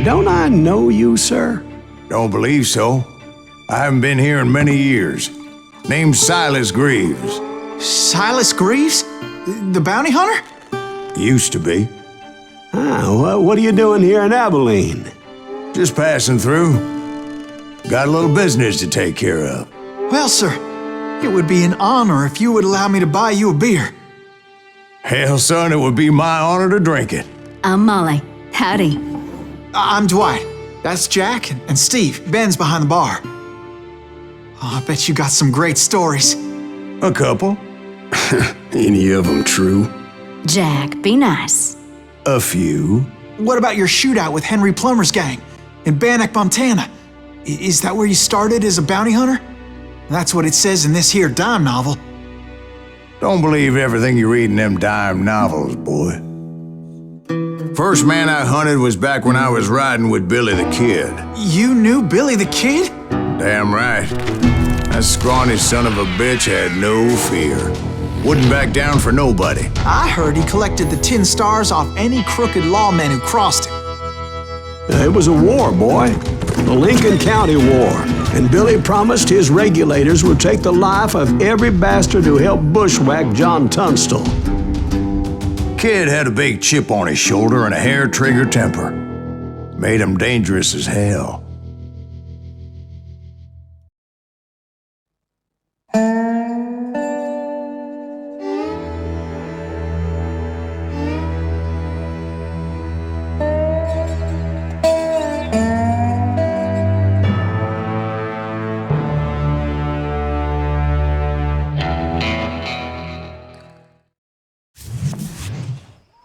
Don't I know you, sir? Don't believe so. I haven't been here in many years. Name's Silas Greaves. Silas Greaves? The bounty hunter? Used to be. What are you doing here in Abilene? Just passing through. Got a little business to take care of. Well, sir, it would be an honor if you would allow me to buy you a beer. Hell, son, it would be my honor to drink it. I'm Molly. Howdy. I'm Dwight. That's Jack and Steve. Ben's behind the bar. Oh, I bet you got some great stories. A couple. Any of them true? Jack, be nice. A few. What about your shootout with Henry Plummer's gang in Bannock, Montana? Is that where you started as a bounty hunter? That's what it says in this here dime novel. Don't believe everything you read in them dime novels, boy. First man I hunted was back when I was riding with Billy the Kid. You knew Billy the Kid? Damn right. That scrawny son of a bitch had no fear. Wouldn't back down for nobody. I heard he collected the 10 stars off any crooked lawmen who crossed him. It was a war, boy. The Lincoln County War. And Billy promised his regulators would take the life of every bastard who helped bushwhack John Tunstall. Kid had a big chip on his shoulder and a hair-trigger temper. Made him dangerous as hell.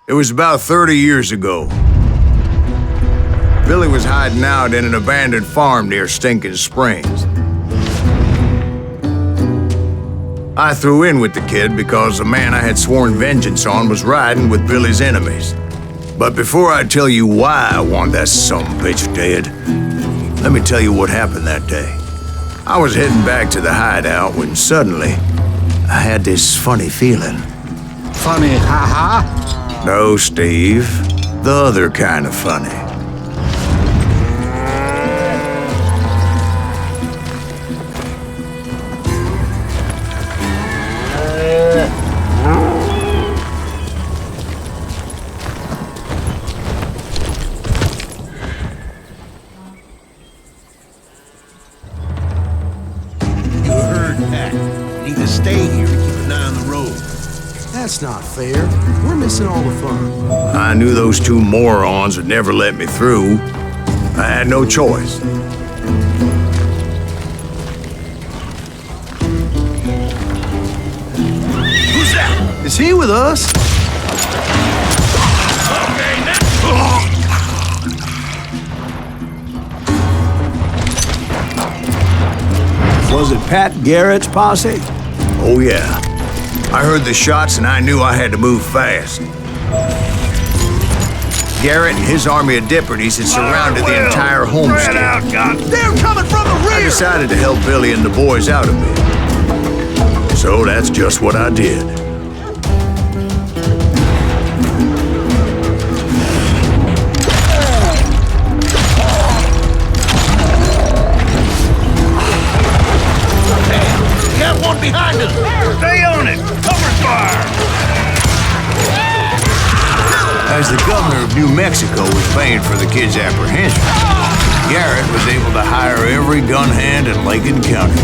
It was about 30 years ago. Billy was hiding out in an abandoned farm near Stinking Springs. I threw in with the kid because the man I had sworn vengeance on was riding with Billy's enemies. But before I tell you why I want that sumbitch dead, let me tell you what happened that day. I was heading back to the hideout when suddenly I had this funny feeling. Funny, ha-ha? No, Steve. The other kind of funny. You heard that. You need to stay here and keep an eye on the road. That's not fair. We're missing all the fun. I knew those two morons would never let me through. I had no choice. Who's that? Is he with us? Was it Pat Garrett's posse? Oh, yeah. I heard the shots and I knew I had to move fast. Garrett and his army of deputies had surrounded the entire homestead. They're coming from the I rear! decided to help Billy and the boys out a bit. So that's just what I did. We got one behind us! Stay on it! Cover fire! As the governor of New Mexico was paying for the kid's apprehension, Garrett was able to hire every gun hand in Lincoln County.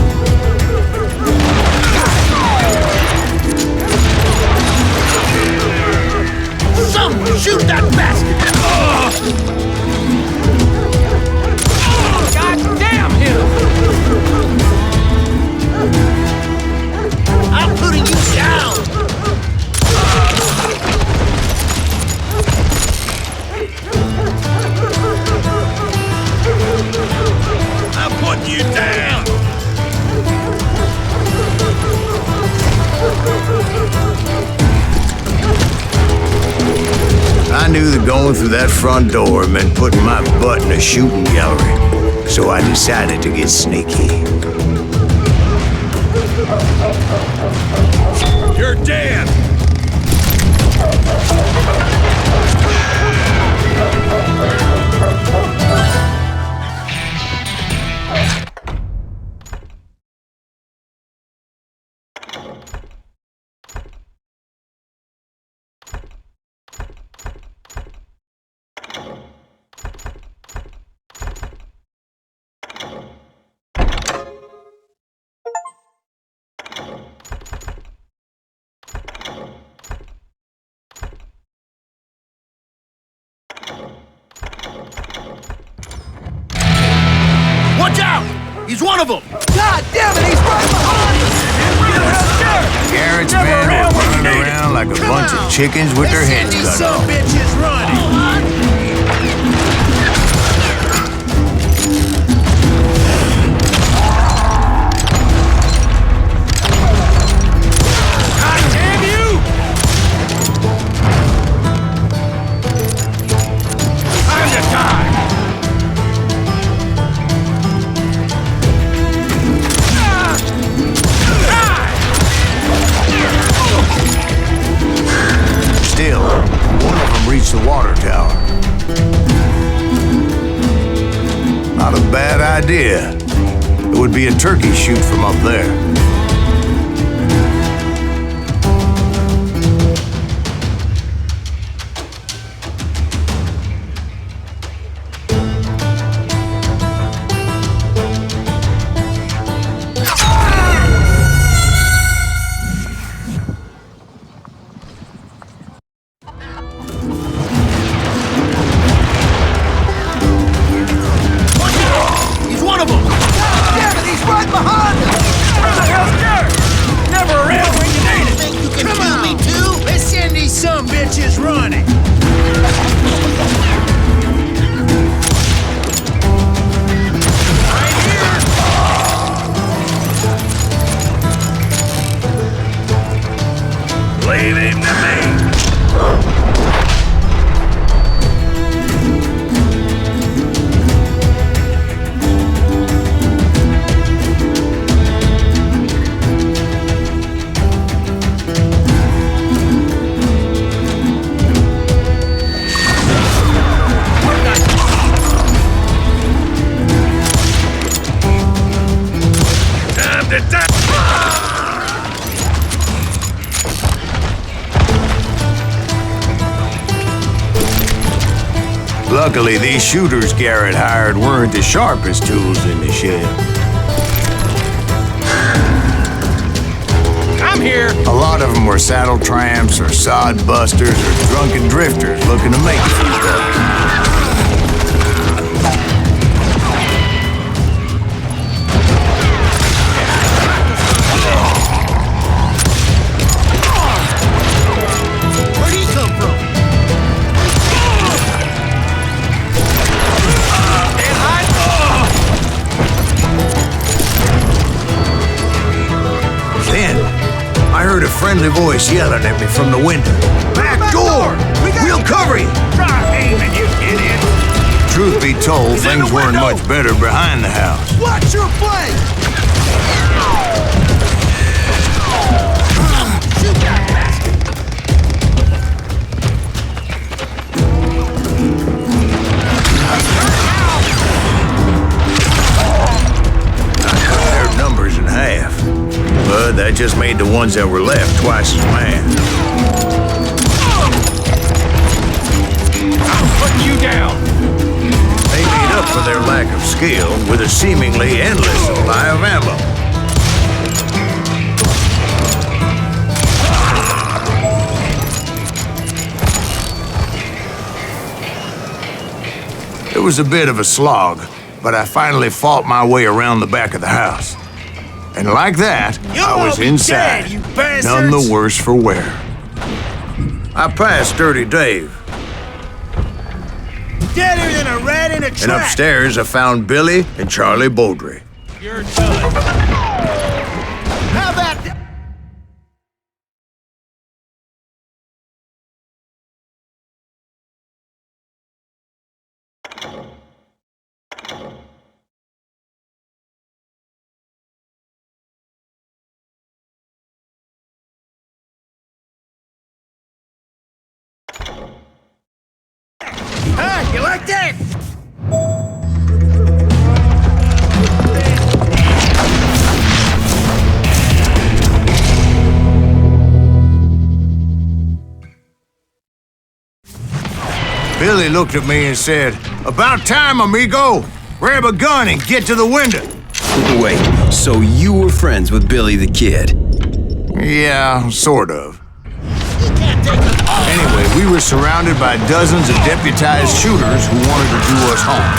Someone shoot that bastard! God damn him! I'm putting you down! I'm putting you down! I knew that going through that front door meant putting my butt in a shooting gallery, so I decided to get sneaky. You're dead! one of them! God damn it, he's right behind us! Garrett's men were running around like a bunch of chickens with their heads cut Some off. bitches running! God damn you! Time to die! Still, one of them reached the water tower. Not a bad idea. It would be a turkey shoot from up there. He's one of them! God damn it, he's right behind us! Where the hell's Garrett? Never around when you need it! Think you can kill me too? Let's send these some bitches running! Right here! Leave him to me! Time to die! Luckily, these shooters Garrett hired weren't the sharpest tools in the shed. I'm here! A lot of them were saddle tramps or sod busters or drunken drifters looking to make a few bucks. Where'd he come from? And Then, I heard a friendly voice yelling at me from the window. Back door! We'll cover you! Try aiming, you idiot! Truth be told, things weren't much better behind the house. Watch your flank! Shoot that bastard! Their numbers in half. But that just made the ones that were left twice as mad. I'm putting you down! They made up for their lack of skill with a seemingly endless supply of ammo. It was a bit of a slog, but I finally fought my way around the back of the house. And like that, You'll I was all be inside, dead, you bastards! none the worse for wear. I passed Dirty Dave, Deader than a rat in a and trap! upstairs I found Billy and Charlie Beaudry. You're done! How about that? Hey, you like that? Billy looked at me and said, "About time, amigo. Grab a gun and get to the window." Wait, so you were friends with Billy the Kid? Yeah, sort of. Anyway, we were surrounded by dozens of deputized shooters who wanted to do us harm.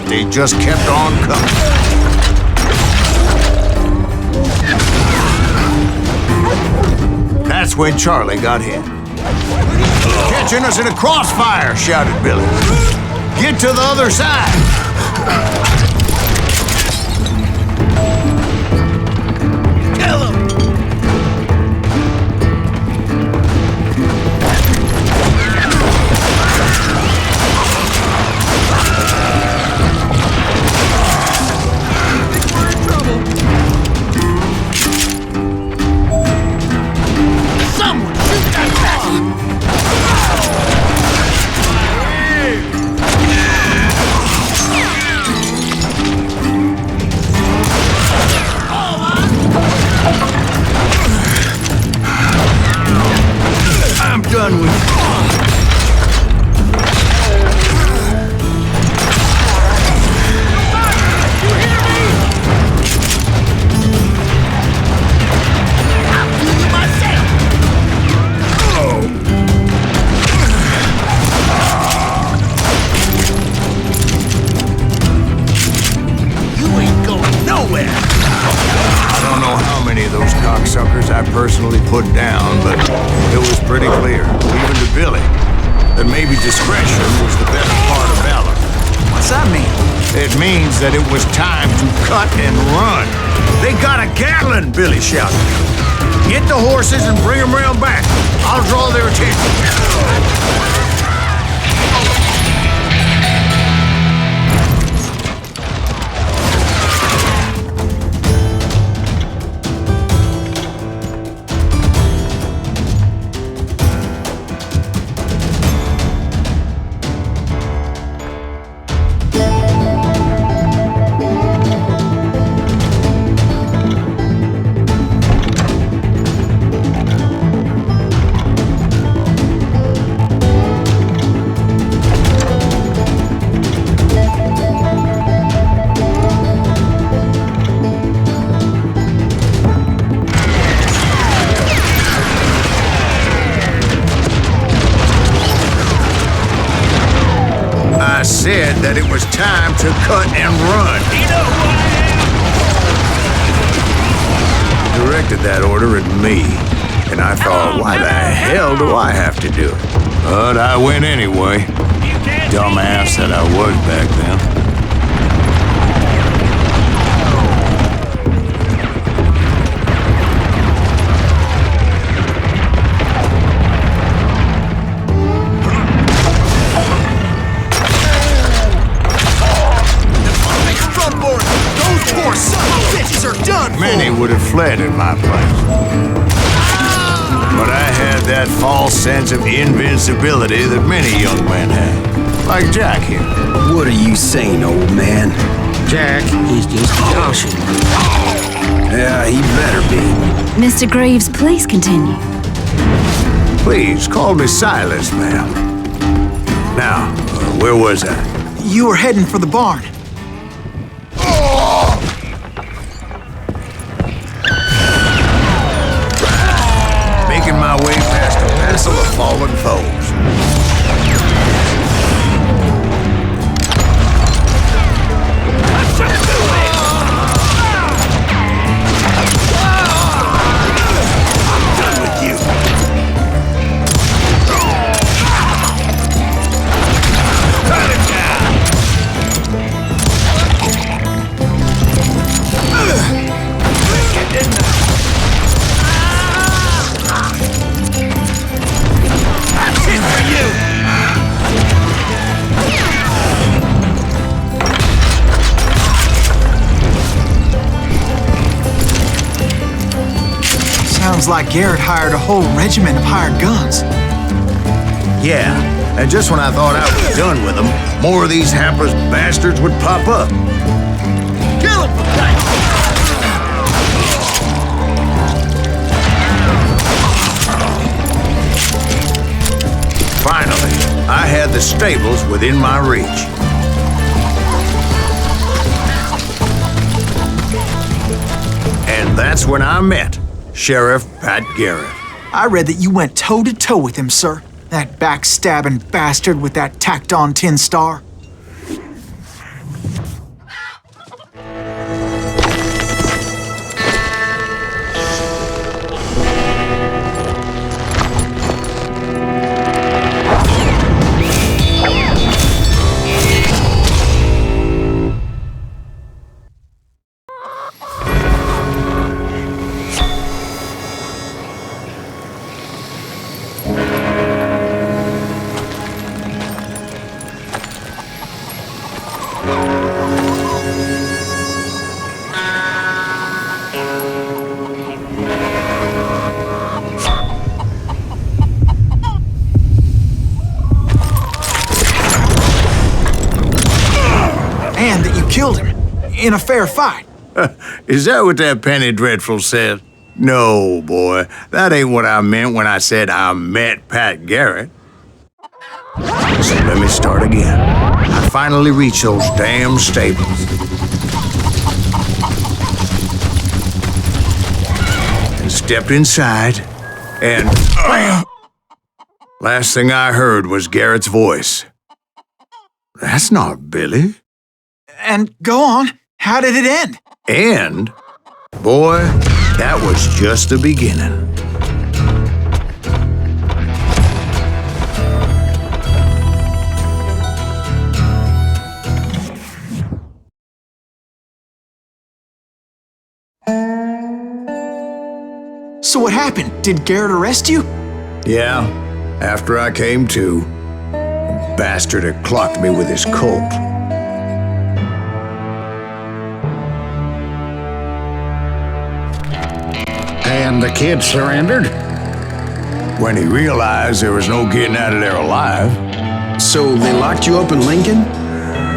casualty just kept on coming. That's when Charlie got hit. Catching us in a crossfire, shouted Billy. Get to the other side. Kill him! Someone shoot that bastard! I'm done with you. I personally put down, but it was pretty clear, even to Billy, that maybe discretion was the best part of valor. What's that mean? It means that it was time to cut and run. They got a Gatling, Billy shouted. Get the horses and bring them round back. I'll draw their attention. Said that it was time to cut and run. You know who I am? Directed that order at me, and I thought, why the hell do I have to do it? But I went anyway. Dumbass that I was back then. Many would have fled in my place. But I had that false sense of invincibility that many young men have. Like Jack here. What are you saying, old man? Jack, he's just joshing. Yeah, he better be. Mr. Greaves, please continue. Please, call me Silas, ma'am. Now, where was I? You were heading for the barn. Making my way past a passel of fallen foes. Done with you. Cut him down. That's it for you. Sounds like Garrett hired a whole regiment of hired guns. Yeah, and just when I thought I was done with them, more of these hapless bastards would pop up. Kill him for Christ's sake. Finally, I had the stables within my reach. And that's when I met Sheriff Pat Garrett. I read that you went toe-to-toe with him, sir. That backstabbing bastard with that tacked-on tin star. in a fair fight. Is that what that penny dreadful said? No, boy. That ain't what I meant when I said I met Pat Garrett. So let me start again. I finally reached those damn stables. And stepped inside, and last thing I heard was Garrett's voice. That's not Billy. And go on, how did it end? And, boy, that was just the beginning. So what happened? Did Garrett arrest you? Yeah, after I came to, the bastard had clocked me with his Colt. And the kid surrendered? When he realized there was no getting out of there alive. So they locked you up in Lincoln?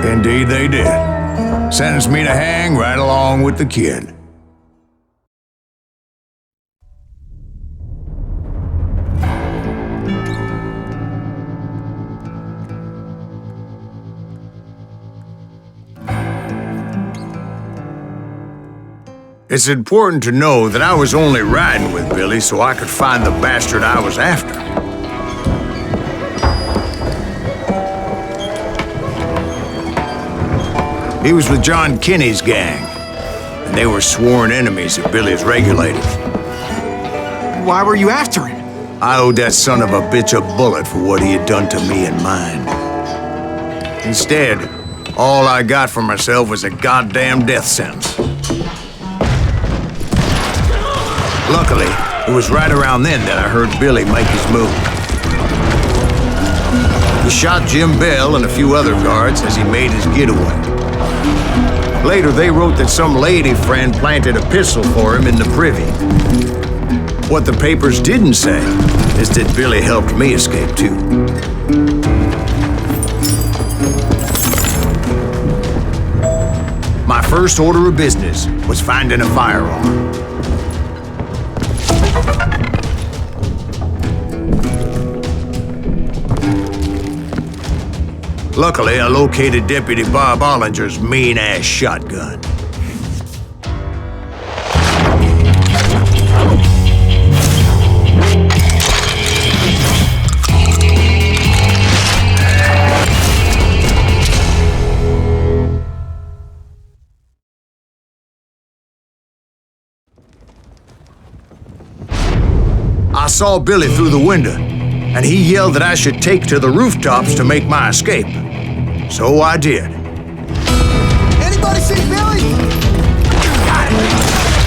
Indeed they did. Sentenced me to hang right along with the kid. It's important to know that I was only riding with Billy so I could find the bastard I was after. He was with John Kinney's gang, and they were sworn enemies of Billy's regulators. Why were you after him? I owed that son of a bitch a bullet for what he had done to me and mine. Instead, all I got for myself was a goddamn death sentence. Luckily, it was right around then that I heard Billy make his move. He shot Jim Bell and a few other guards as he made his getaway. Later, they wrote that some lady friend planted a pistol for him in the privy. What the papers didn't say is that Billy helped me escape too. My first order of business was finding a firearm. Luckily, I located Deputy Bob Ollinger's mean-ass shotgun. I saw Billy through the window, and he yelled that I should take to the rooftops to make my escape. So I did. Anybody see Billy?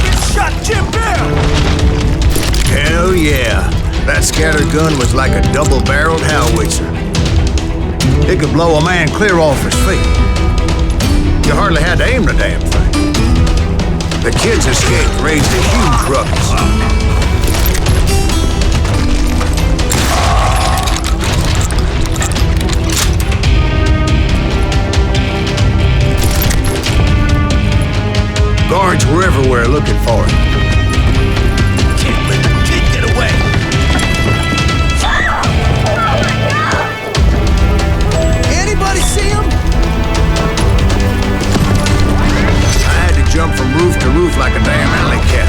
Get shot, Jim Bell! Hell yeah. That scatter gun was like a double-barreled howitzer. It could blow a man clear off his feet. You hardly had to aim the damn thing. The kids escaped, raised a huge ruckus. Guards were everywhere looking for him. Can't let the kid get away! Anybody see him? I had to jump from roof to roof like a damn alley cat.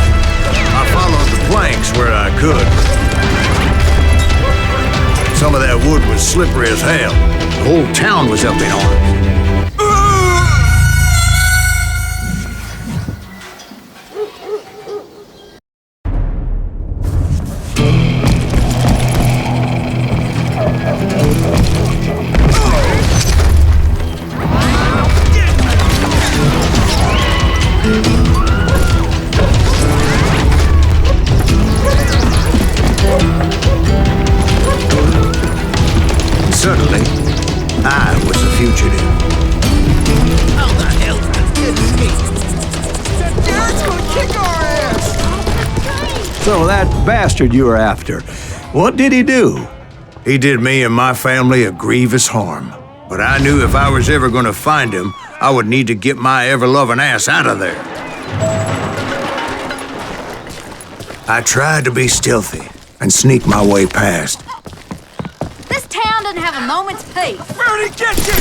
I followed the planks where I could. Some of that wood was slippery as hell. The whole town was up in arms. Suddenly, I was a fugitive. How the hell did the kid escape? That Garrett's gonna kick our ass! So that bastard you were after, what did he do? He did me and my family a grievous harm. But I knew if I was ever going to find him, I would need to get my ever-loving ass out of there. I tried to be stealthy and sneak my way past. This town doesn't have a moment's peace. Bernie, get you!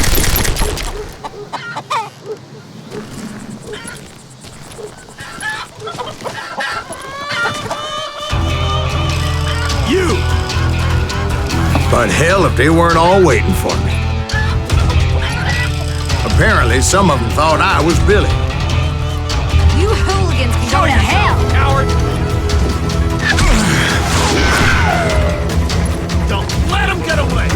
You! But hell if they weren't all waiting for me. Apparently, some of them thought I was Billy. You hooligans can go to hell. Coward! Don't let him get away!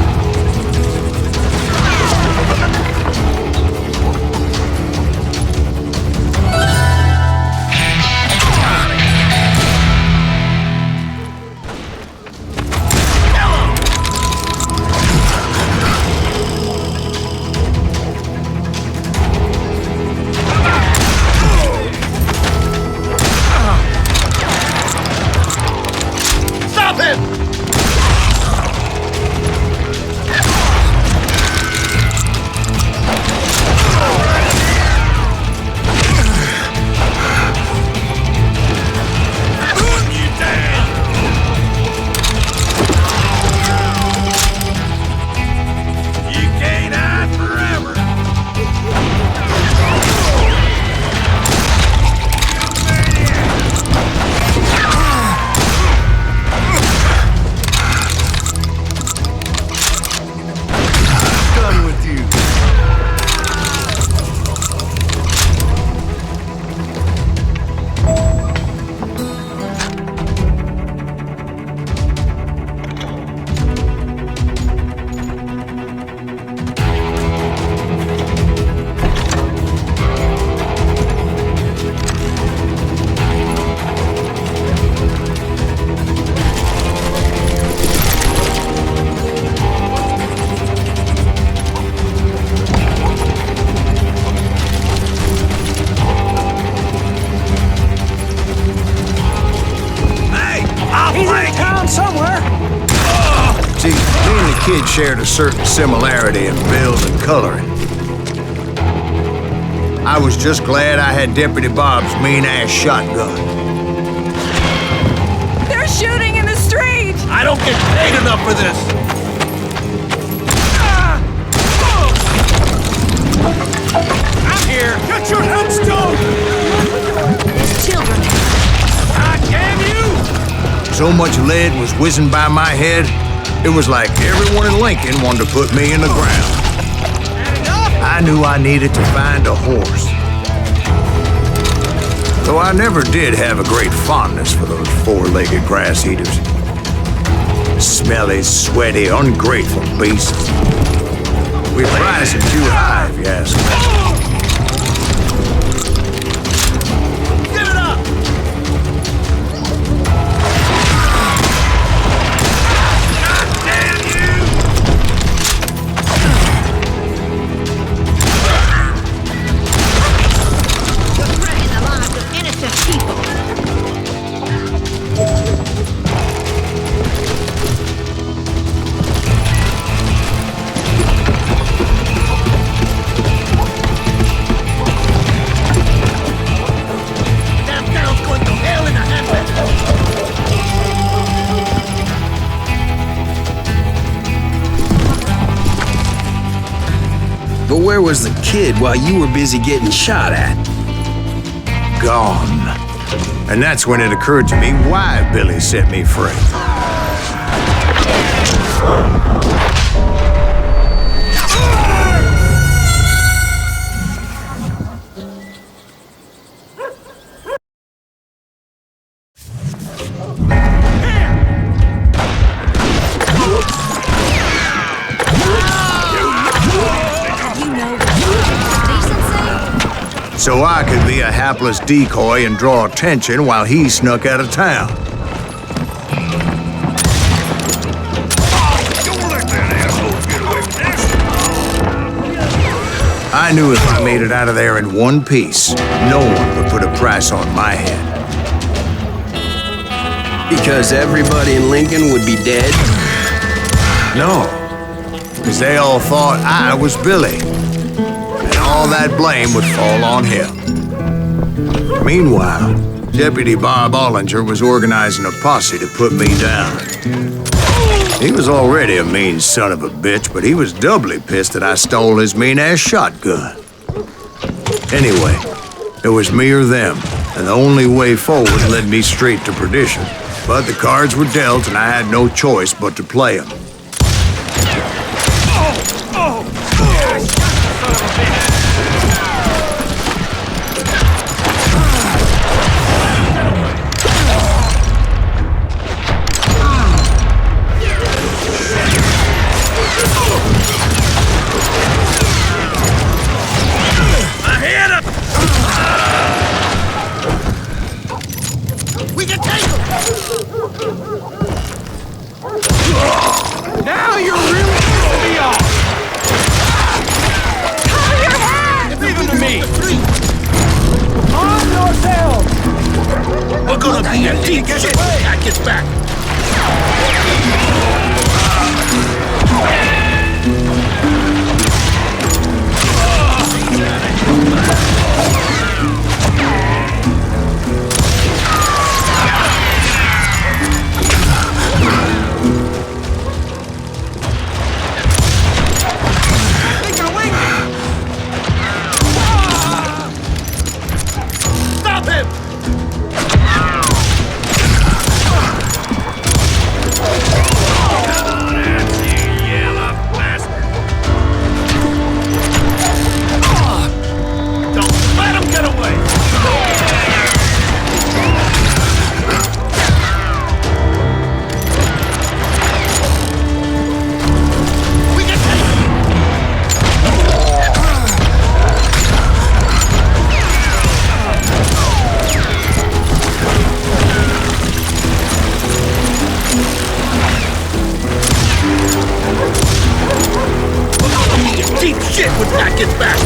Kids shared a certain similarity in build and coloring. I was just glad I had Deputy Bob's mean-ass shotgun. They're shooting in the street! I don't get paid enough for this! I'm here! Get your headstone! There's children. God damn you! So much lead was whizzing by my head, it was like everyone in Lincoln wanted to put me in the ground. I knew I needed to find a horse. Though I never did have a great fondness for those four-legged grass eaters. Smelly, sweaty, ungrateful beasts. We price them too high, if you ask me. But where was the kid while you were busy getting shot at? Gone. And that's when it occurred to me why Billy set me free. So I could be a hapless decoy and draw attention while he snuck out of town. I knew if I made it out of there in one piece, no one would put a price on my head. Because everybody in Lincoln would be dead? No, because they all thought I was Billy. And all that blame would fall on him. Meanwhile, Deputy Bob Ollinger was organizing a posse to put me down. He was already a mean son of a bitch, but he was doubly pissed that I stole his mean-ass shotgun. Anyway, it was me or them, and the only way forward led me straight to perdition. But the cards were dealt, and I had no choice but to play them. Now you're really pissing me off! Cover your head! Leave him to me! Arm yourself! We're gonna be a deep shit when that gets back! Stop him! Don't let him get away! We can take him! Deep shit when Pat gets back!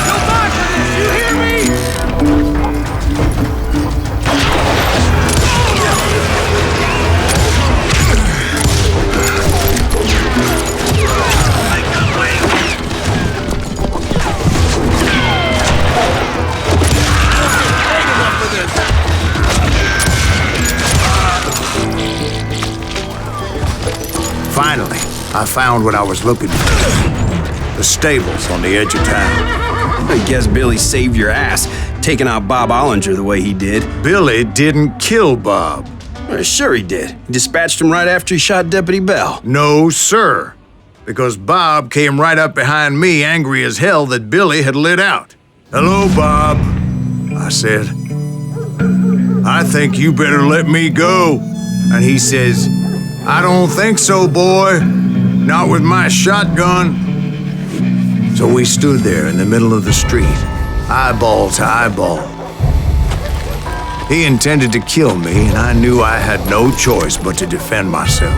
No back for this, you hear me? Ain't enough for this. Finally, I found what I was looking for. The stables on the edge of town. I guess Billy saved your ass, taking out Bob Ollinger the way he did. Billy didn't kill Bob. Sure he did. He dispatched him right after he shot Deputy Bell. No, sir. Because Bob came right up behind me, angry as hell that Billy had lit out. "Hello, Bob," I said. "I think you better let me go." And he says, "I don't think so, boy. Not with my shotgun." So we stood there in the middle of the street, eyeball to eyeball. He intended to kill me, and I knew I had no choice but to defend myself.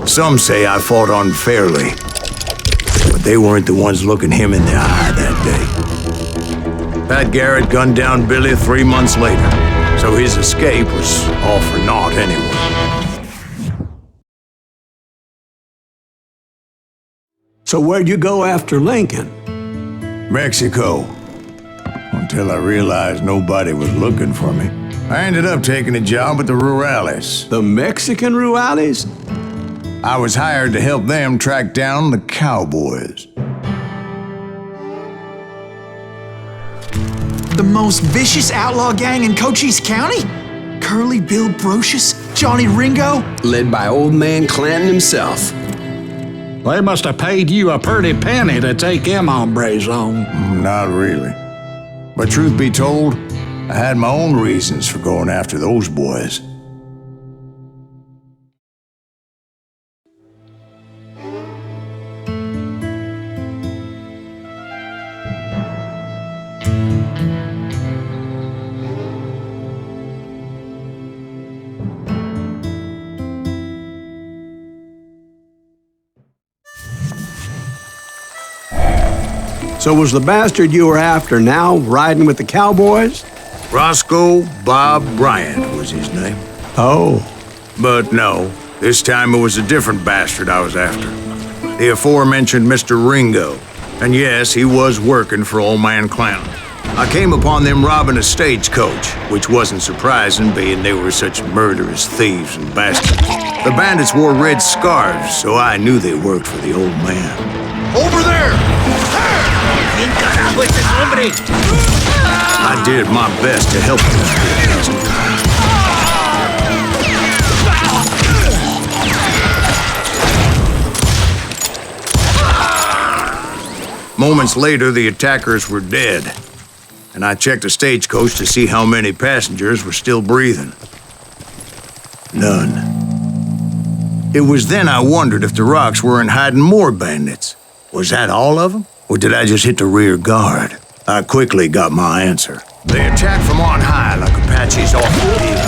Some say I fought unfairly, but they weren't the ones looking him in the eye that day. Pat Garrett gunned down Billy 3 months later, so his escape was all for naught anyway. So where'd you go after Lincoln? Mexico. Until I realized nobody was looking for me. I ended up taking a job at the Rurales. The Mexican Rurales? I was hired to help them track down the cowboys. The most vicious outlaw gang in Cochise County? Curly Bill Brocious? Johnny Ringo? Led by old man Clanton himself. They must have paid you a pretty penny to take them hombres on. Not really. But truth be told, I had my own reasons for going after those boys. So was the bastard you were after now riding with the cowboys? Roscoe Bob Bryant was his name. Oh. But no, this time it was a different bastard I was after. The aforementioned Mr. Ringo. And yes, he was working for Old Man Clown. I came upon them robbing a stagecoach, which wasn't surprising, being they were such murderous thieves and bastards. The bandits wore red scarves, so I knew they worked for the old man. Over there! I did my best to help them. Moments later, the attackers were dead, and I checked the stagecoach to see how many passengers were still breathing. None. It was then I wondered if the rocks weren't hiding more bandits. Was that all of them? Or did I just hit the rear guard? I quickly got my answer. They attacked from on high like Apaches often did.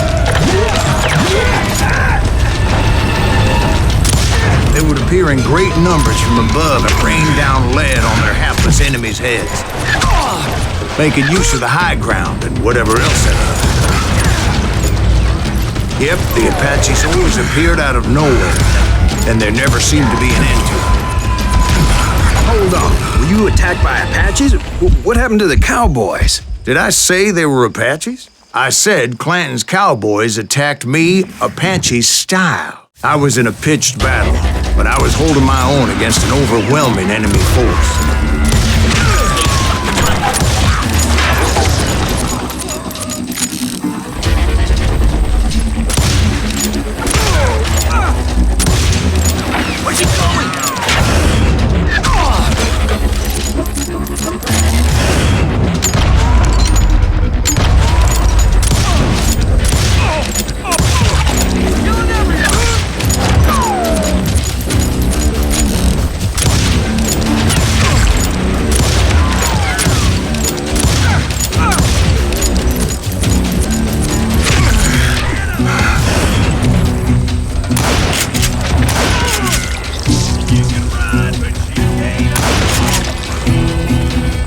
They would appear in great numbers from above and rain down lead on their hapless enemies' heads, making use of the high ground and whatever else there was. Yep, the Apaches always appeared out of nowhere, and there never seemed to be an end to it. Hold on. Were you attacked by Apaches? What happened to the cowboys? Did I say they were Apaches? I said Clanton's cowboys attacked me Apache style. I was in a pitched battle, but I was holding my own against an overwhelming enemy force. Where's he going?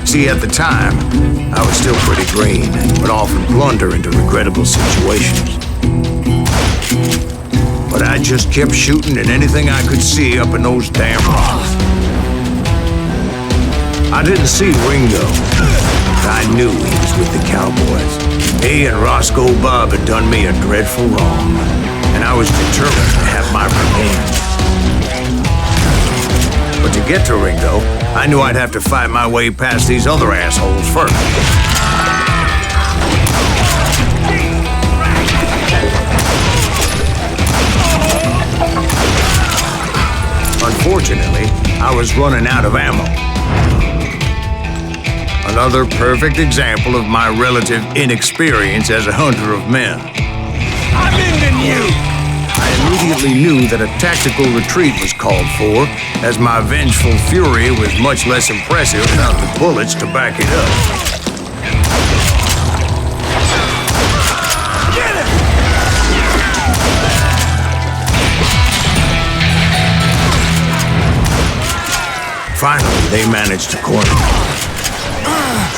See, at the time, I was still pretty green and would often blunder into regrettable situations. But I just kept shooting at anything I could see up in those damn rocks. I didn't see Ringo, but I knew he was with the cowboys. He and Roscoe Bob had done me a dreadful wrong, and I was determined to have my revenge. But to get to Ringo, I knew I'd have to fight my way past these other assholes first. Unfortunately, I was running out of ammo. Another perfect example of my relative inexperience as a hunter of men. I'm ending you! I immediately knew that a tactical retreat was called for, as my vengeful fury was much less impressive without the bullets to back it up. Get him! Finally, they managed to corner me.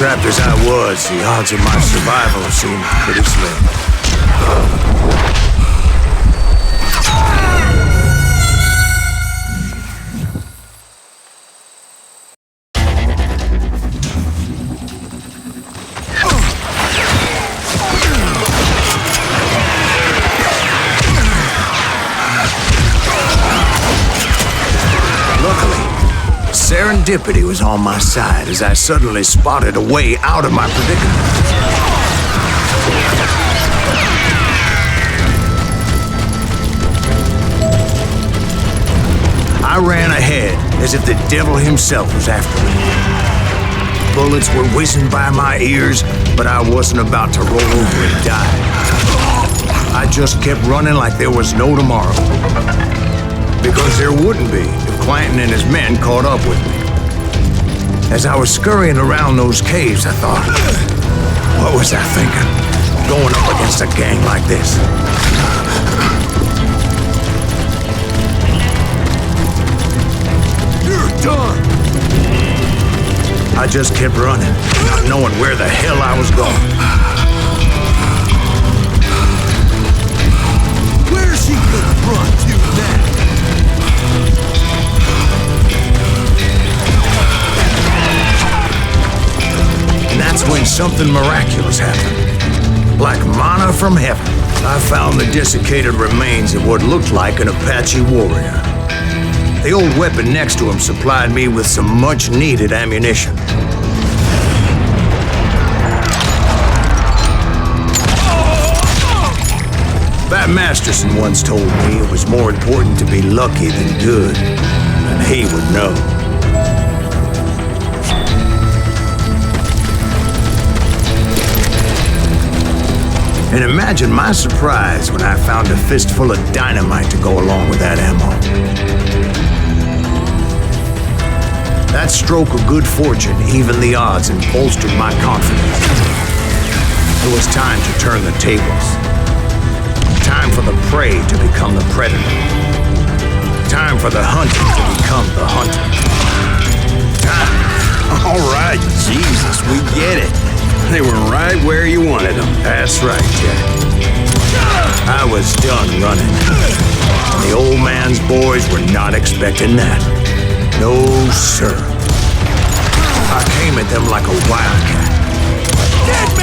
Trapped as I was, the odds of my survival seemed pretty slim. Serendipity was on my side as I suddenly spotted a way out of my predicament. I ran ahead as if the devil himself was after me. Bullets were whizzing by my ears, but I wasn't about to roll over and die. I just kept running like there was no tomorrow. Because there wouldn't be if Clanton and his men caught up with me. As I was scurrying around those caves, I thought, what was I thinking? Going up against a gang like this? You're done! I just kept running, not knowing where the hell I was going. Where's she gonna run to now? And that's when something miraculous happened. Like manna from heaven, I found the desiccated remains of what looked like an Apache warrior. The old weapon next to him supplied me with some much-needed ammunition. Bat Masterson once told me it was more important to be lucky than good, and he would know. And imagine my surprise when I found a fistful of dynamite to go along with that ammo. That stroke of good fortune evened the odds and bolstered my confidence. It was time to turn the tables. Time for the prey to become the predator. Time for the hunted to become the hunter. Time. All right, Jesus, we get it. They were right where you wanted them. That's right, Jack. I was done running. And the old man's boys were not expecting that. No, sir. I came at them like a wildcat.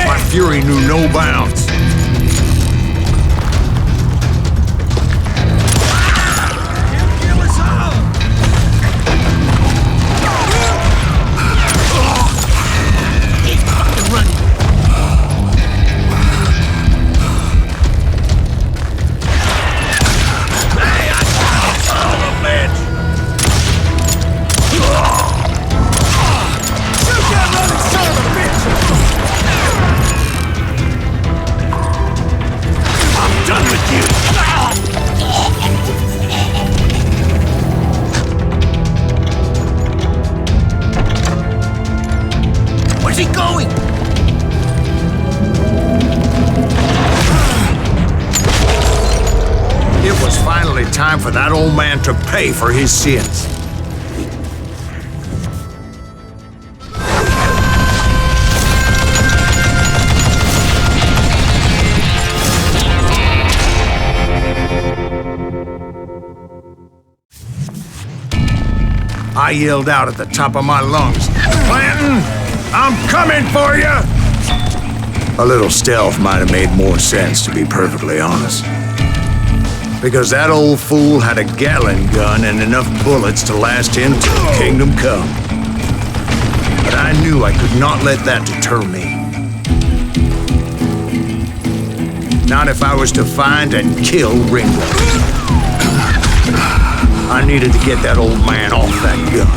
My fury knew no bounds. Time for that old man to pay for his sins. I yelled out at the top of my lungs, "Clanton, I'm coming for you!" A little stealth might have made more sense, to be perfectly honest. Because that old fool had a Gatling gun and enough bullets to last him till kingdom come. But I knew I could not let that deter me. Not if I was to find and kill Ringo. I needed to get that old man off that gun.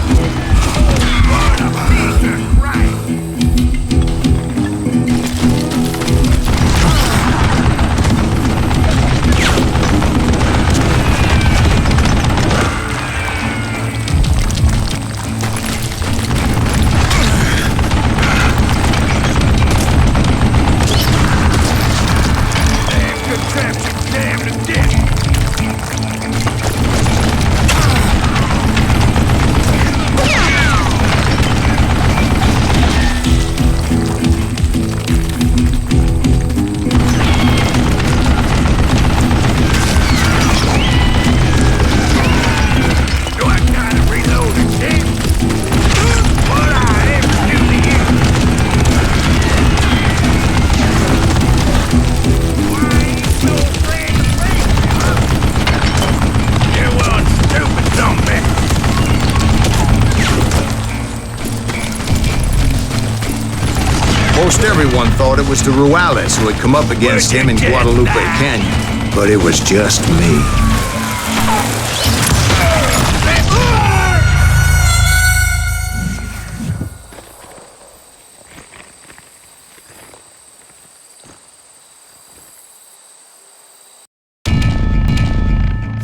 Most everyone thought it was the Ruales who had come up against him in Guadalupe Canyon, but it was just me.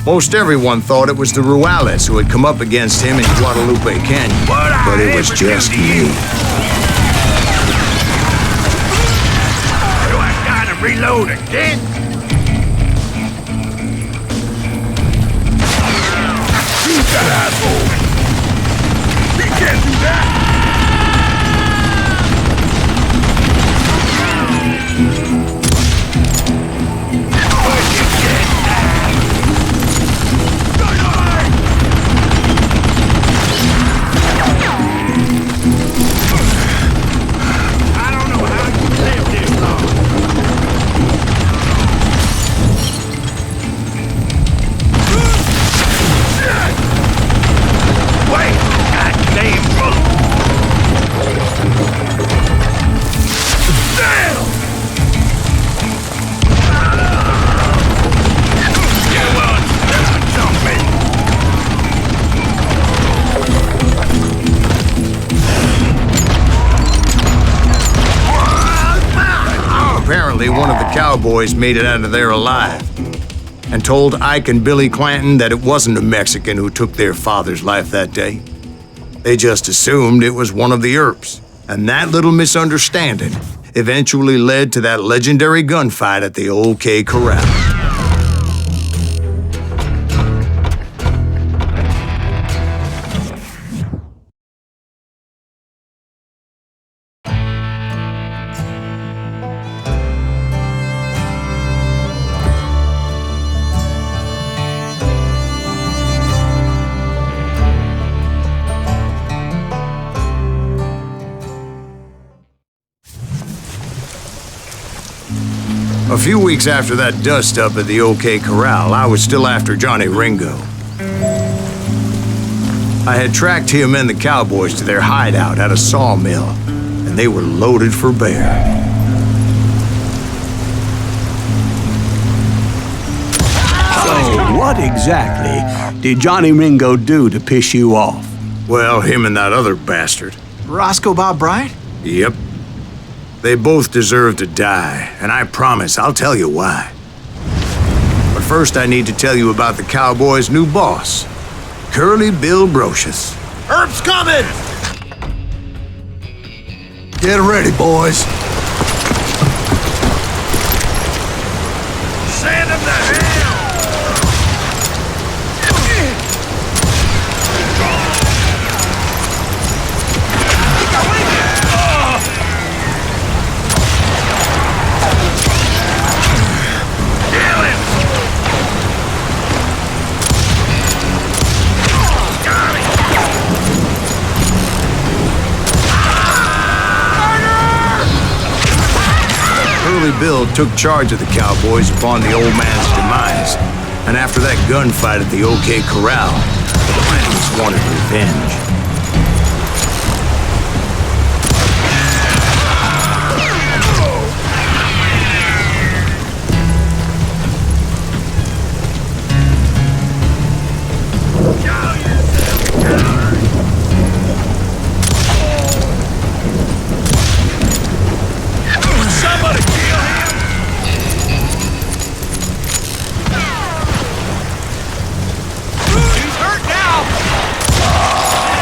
Most everyone thought it was the Ruales who had come up against him in Guadalupe Canyon, but it was just me. Reload again? Shoot that asshole! He can't do that! cowboys made it out of there alive, and told Ike and Billy Clanton that it wasn't a Mexican who took their father's life that day. They just assumed it was one of the Earps, and that little misunderstanding eventually led to that legendary gunfight at the OK Corral. A few weeks after that dust-up at the OK Corral, I was still after Johnny Ringo. I had tracked him and the cowboys to their hideout at a sawmill, and they were loaded for bear. So, what exactly did Johnny Ringo do to piss you off? Well, him and that other bastard. Roscoe Bob Bryant? Yep. They both deserve to die, and I promise I'll tell you why. But first I need to tell you about the cowboys' new boss, Curly Bill Brocious. Herb's coming! Get ready, boys. Send him to hell! Bill took charge of the cowboys upon the old man's demise, and after that gunfight at the OK Corral, the Browns wanted revenge.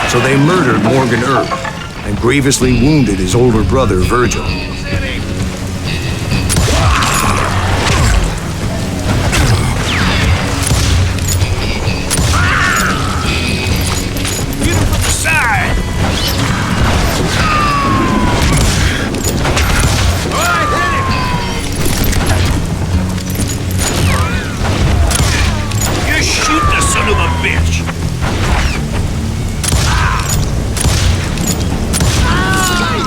So they murdered Morgan Earp and grievously wounded his older brother, Virgil.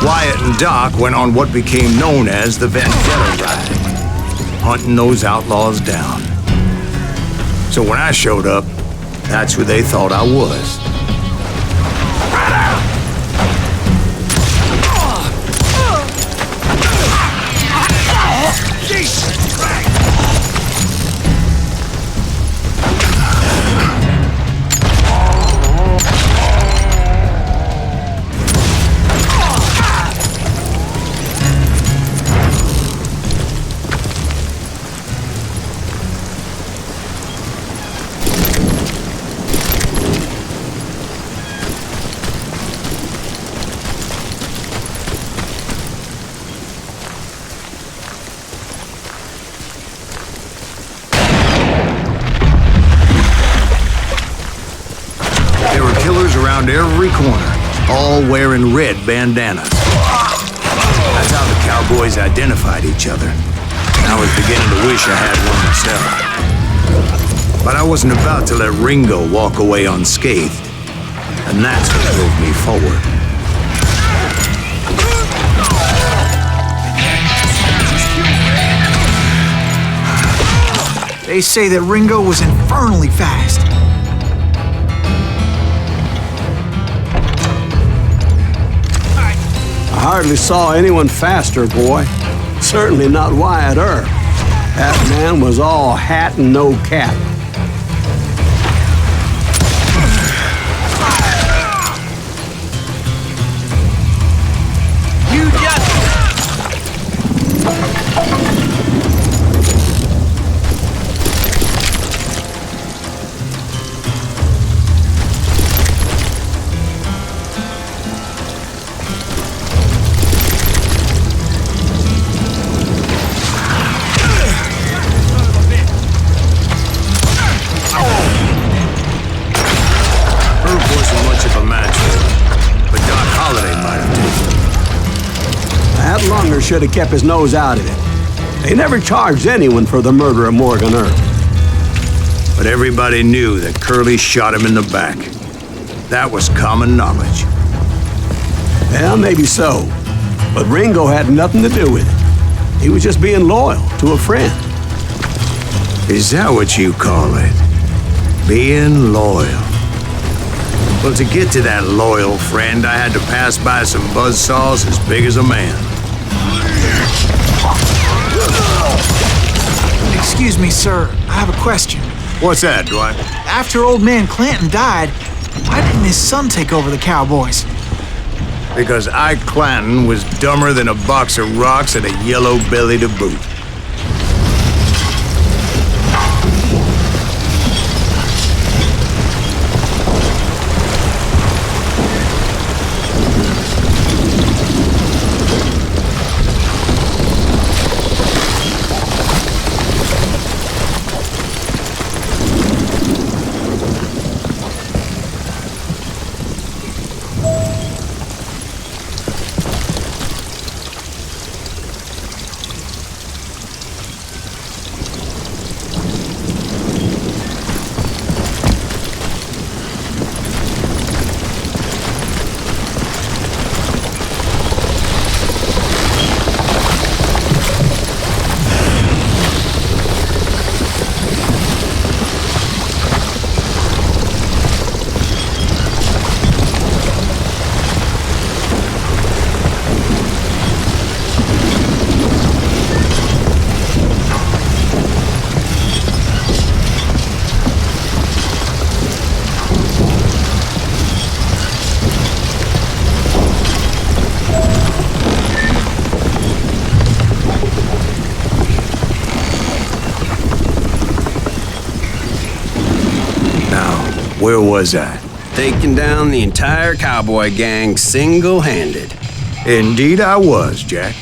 Wyatt and Doc went on what became known as the Vendetta Ride, hunting those outlaws down. So when I showed up, that's who they thought I was. Around every corner, all wearing red bandanas. That's how the cowboys identified each other. I was beginning to wish I had one myself. But I wasn't about to let Ringo walk away unscathed, and that's what drove me forward. They say that Ringo was infernally fast. I hardly saw anyone faster, boy. Certainly not Wyatt Earp. That man was all hat and no cap. should have kept his nose out of it. They never charged anyone for the murder of Morgan Earp. But everybody knew that Curly shot him in the back. That was common knowledge. Well, maybe so. But Ringo had nothing to do with it. He was just being loyal to a friend. Is that what you call it? Being loyal? Well, to get to that loyal friend, I had to pass by some buzzsaws as big as a man. Excuse me, sir. I have a question. What's that, Dwight? After old man Clanton died, why didn't his son take over the Cowboys? Because Ike Clanton was dumber than a box of rocks and a yellow belly to boot. Where was I? Taking down the entire cowboy gang single-handed. Indeed I was, Jack.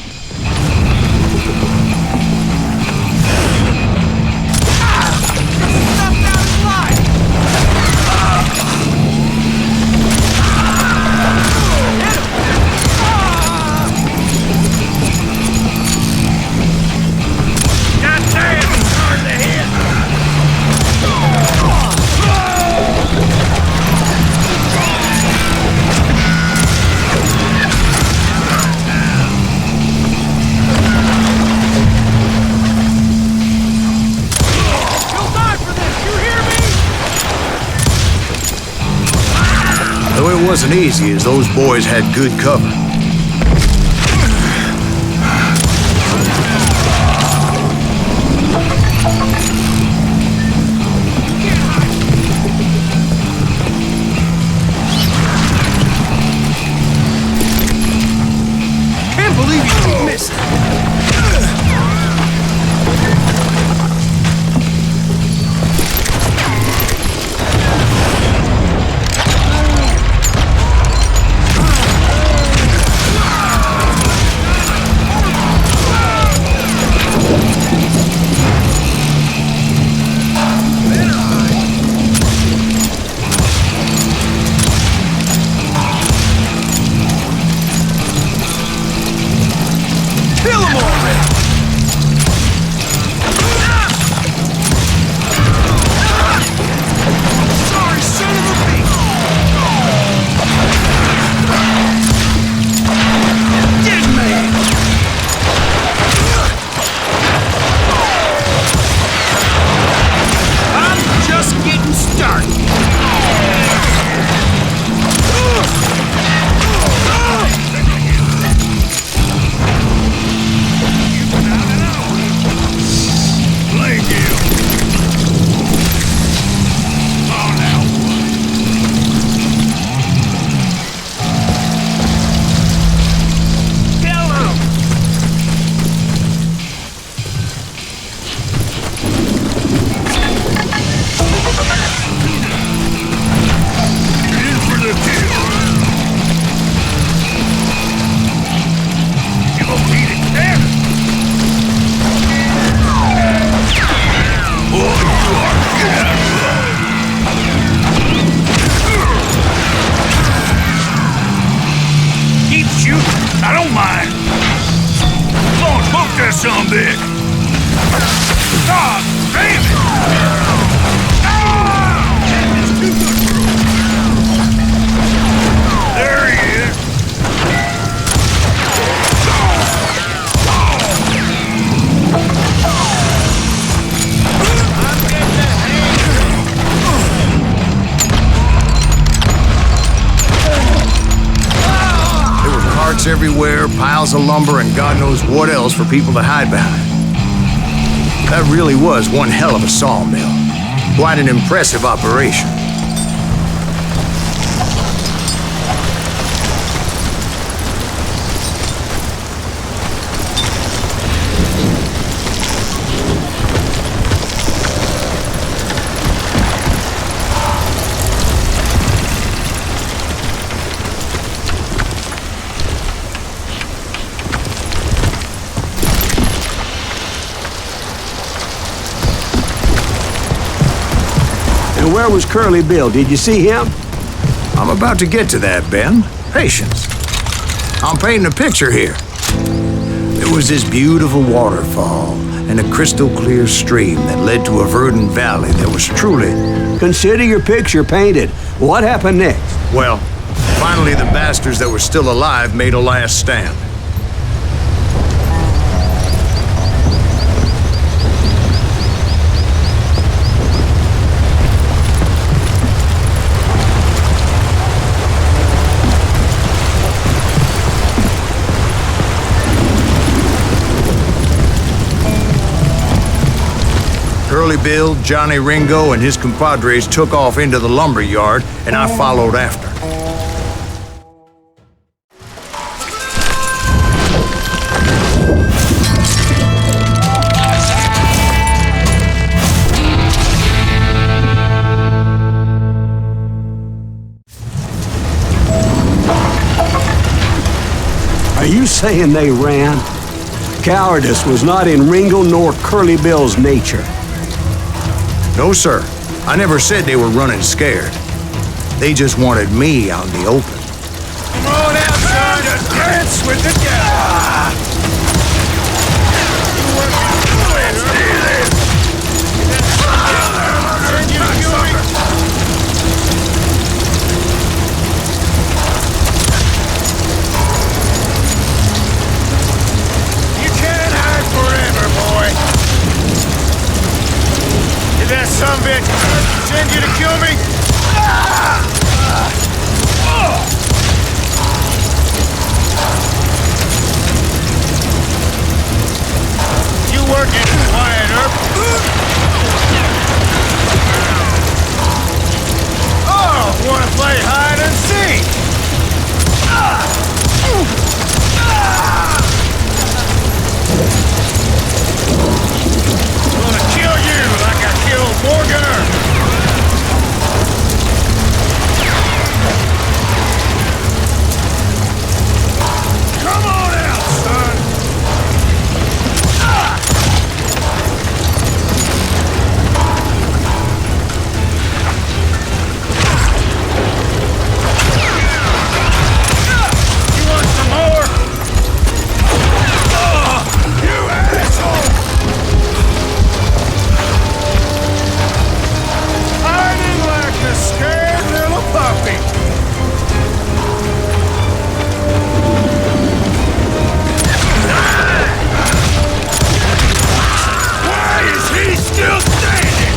It wasn't easy, as those boys had good cover. Can't believe you missed. rocks everywhere, piles of lumber, and God knows what else for people to hide behind. That really was one hell of a sawmill. Quite an impressive operation. And where was Curly Bill? Did you see him? I'm about to get to that, Ben. Patience. I'm painting a picture here. There was this beautiful waterfall and a crystal clear stream that led to a verdant valley that was truly... Consider your picture painted. What happened next? Well, finally the bastards that were still alive made a last stand. Curly Bill, Johnny Ringo, and his compadres took off into the lumber yard, and I followed after. Are you saying they ran? Cowardice was not in Ringo nor Curly Bill's nature. No, sir. I never said they were running scared. They just wanted me out in the open. Come on out, son! Just dance with the devil! Let's do this! Send you to Huey! You can't hide forever, boy! Did that sumbitch send you to kill me? You working, Wyatt Earp? Oh, wanna play hide and seek? Gonna kill you like I killed Morgan Earp. Come on out, son! You want some more? You asshole! Hiding like a scared little puppy. Why is he still standing?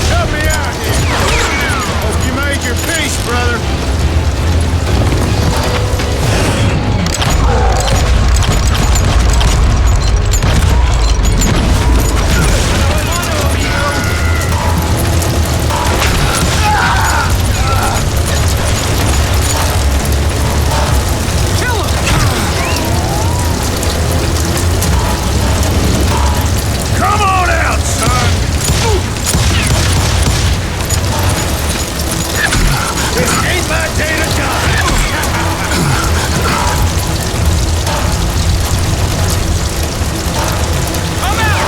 Help me out here. Hope you made your peace, brother. Come on out, son! This ain't my day to die! I'm out!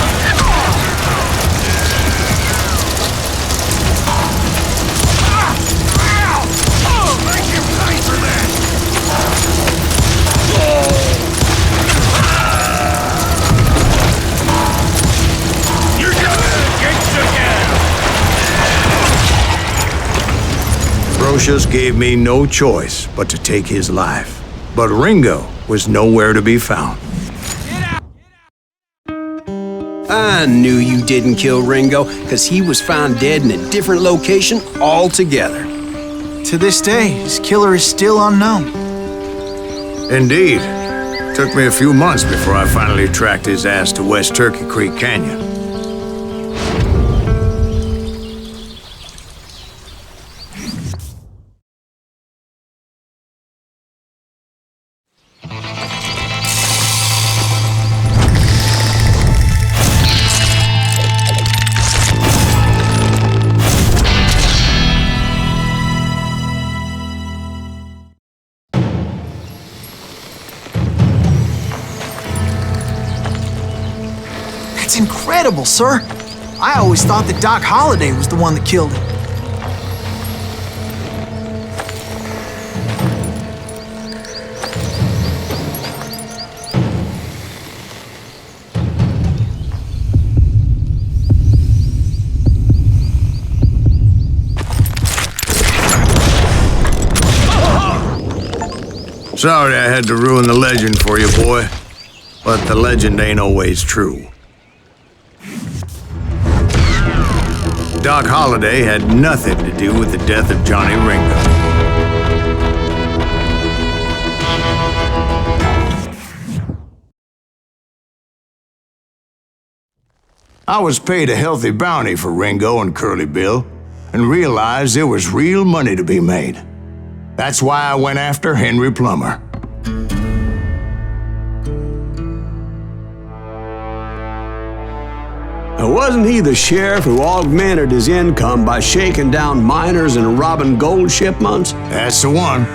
Ow! Oh, make him pay for that! You're gonna get together! Brocious gave me no choice but to take his life. But Ringo was nowhere to be found. I knew you didn't kill Ringo, because he was found dead in a different location altogether. To this day, his killer is still unknown. Indeed, Took me a few months before I finally tracked his ass to West Turkey Creek Canyon. That's incredible, sir. I always thought that Doc Holliday was the one that killed him. Sorry I had to ruin the legend for you, boy. But the legend ain't always true. Doc Holliday had nothing to do with the death of Johnny Ringo. I was paid a healthy bounty for Ringo and Curly Bill, and realized there was real money to be made. That's why I went after Henry Plummer. Wasn't he the sheriff who augmented his income by shaking down miners and robbing gold shipments? That's the one.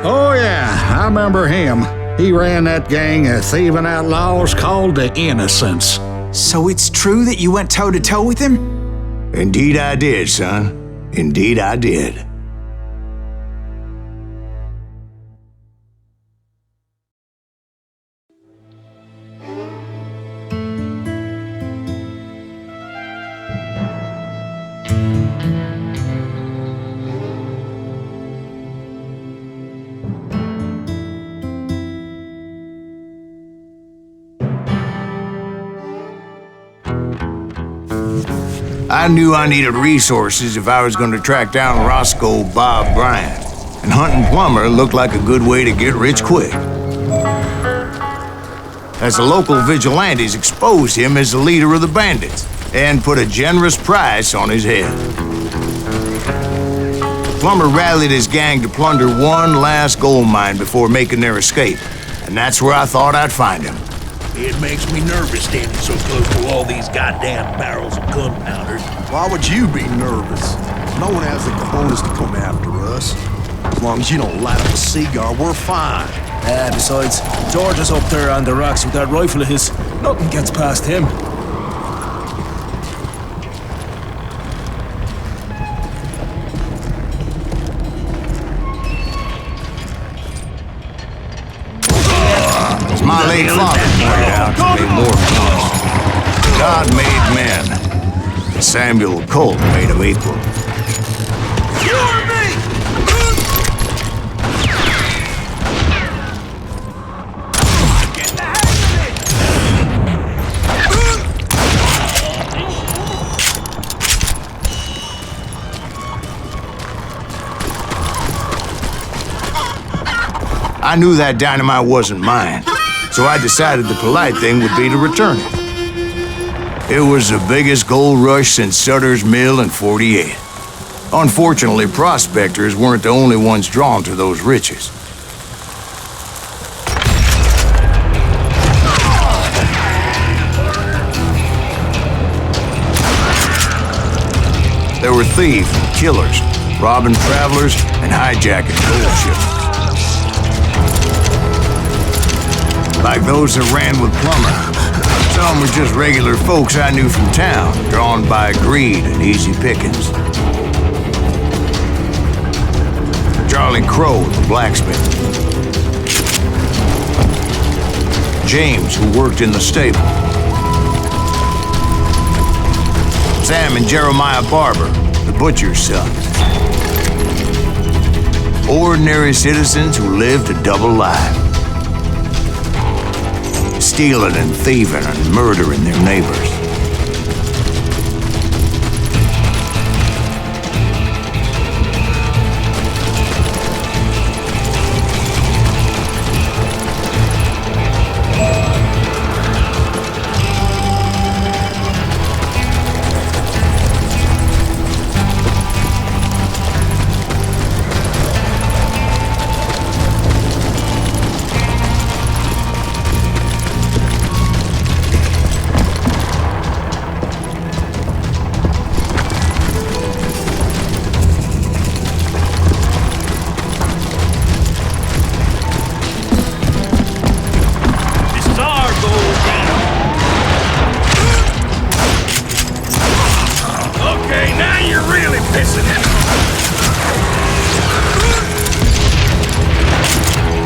Oh, yeah, I remember him. He ran that gang of thieving outlaws called the Innocents. So it's true that you went toe-to-toe with him? Indeed I did, son. Indeed I did. I knew I needed resources if I was going to track down Roscoe Bob Bryant, and hunting Plummer looked like a good way to get rich quick. As the local vigilantes exposed him as the leader of the bandits, and put a generous price on his head. Plummer rallied his gang to plunder one last gold mine before making their escape, and that's where I thought I'd find him. It makes me nervous standing so close to all these goddamn barrels of gunpowder. Why would you be nervous? No one has the cojones to come after us. As long as you don't light up a cigar, we're fine. Besides, George is up there on the rocks with that rifle of his. Nothing gets past him. My late father pointed out to me more than once. God made men, and Samuel Colt made them equal. You or me? Get the hang I knew that dynamite wasn't mine, so I decided the polite thing would be to return it. It was the biggest gold rush since Sutter's Mill in '48. Unfortunately, prospectors weren't the only ones drawn to those riches. There were thieves and killers, robbing travelers and hijacking gold shipments. Like those that ran with Plummer. Some were just regular folks I knew from town, drawn by greed and easy pickings. Charlie Crow, the blacksmith. James, who worked in the stable. Sam and Jeremiah Barber, the butcher's sons. Ordinary citizens who lived a double life. Stealing and thieving and murdering their neighbors.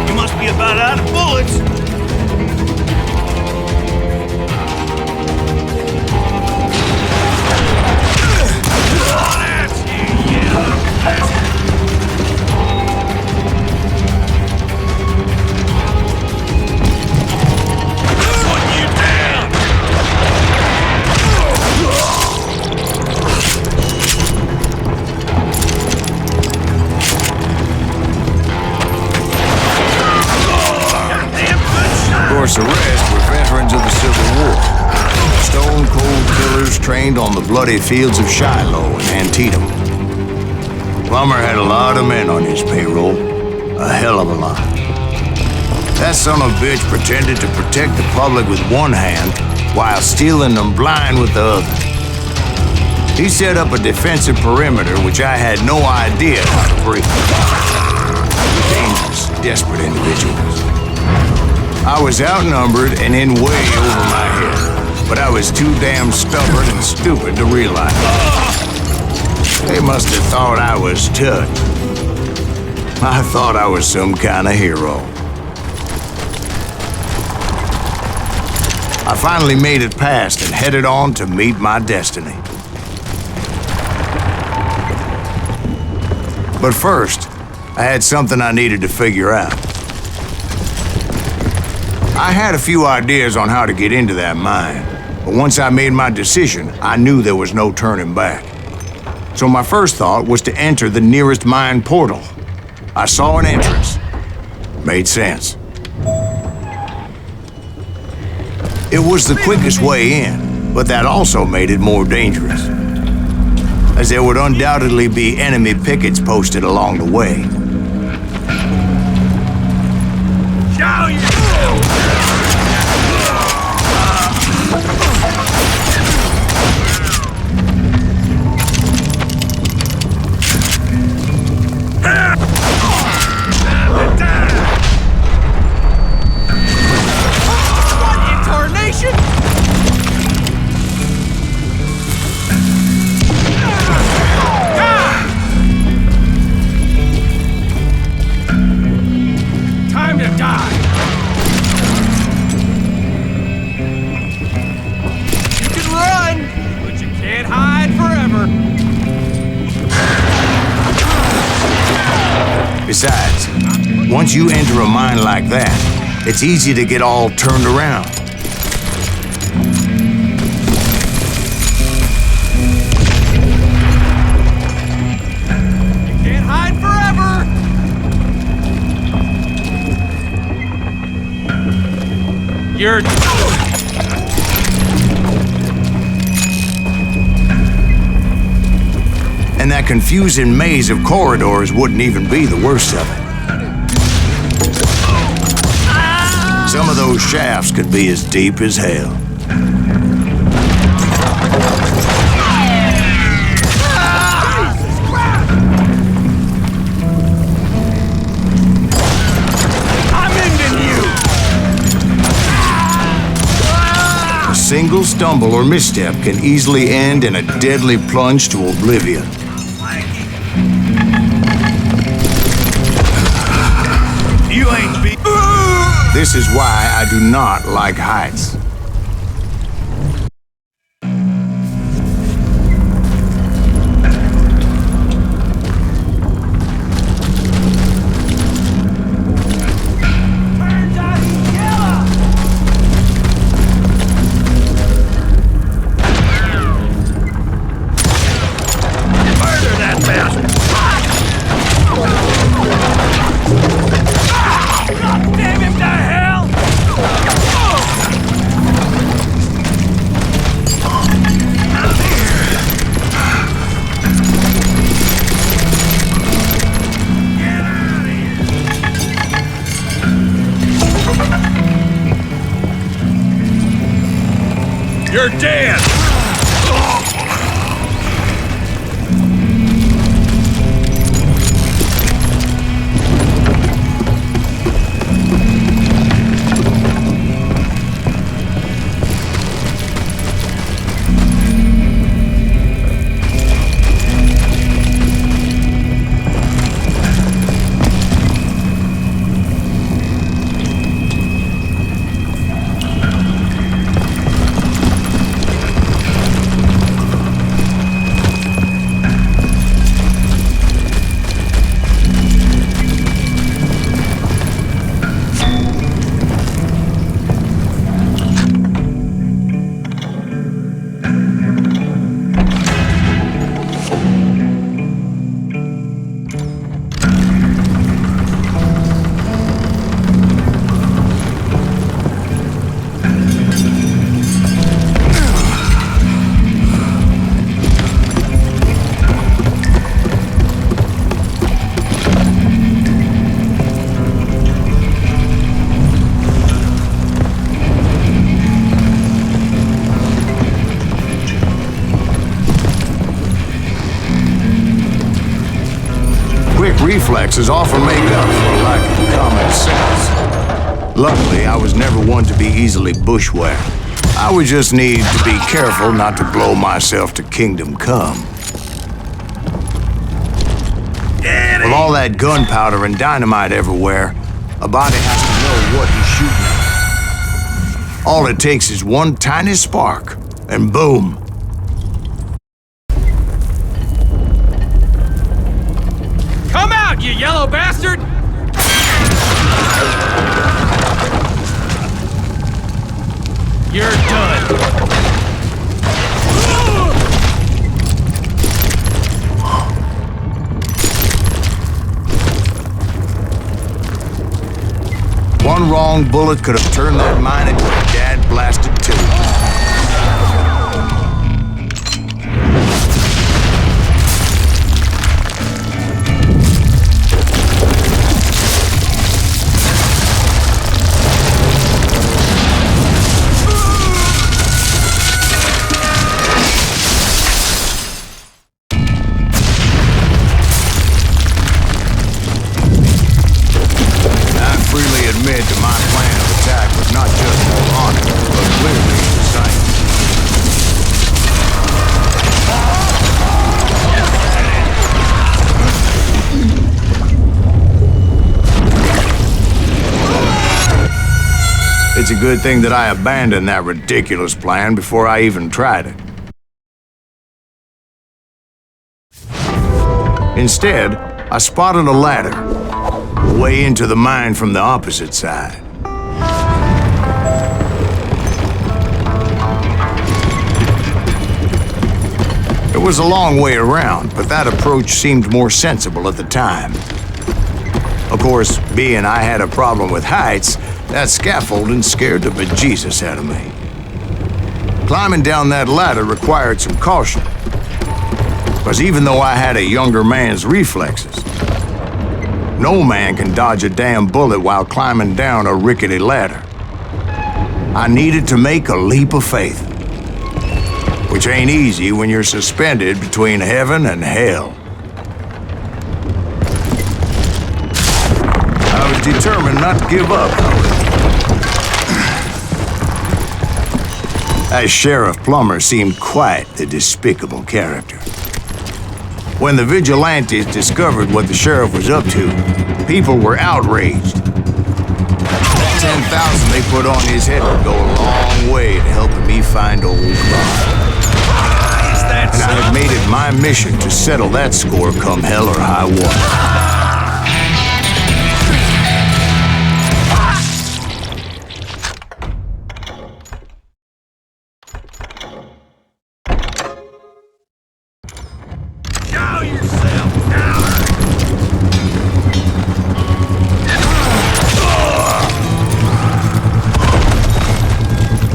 You must be about out of bullets. The rest were veterans of the Civil War. Stone-cold killers trained on the bloody fields of Shiloh and Antietam. Plummer had a lot of men on his payroll. A hell of a lot. That son of a bitch pretended to protect the public with one hand while stealing them blind with the other. He set up a defensive perimeter which I had no idea how to break. Dangerous, desperate individuals. I was outnumbered and in way over my head, but I was too damn stubborn and stupid to realize it. They must have thought I was tough. I thought I was some kind of hero. I finally made it past and headed on to meet my destiny. But first, I had something I needed to figure out. I had a few ideas on how to get into that mine, but once I made my decision, I knew there was no turning back. So my first thought was to enter the nearest mine portal. I saw an entrance. Made sense. It was the quickest way in, but that also made it more dangerous, as there would undoubtedly be enemy pickets posted along the way. Show yourself! Besides, once you enter a mine like that, it's easy to get all turned around. You can't hide forever! You're... And that confusing maze of corridors wouldn't even be the worst of it. Some of those shafts could be as deep as hell. I'm ending you! A single stumble or misstep can easily end in a deadly plunge to oblivion. You ain't be... This is why I do not like heights. Turns out he's yellow! Murder that bastard! Damn him to hell! You're dead! reflexes often make up for a lack of common sense. Luckily, I was never one to be easily bushwhacked. I would just need to be careful not to blow myself to kingdom come. With all that gunpowder and dynamite everywhere, a body has to know what he's shooting at. All it takes is one tiny spark, and boom. Come out, you yellow bastard! You're done. One wrong bullet could have turned that mine into a dad-blasted tube. My plan of attack was not just moronic, but clearly precise. It's a good thing that I abandoned that ridiculous plan before I even tried it. Instead, I spotted a ladder way into the mine from the opposite side. It was a long way around, but that approach seemed more sensible at the time. Of course, being I had a problem with heights, that scaffolding scared the bejesus out of me. Climbing down that ladder required some caution, because even though I had a younger man's reflexes, no man can dodge a damn bullet while climbing down a rickety ladder. I needed to make a leap of faith, which ain't easy when you're suspended between heaven and hell. I was determined not to give up, however. That Sheriff Plummer seemed quite the despicable character. When the vigilantes discovered what the sheriff was up to, people were outraged. That 10,000 they put on his head would go a long way to helping me find old Bob. And I had made it my mission to settle that score come hell or high water.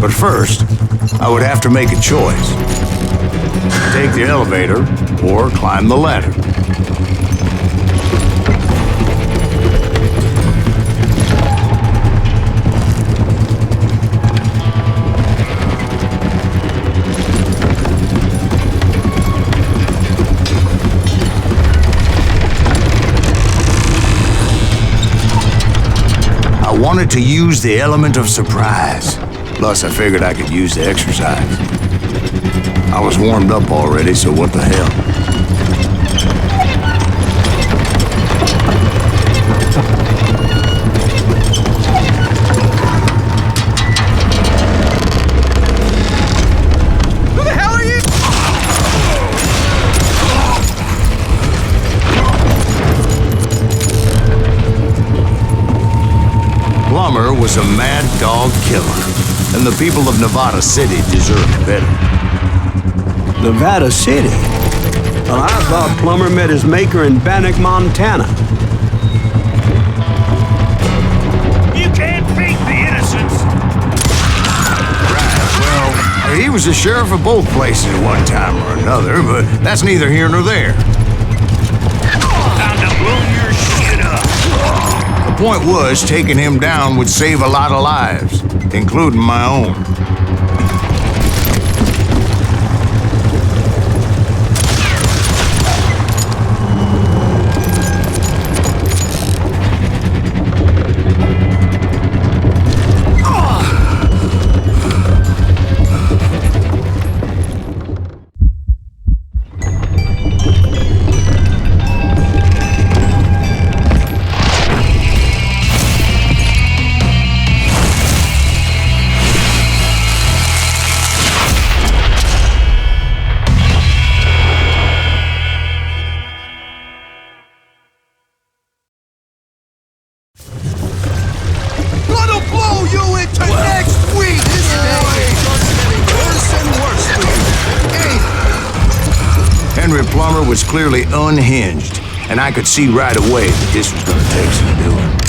But first, I would have to make a choice. Take the elevator or climb the ladder. I wanted to use the element of surprise. Plus, I figured I could use the exercise. I was warmed up already, so what the hell? Who the hell are you? Plummer was a mad dog killer. And the people of Nevada City deserved better. Nevada City? Well, I thought Plummer met his maker in Bannock, Montana. You can't beat the innocents! Right, well, he was the sheriff of both places at one time or another, but that's neither here nor there. Time to blow your shit up! The point was, taking him down would save a lot of lives, including my own. was clearly unhinged, and I could see right away that this was gonna take some doing.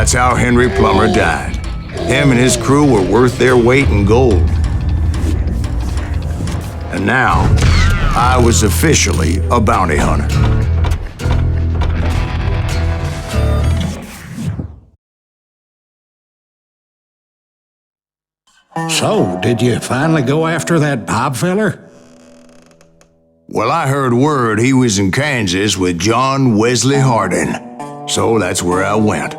That's how Henry Plummer died. Him and his crew were worth their weight in gold. And now, I was officially a bounty hunter. So, did you finally go after that Bob feller? Well, I heard word he was in Kansas with John Wesley Hardin. So that's where I went.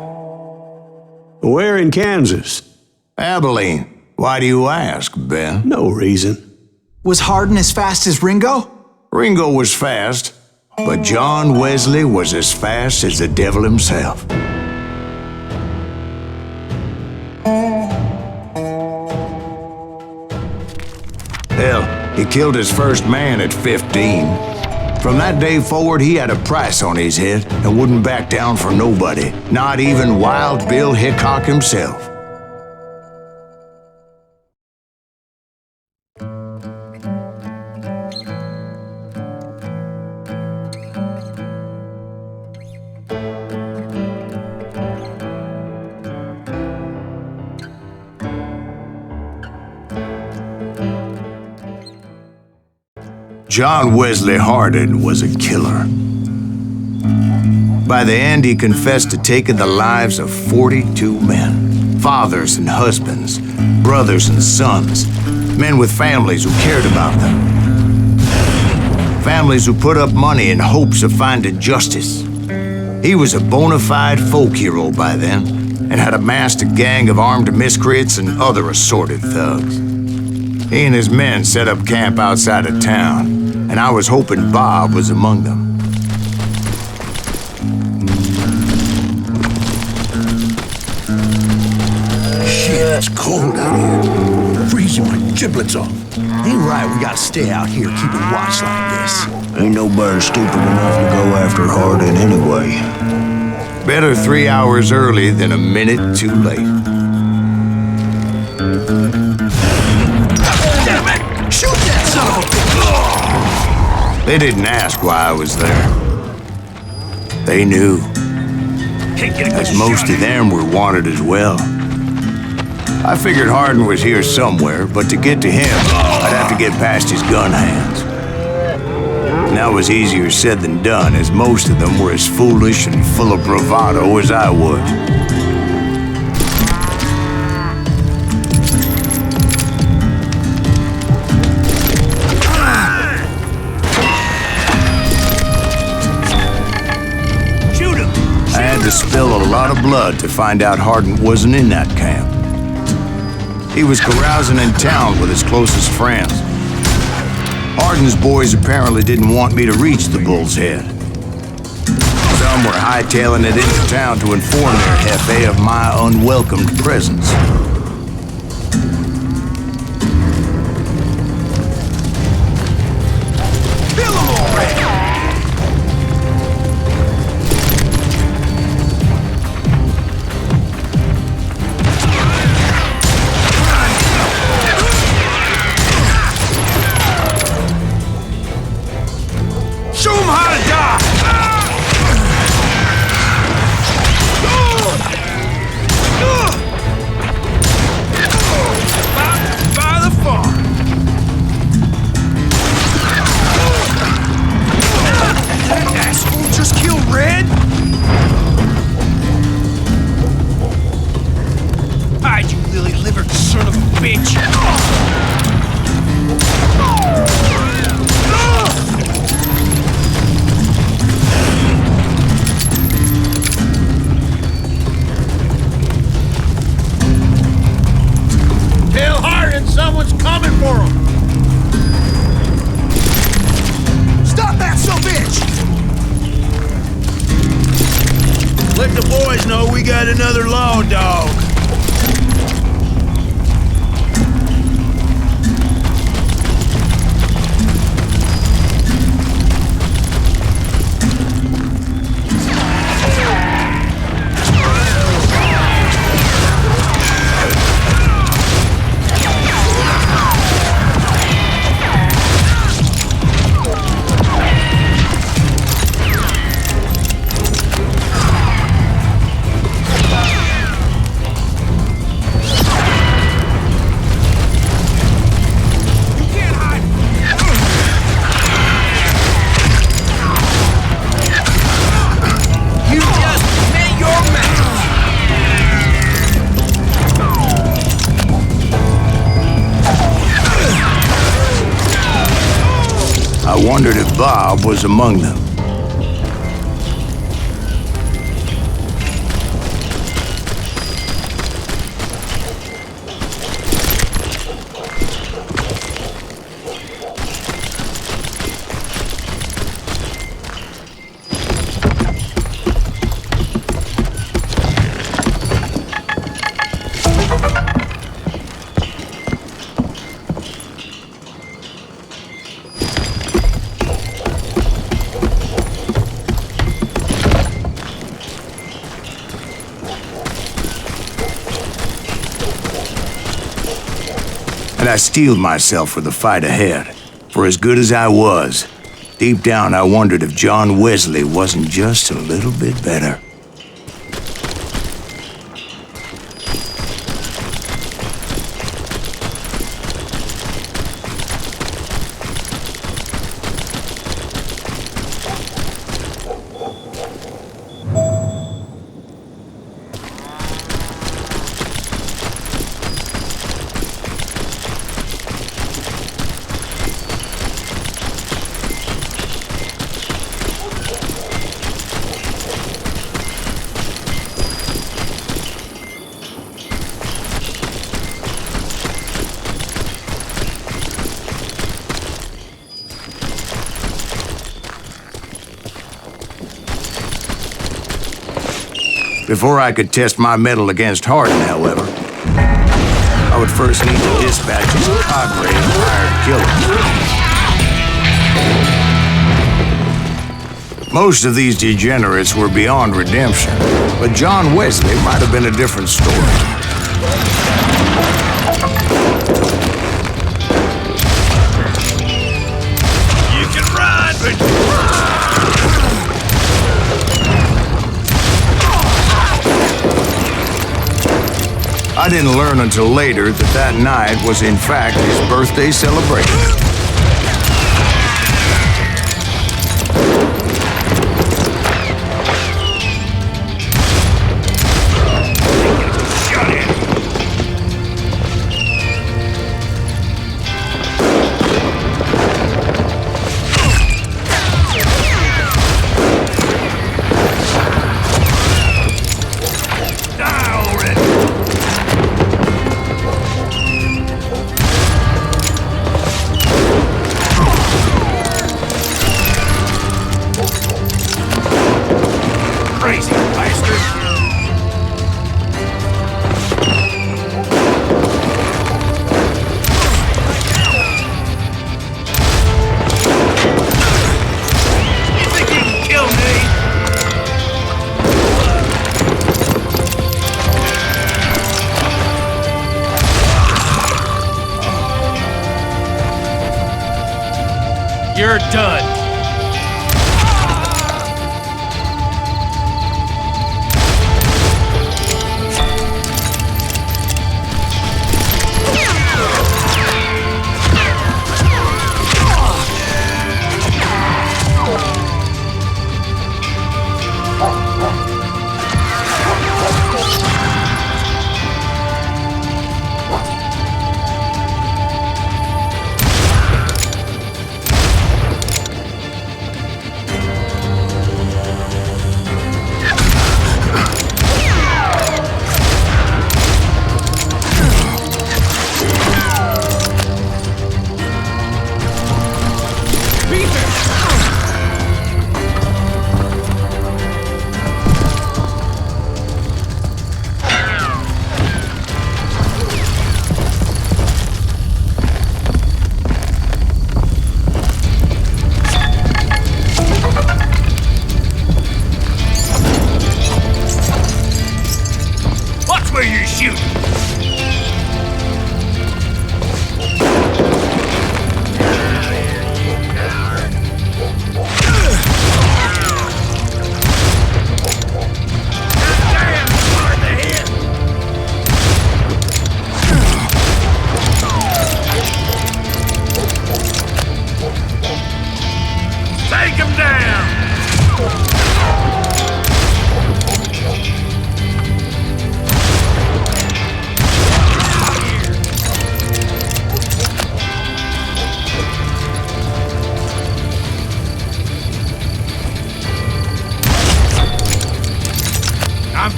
Where in Kansas? Abilene. Why do you ask, Ben? No reason. Was Hardin as fast as Ringo? Ringo was fast, but John Wesley was as fast as the devil himself. Hell, he killed his first man at 15. From that day forward, he had a price on his head and wouldn't back down for nobody, not even Wild Bill Hickok himself. John Wesley Hardin was a killer. By the end, he confessed to taking the lives of 42 men. Fathers and husbands, brothers and sons, men with families who cared about them. Families who put up money in hopes of finding justice. He was a bona fide folk hero by then, and had amassed a gang of armed miscreants and other assorted thugs. He and his men set up camp outside of town, and I was hoping Bob was among them. Shit, it's cold out here. Freezing my giblets off. Ain't right we gotta stay out here keeping watch like this. Ain't nobody stupid enough to go after Hardin anyway. Better 3 hours early than a minute too late. Damn it! Shoot that son of a bitch! They didn't ask why I was there. They knew. As most of them were wanted as well. I figured Hardin was here somewhere, but to get to him, I'd have to get past his gun hands. And that was easier said than done, as most of them were as foolish and full of bravado as I was. Shoot him! I had to spill a lot of blood to find out Hardin wasn't in that camp. He was carousing in town with his closest friends. Hardin's boys apparently didn't want me to reach the Bull's Head. Some were hightailing it into town to inform their jefe of my unwelcomed presence. Kill him already! Show him how to die! By the farm! That asshole just killed Red? Hide, you lily-livered son of a bitch! Tell Hardin someone's coming for him! Stop that son of a bitch! Let the boys know we got another law dog. I wondered if Bob was among them. And I steeled myself for the fight ahead. For as good as I was, deep down I wondered if John Wesley wasn't just a little bit better. Before I could test my mettle against Hardin, however, I would first need to dispatch his cadre of hired killers. Most of these degenerates were beyond redemption, but John Wesley might have been a different story. You can ride, but... I didn't learn until later that that night was in fact his birthday celebration. You're done.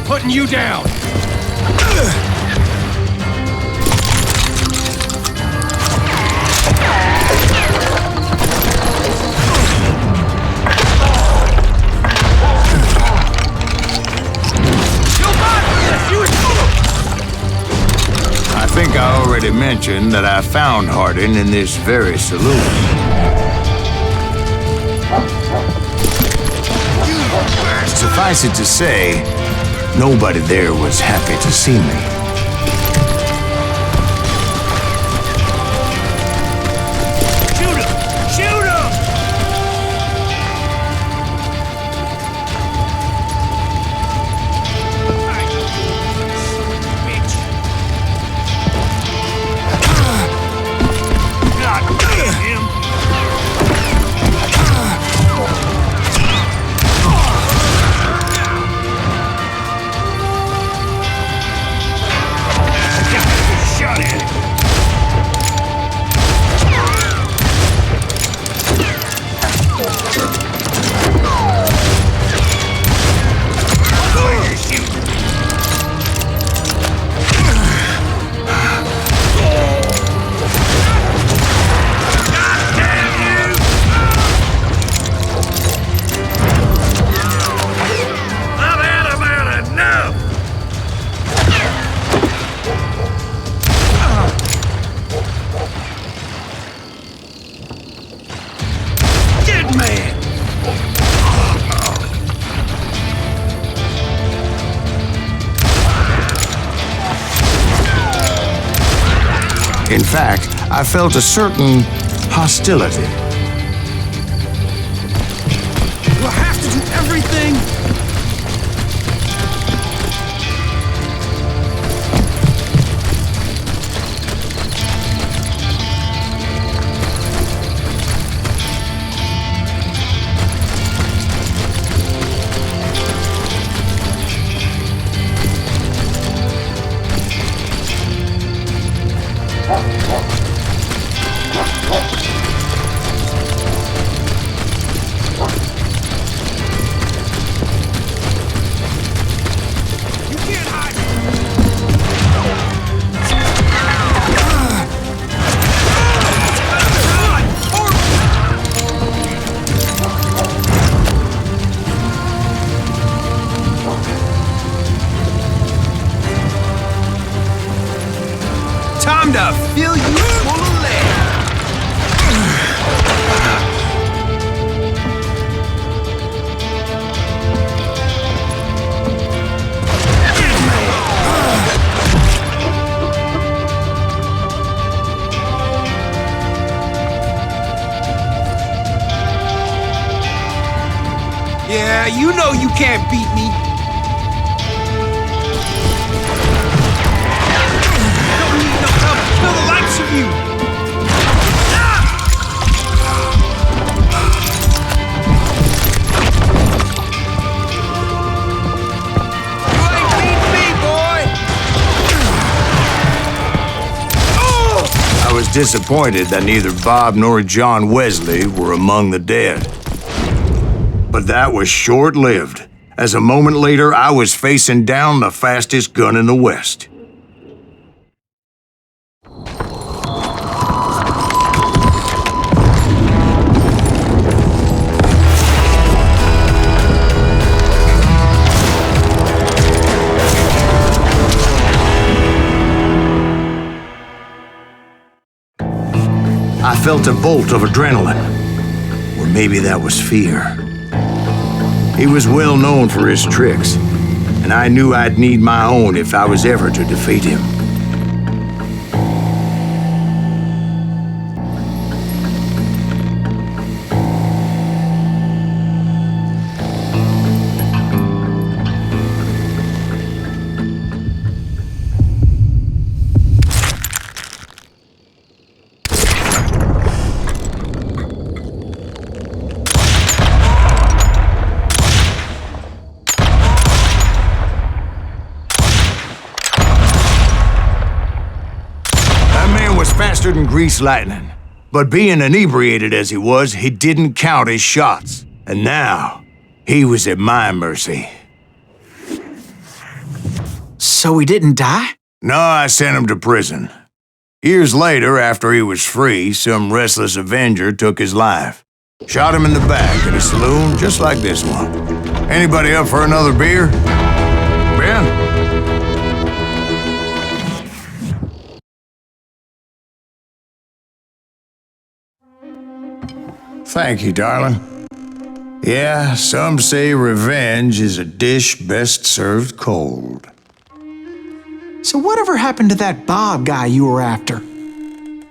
Putting you down. I think I already mentioned that I found Hardin in this very saloon. Suffice it to say, nobody there was happy to see me. Shoot him! Shoot him! Bitch! God damn him! In fact, I felt a certain hostility. Do I have to do everything? Time to fill you full of lead. Yeah, you know you can't beat me. Don't need no help to kill the likes of you. You ain't beat me, boy. I was disappointed that neither Bob nor John Wesley were among the dead. But that was short-lived, as a moment later I was facing down the fastest gun in the West. I felt a bolt of adrenaline, or maybe that was fear. He was well known for his tricks, and I knew I'd need my own if I was ever to defeat him. Faster than greased lightning. But being inebriated as he was, he didn't count his shots. And now, he was at my mercy. So he didn't die? No, I sent him to prison. Years later, after he was free, some restless Avenger took his life. Shot him in the back at a saloon just like this one. Anybody up for another beer? Ben? Thank you, darling. Yeah, some say revenge is a dish best served cold. So whatever happened to that Bob guy you were after?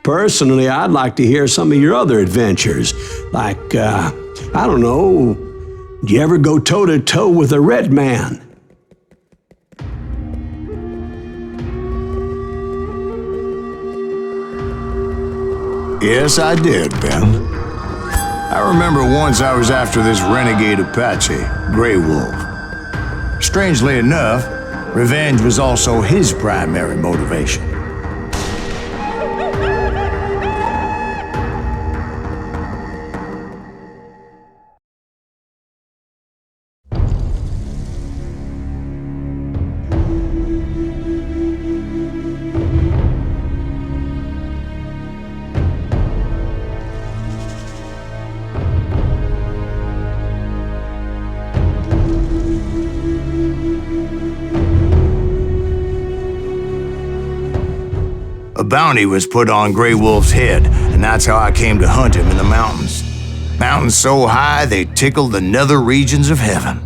Personally, I'd like to hear some of your other adventures. Like, I don't know, did you ever go toe-to-toe with a red man? Yes, I did, Ben. I remember once I was after this renegade Apache, Grey Wolf. Strangely enough, revenge was also his primary motivation. A bounty was put on Grey Wolf's head, and that's how I came to hunt him in the mountains. Mountains so high they tickled the nether regions of heaven.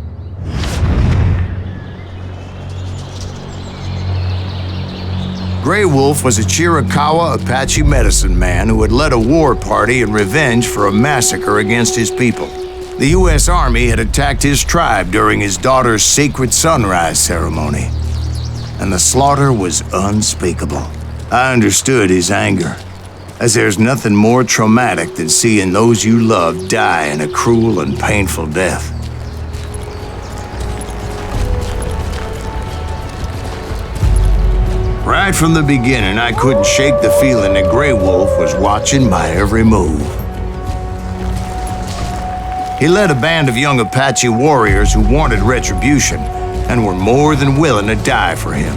Grey Wolf was a Chiricahua Apache medicine man who had led a war party in revenge for a massacre against his people. The U.S. Army had attacked his tribe during his daughter's sacred sunrise ceremony, and the slaughter was unspeakable. I understood his anger, as there's nothing more traumatic than seeing those you love die in a cruel and painful death. Right from the beginning, I couldn't shake the feeling that Grey Wolf was watching my every move. He led a band of young Apache warriors who wanted retribution and were more than willing to die for him.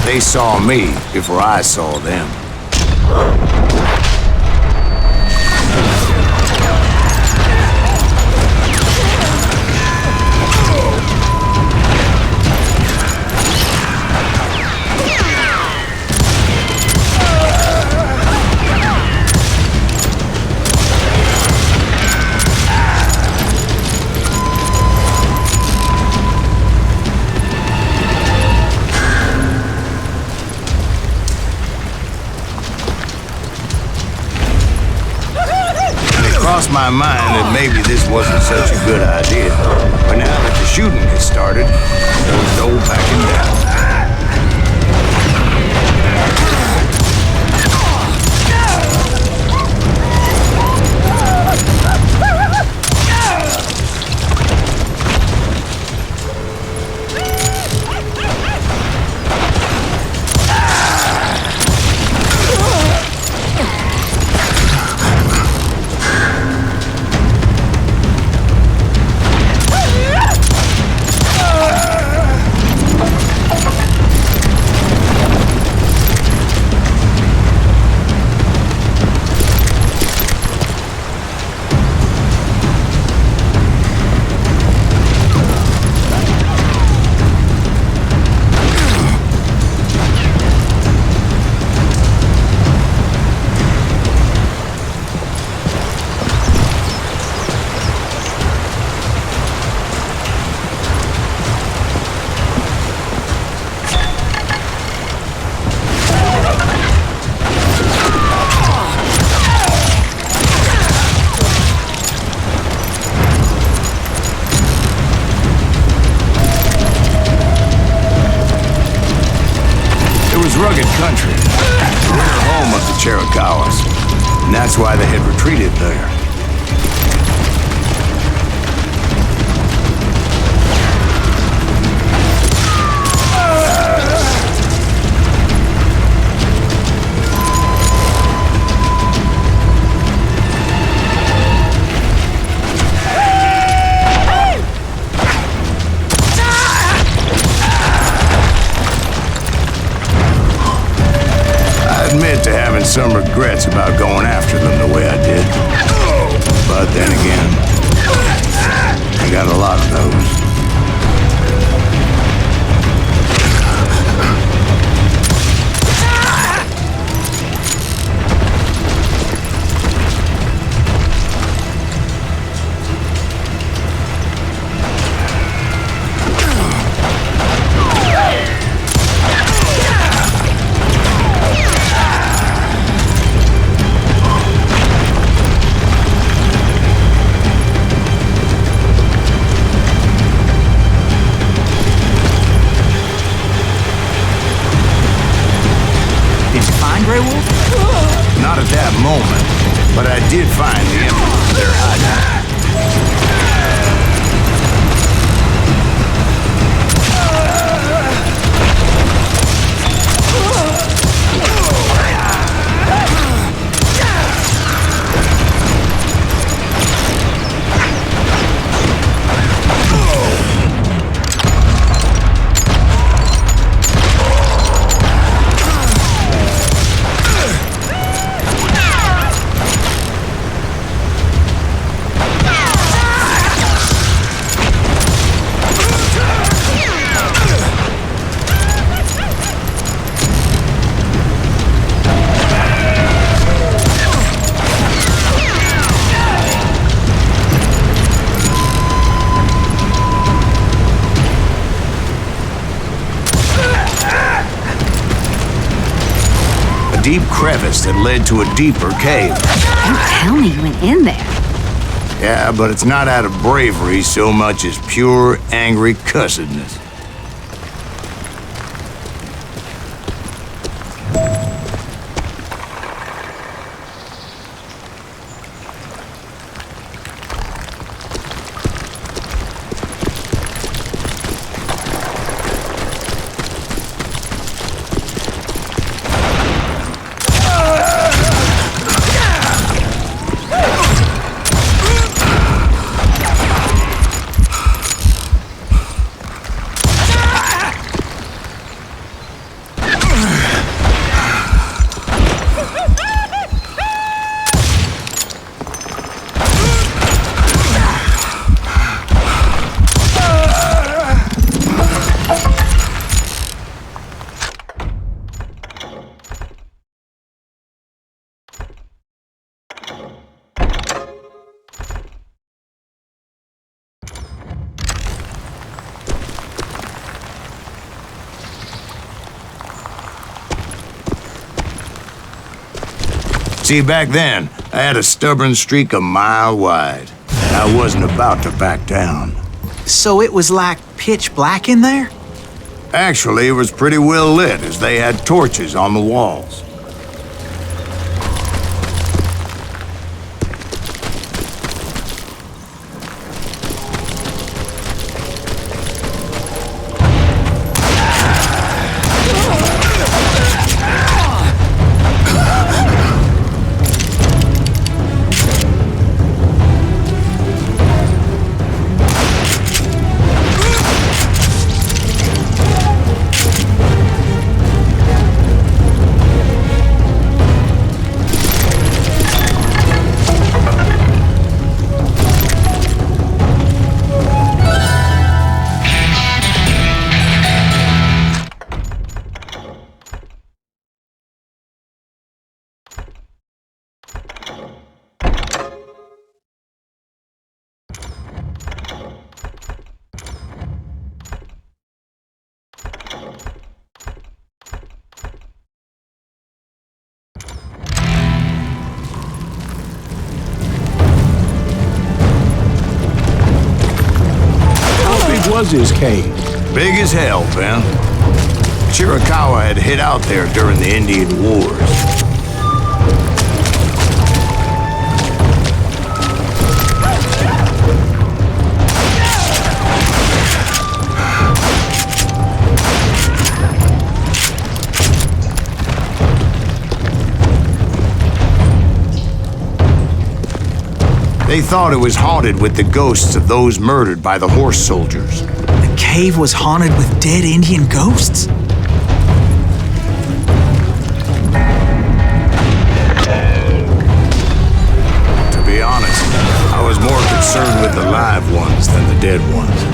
They saw me before I saw them. Crossed my mind that maybe this wasn't such a good idea. But now that the shooting has started, there was no backing down. Rugged country, the winter home of the Chiricahuas, and that's why they had retreated there. To having some regrets about going after them the way I did. But then again, I got a lot of those. Not at that moment, but I did find the emerald they're hiding. deep crevice that led to a deeper cave. Don't tell me you went in there. Yeah, but it's not out of bravery so much as pure, angry cussedness. See, back then, I had a stubborn streak a mile wide. I wasn't about to back down. So it was like pitch black in there? Actually, it was pretty well lit, as they had torches on the walls. Was his cave? Big as hell, Ben. Chiricahua had hid out there during the Indian Wars. They thought it was haunted with the ghosts of those murdered by the horse soldiers. The cave was haunted with dead Indian ghosts? To be honest, I was more concerned with the live ones than the dead ones.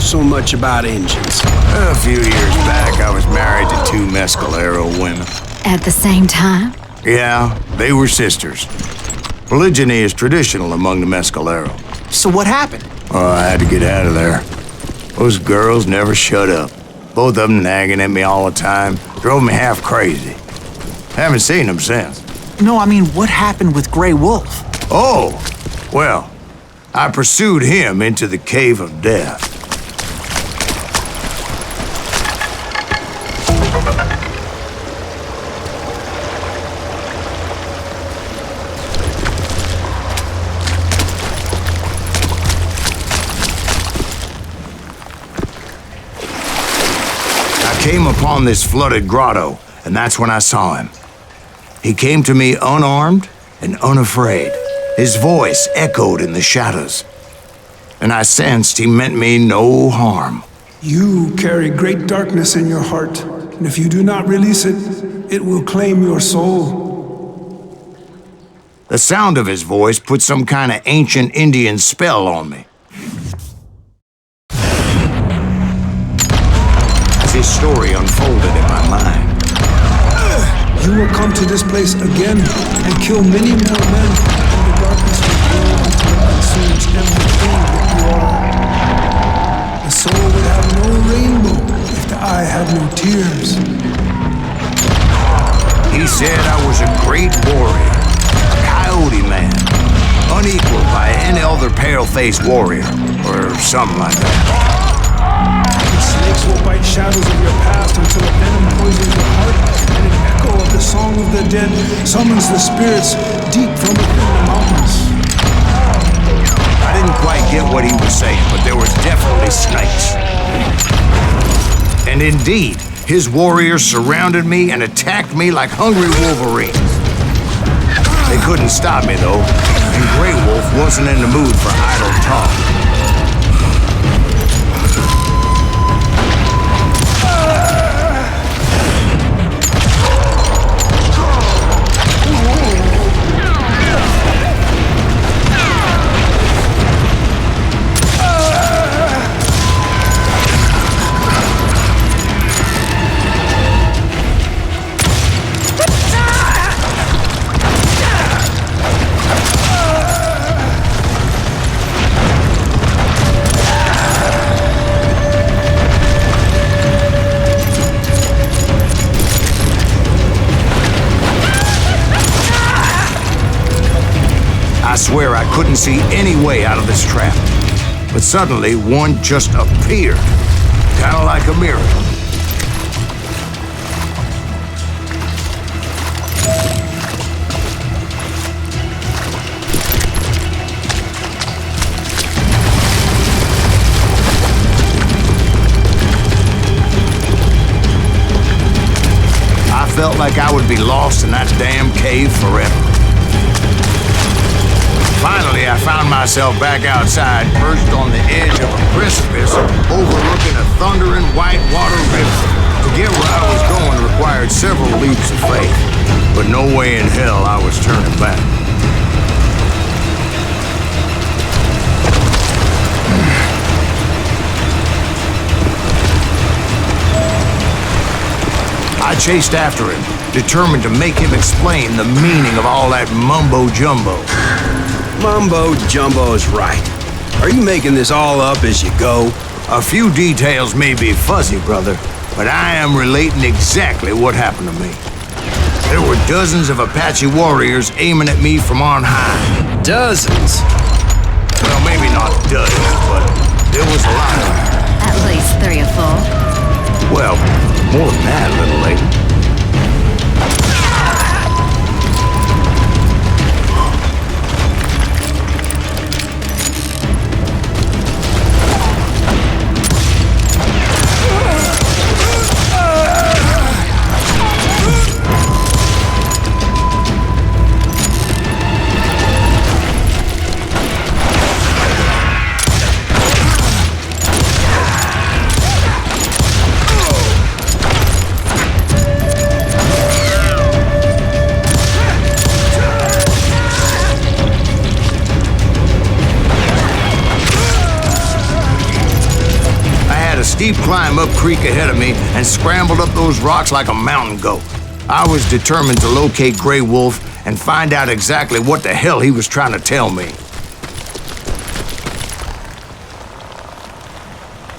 So much about engines. A few years back, I was married to 2 Mescalero women. At the same time? Yeah, they were sisters. Polygyny is traditional among the Mescalero. So what happened? Oh, I had to get out of there. Those girls never shut up. Both of them nagging at me all the time. Drove me half crazy. Haven't seen them since. No, I mean, what happened with Grey Wolf? Oh, well, I pursued him into the Cave of Death. came upon this flooded grotto, and that's when I saw him. He came to me unarmed and unafraid. His voice echoed in the shadows, and I sensed he meant me no harm. You carry great darkness in your heart, and if you do not release it, it will claim your soul. The sound of his voice put some kind of ancient Indian spell on me. As his story unfolded in my mind. You will come to this place again and kill many more men, and the darkness will grow until it consumes everything that you are. The soul would have no rainbow if the eye had no tears. He said I was a great warrior, a coyote man, unequaled by any other pale-faced warrior, or something like that. The snakes will bite shadows of your past until a venom poisons your heart, and an echo of the song of the dead summons the spirits deep from within the mountains. I didn't quite get what he was saying, but there was definitely snakes. And indeed, his warriors surrounded me and attacked me like hungry wolverines. They couldn't stop me, though, and Grey Wolf wasn't in the mood for idle talk. I swear I couldn't see any way out of this trap. But suddenly, one just appeared. Kind of like a miracle. I felt like I would be lost in that damn cave forever. Finally, I found myself back outside, perched on the edge of a precipice, overlooking a thundering whitewater river. To get where I was going required several leaps of faith, but no way in hell I was turning back. I chased after him, determined to make him explain the meaning of all that mumbo-jumbo. Mumbo-jumbo is right. Are you making this all up as you go? A few details may be fuzzy, brother, but I am relating exactly what happened to me. There were dozens of Apache warriors aiming at me from on high. Dozens? Well, maybe not dozens, but there was a lot of them. At least 3 or 4. Well, more than that, little lady. Steep climb up creek ahead of me and scrambled up those rocks like a mountain goat. I was determined to locate Grey Wolf and find out exactly what the hell he was trying to tell me.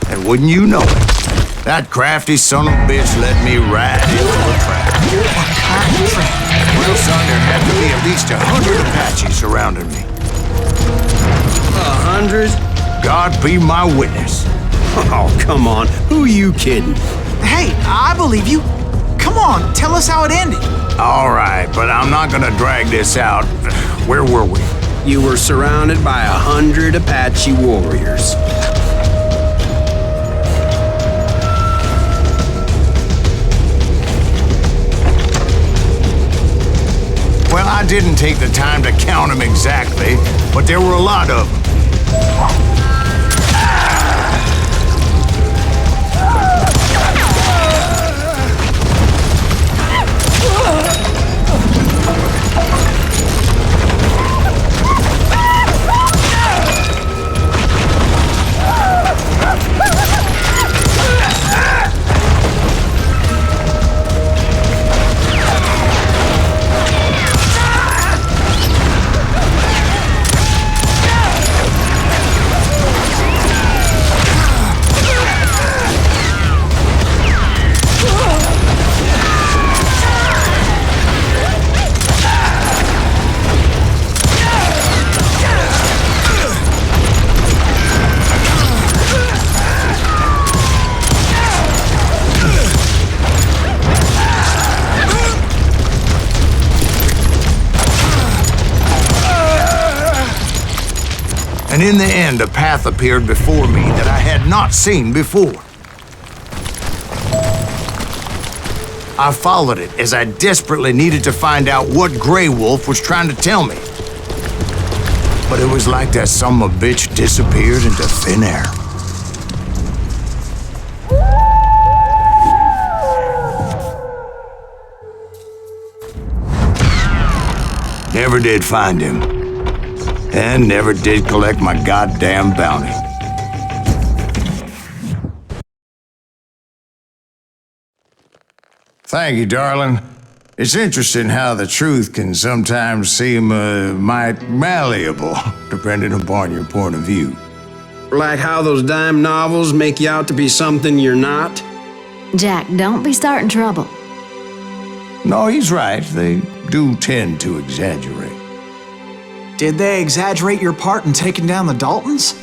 And wouldn't you know it, that crafty son of a bitch let me right into a trap. What kind of trap? Well, son, there had to be at least 100 Apaches surrounding me. 100? God be my witness. Oh, come on. Who are you kidding? Hey, I believe you. Come on, tell us how it ended. All right, but I'm not gonna drag this out. Where were we? You were surrounded by 100 Apache warriors. I didn't take the time to count them exactly, but there were a lot of them. And in the end, a path appeared before me that I had not seen before. I followed it as I desperately needed to find out what Grey Wolf was trying to tell me. But it was like that son of a bitch disappeared into thin air. Never did find him. And never did collect my goddamn bounty. Thank you, darling. It's interesting how the truth can sometimes seem might malleable, depending upon your point of view. Like how those dime novels make you out to be something you're not? Jack, don't be starting trouble. No, he's right. They do tend to exaggerate. Did they exaggerate your part in taking down the Daltons?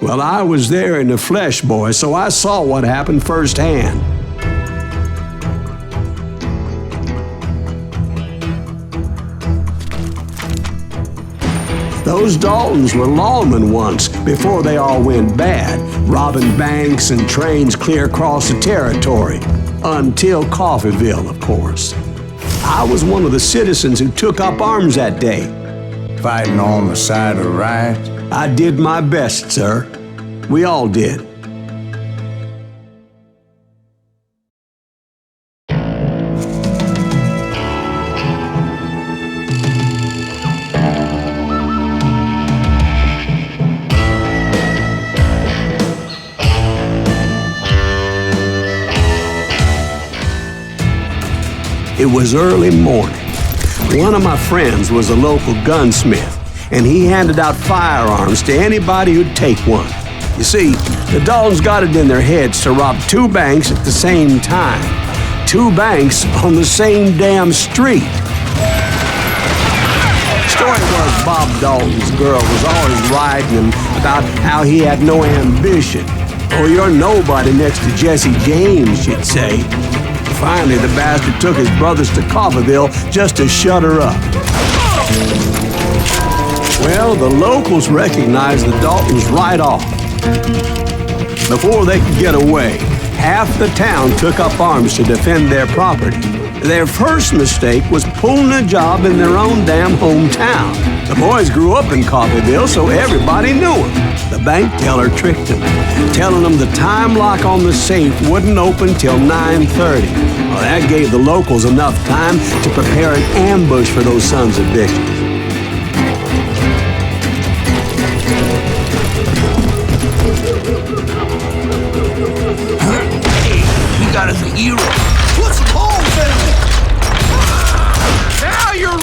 Well, I was there in the flesh, boy, so I saw what happened firsthand. Those Daltons were lawmen once, before they all went bad, robbing banks and trains clear across the territory. Until Coffeeville, of course. I was one of the citizens who took up arms that day. Fighting on the side of right? I did my best, sir. We all did. It was early morning. One of my friends was a local gunsmith, and he handed out firearms to anybody who'd take one. You see, the Daltons got it in their heads to rob 2 banks at the same time. 2 banks on the same damn street. The story was Bob Dalton's girl was always writing him about how he had no ambition. Oh, you're nobody next to Jesse James, she'd say. Finally, the bastard took his brothers to Coffeeville just to shut her up. Well, the locals recognized the Daltons right off. Before they could get away, half the town took up arms to defend their property. Their first mistake was pulling a job in their own damn hometown. The boys grew up in Coffeeville, so everybody knew them. The bank teller tricked them, telling them the time lock on the safe wouldn't open till 9:30. Well, that gave the locals enough time to prepare an ambush for those sons of bitches. He got us a hero. Put some holes in him. Now you're...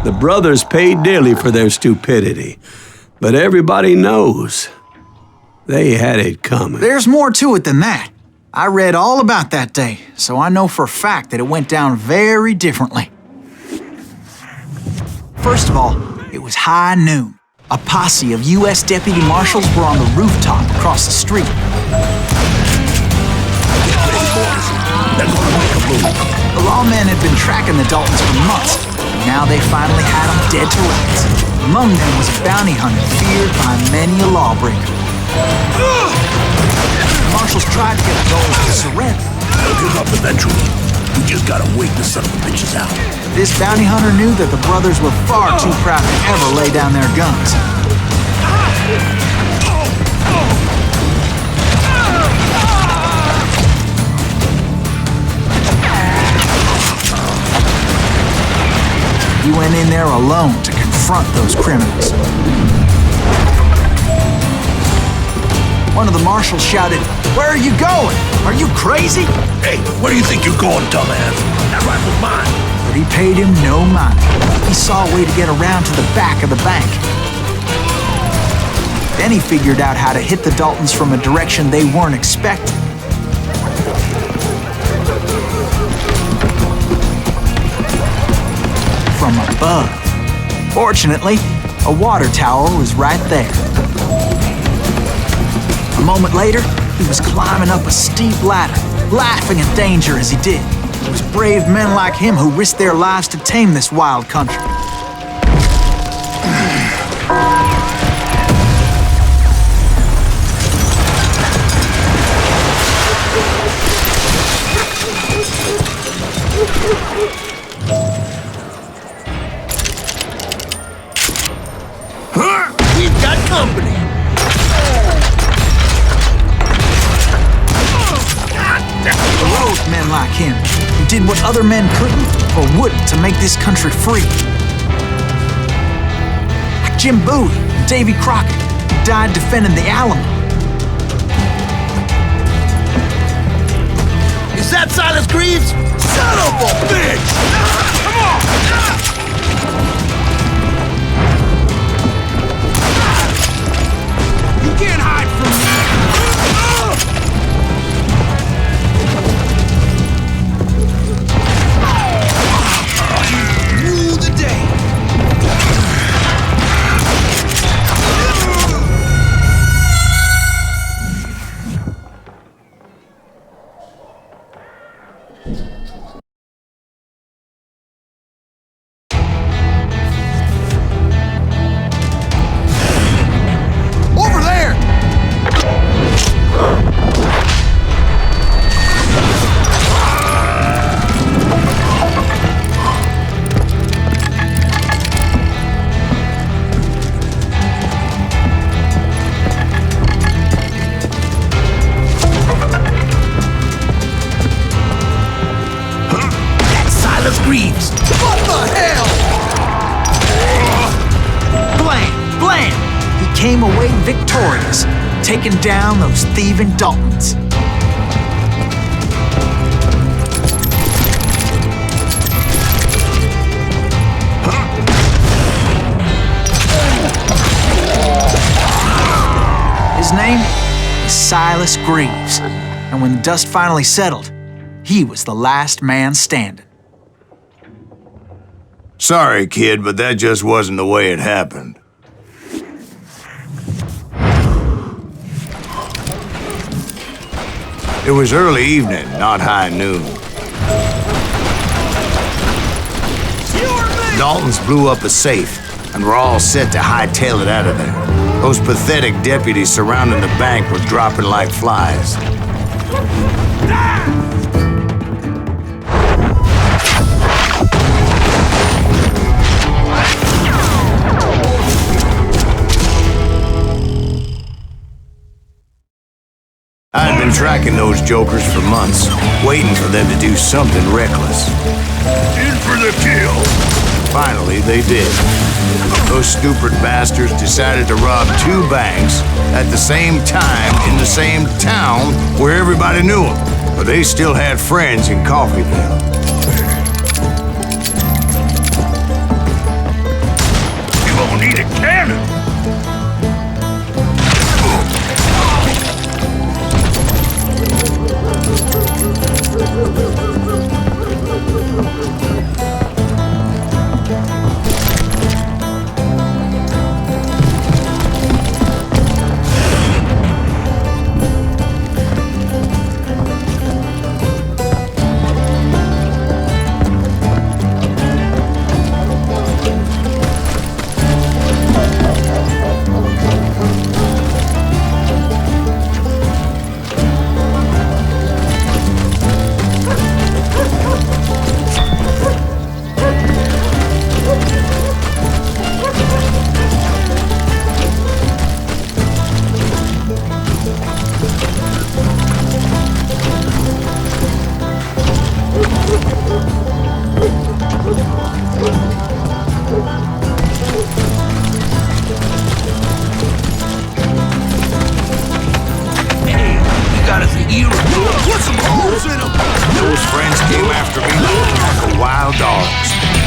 The brothers paid dearly for their stupidity, but everybody knows they had it coming. There's more to it than that. I read all about that day, so I know for a fact that it went down very differently. First of all, it was high noon. A posse of U.S. deputy marshals were on the rooftop across the street. The lawmen had been tracking the Daltons for months. Now they finally had him dead to rights. Among them was a bounty hunter feared by many a lawbreaker. The marshals tried to get the goals to surrender. They'll give up eventually. We just gotta wait the son of the bitches out. This bounty hunter knew that the brothers were far too proud to ever lay down their guns. He went in there alone to confront those criminals. One of the marshals shouted, "Where are you going? Are you crazy?" Hey, where do you think you're going, dumbass? That rifle's mine. But he paid him no mind. He saw a way to get around to the back of the bank. Then he figured out how to hit the Daltons from a direction they weren't expecting. From above. Fortunately, a water tower was right there. A moment later, he was climbing up a steep ladder, laughing at danger as he did. It was brave men like him who risked their lives to tame this wild country. We've got company. Heroic men like him, who did what other men couldn't or wouldn't to make this country free. Like Jim Bowie and Davy Crockett, who died defending the Alamo. Is that Silas Greaves? Son of a bitch! Come on! You can't hide from me! Rule the day! Over there! That's Silas Greaves! What the hell? Blam! Blam! He came away victorious, taking down those thieving Daltons. His name is Silas Greaves, and when the dust finally settled, he was the last man standing. Sorry, kid, but that just wasn't the way it happened. It was early evening, not high noon. Daltons blew up a safe, and were all set to hightail it out of there. Those pathetic deputies surrounding the bank were dropping like flies. I'd been tracking those jokers for months, waiting for them to do something reckless. In for the kill! Finally, they did. Those stupid bastards decided to rob 2 banks at the same time in the same town where everybody knew them, but they still had friends in Coffeyville. You won't need a cannon!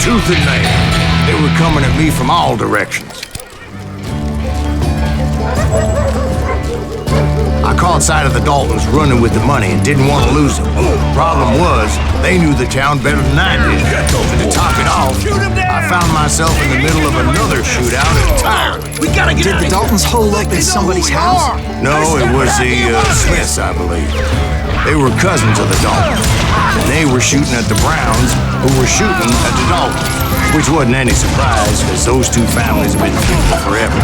tooth and nail. They were coming at me from all directions. I caught sight of the Daltons running with the money and didn't want to lose them. Problem was, they knew the town better than I did. And to top it off, I found myself in the middle of another shootout entirely. Did the Daltons hole up in somebody's house? No, it was the Smiths, I believe. They were cousins of the Daltons. And they were shooting at the Browns, who were shooting at the Daltons. Which wasn't any surprise, because those two families have been feuding forever.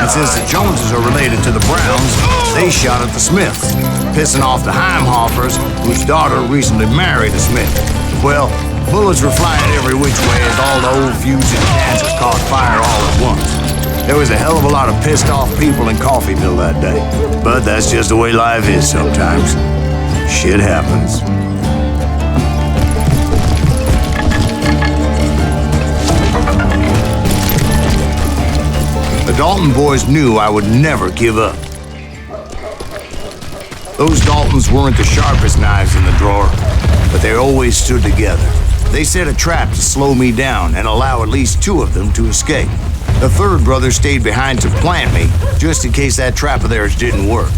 And since the Joneses are related to the Browns, they shot at the Smiths, pissing off the Heimhoffers, whose daughter recently married a Smith. Well, bullets were flying every which way as all the old feuds in Kansas caught fire all at once. There was a hell of a lot of pissed off people in Coffeyville that day. But that's just the way life is sometimes. Shit happens. The Dalton boys knew I would never give up. Those Daltons weren't the sharpest knives in the drawer, but they always stood together. They set a trap to slow me down and allow at least two of them to escape. The third brother stayed behind to plant me, just in case that trap of theirs didn't work.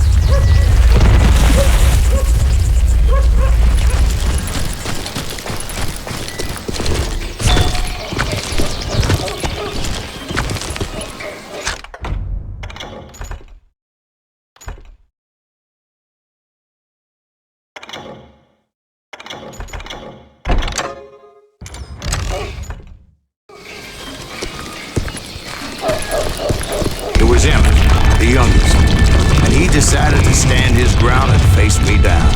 Decided to stand his ground and face me down.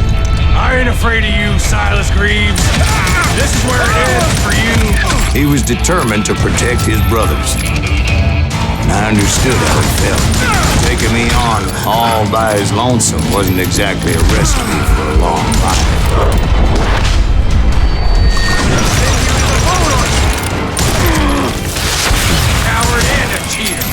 I ain't afraid of you, Silas Greaves. This is where it ends for you. He was determined to protect his brothers. And I understood how it felt. Taking me on all by his lonesome wasn't exactly a recipe for a long life. Coward and a cheater.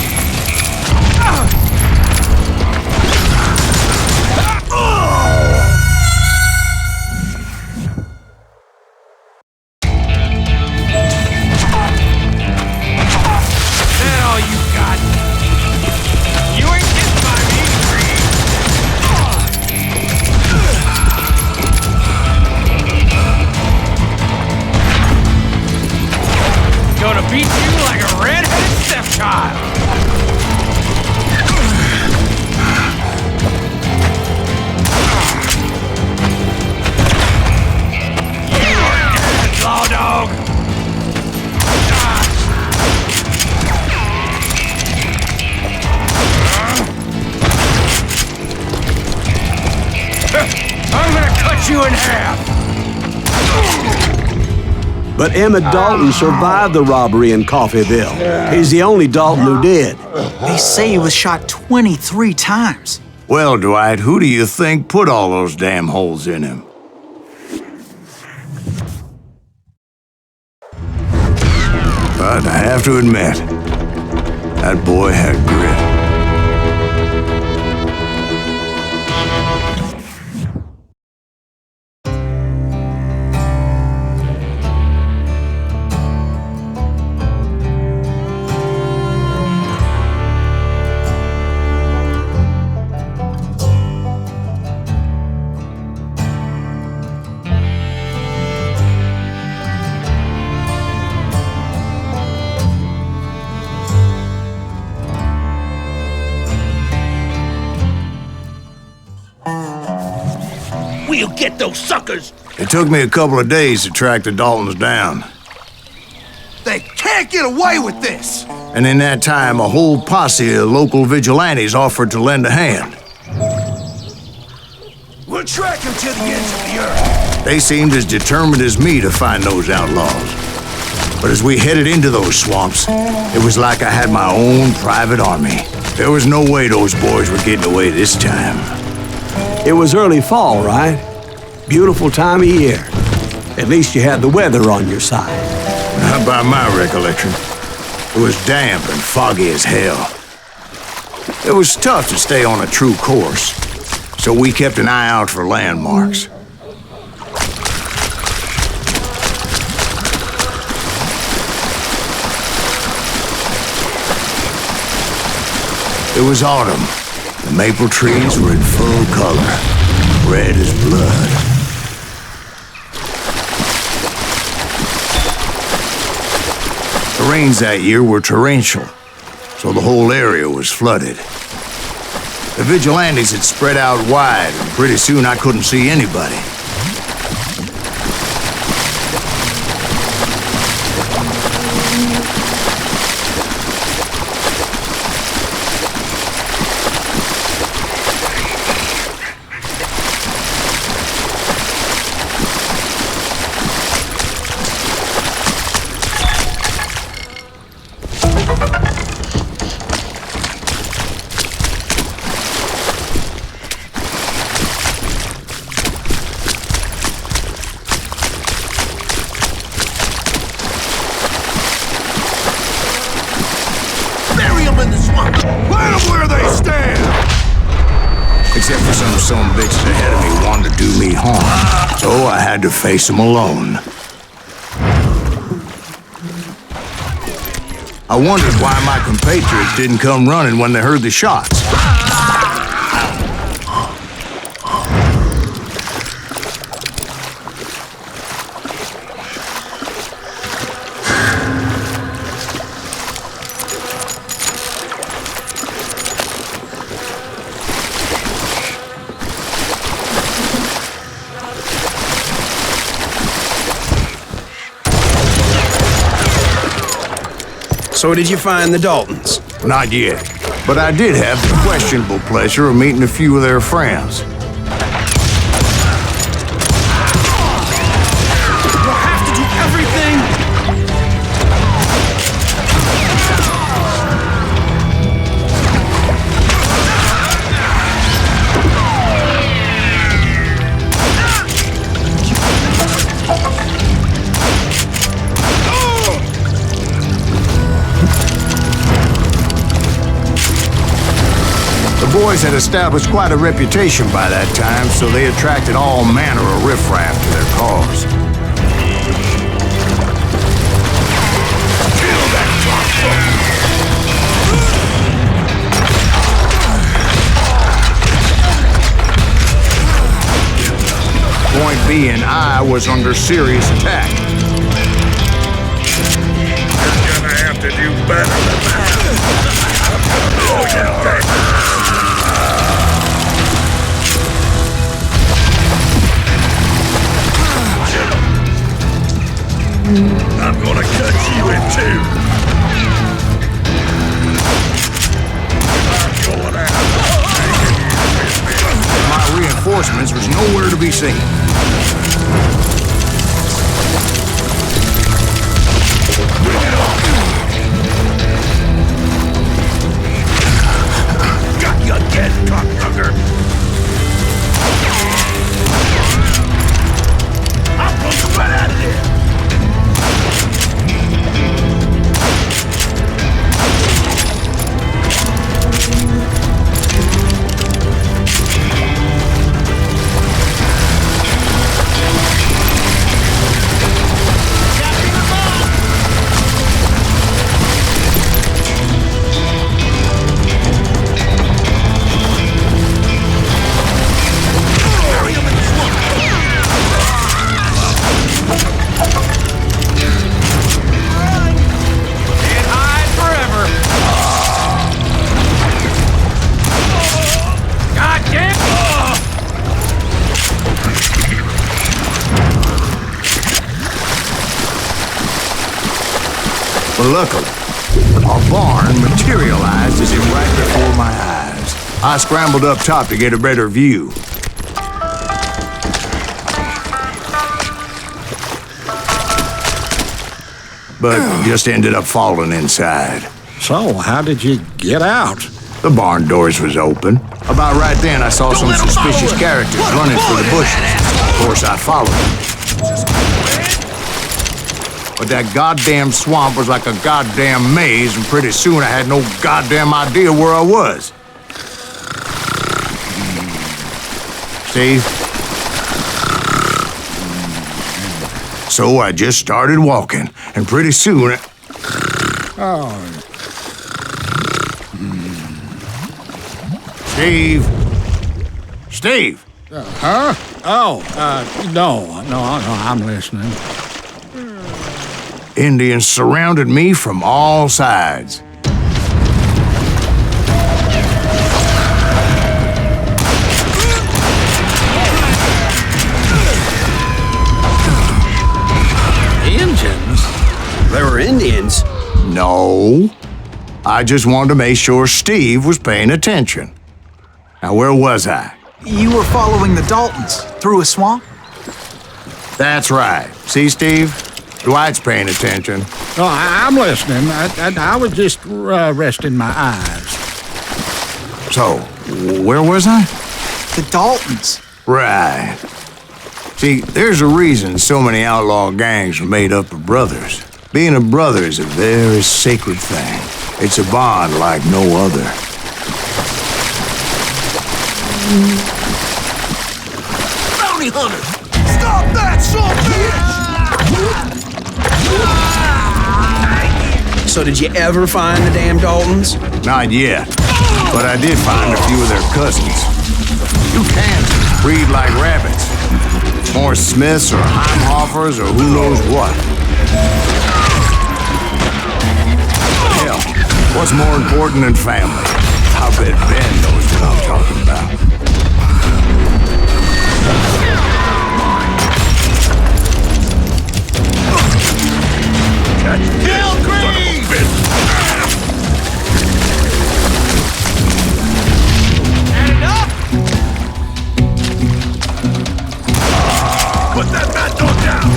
Beat you like a red-headed stepchild! You are dead, law dog! I'm gonna cut you in half! But Emmett Dalton survived the robbery in Coffeyville. He's the only Dalton who did. They say he was shot 23 times. Well, Dwight, who do you think put all those damn holes in him? But I have to admit, that boy had grit. We'll get those suckers! It took me a couple of days to track the Daltons down. They can't get away with this! And in that time, a whole posse of local vigilantes offered to lend a hand. We'll track them to the ends of the earth. They seemed as determined as me to find those outlaws. But as we headed into those swamps, it was like I had my own private army. There was no way those boys were getting away this time. It was early fall, right? Beautiful time of year. At least you had the weather on your side. Not by my recollection. It was damp and foggy as hell. It was tough to stay on a true course, so we kept an eye out for landmarks. It was autumn. The maple trees were in full color, red as blood. The rains that year were torrential, so the whole area was flooded. The vigilantes had spread out wide, and pretty soon I couldn't see anybody. Except for some bitches ahead of me wanted to do me harm, so I had to face them alone. I wondered why my compatriots didn't come running when they heard the shots. So did you find the Daltons? Not yet, but I did have the questionable pleasure of meeting a few of their friends. We'll have to do everything! The boys had established quite a reputation by that time, so they attracted all manner of riffraff to their cause. Kill that cocksucker! Point being, I was under serious attack. You're gonna have to do better than that. Oh, yeah. I'm gonna cut you in two. I'm going out. My reinforcements was nowhere to be seen. Bring it on. Got you again, cocksucker. I'm gonna run out of here. But luckily, our barn materialized as if right before my eyes. I scrambled up top to get a better view. But just ended up falling inside. So, how did you get out? The barn doors was open. About right then, I saw some suspicious characters running for the bushes. Of course, I followed them. But that goddamn swamp was like a goddamn maze, and pretty soon I had no goddamn idea where I was. See? So I just started walking, and pretty soon... Steve? Steve! Huh? Oh, no, I'm listening. Indians surrounded me from all sides. Indians? There were Indians? No. I just wanted to make sure Steve was paying attention. Now, where was I? You were following the Daltons through a swamp? That's right. See, Steve? Dwight's paying attention. Oh, I'm listening. I was just resting my eyes. So, where was I? The Daltons. Right. See, there's a reason so many outlaw gangs are made up of brothers. Being a brother is a very sacred thing. It's a bond like no other. Bounty hunter! Stop that, son bitch! So did you ever find the damn Daltons? Not yet, but I did find a few of their cousins. You can't breed like rabbits. More Smiths or Heimhoffers or who knows what. Hell, what's more important than family? I bet Ben knows what I'm talking about. Kill Greaves! Had enough? Put that mad dog down!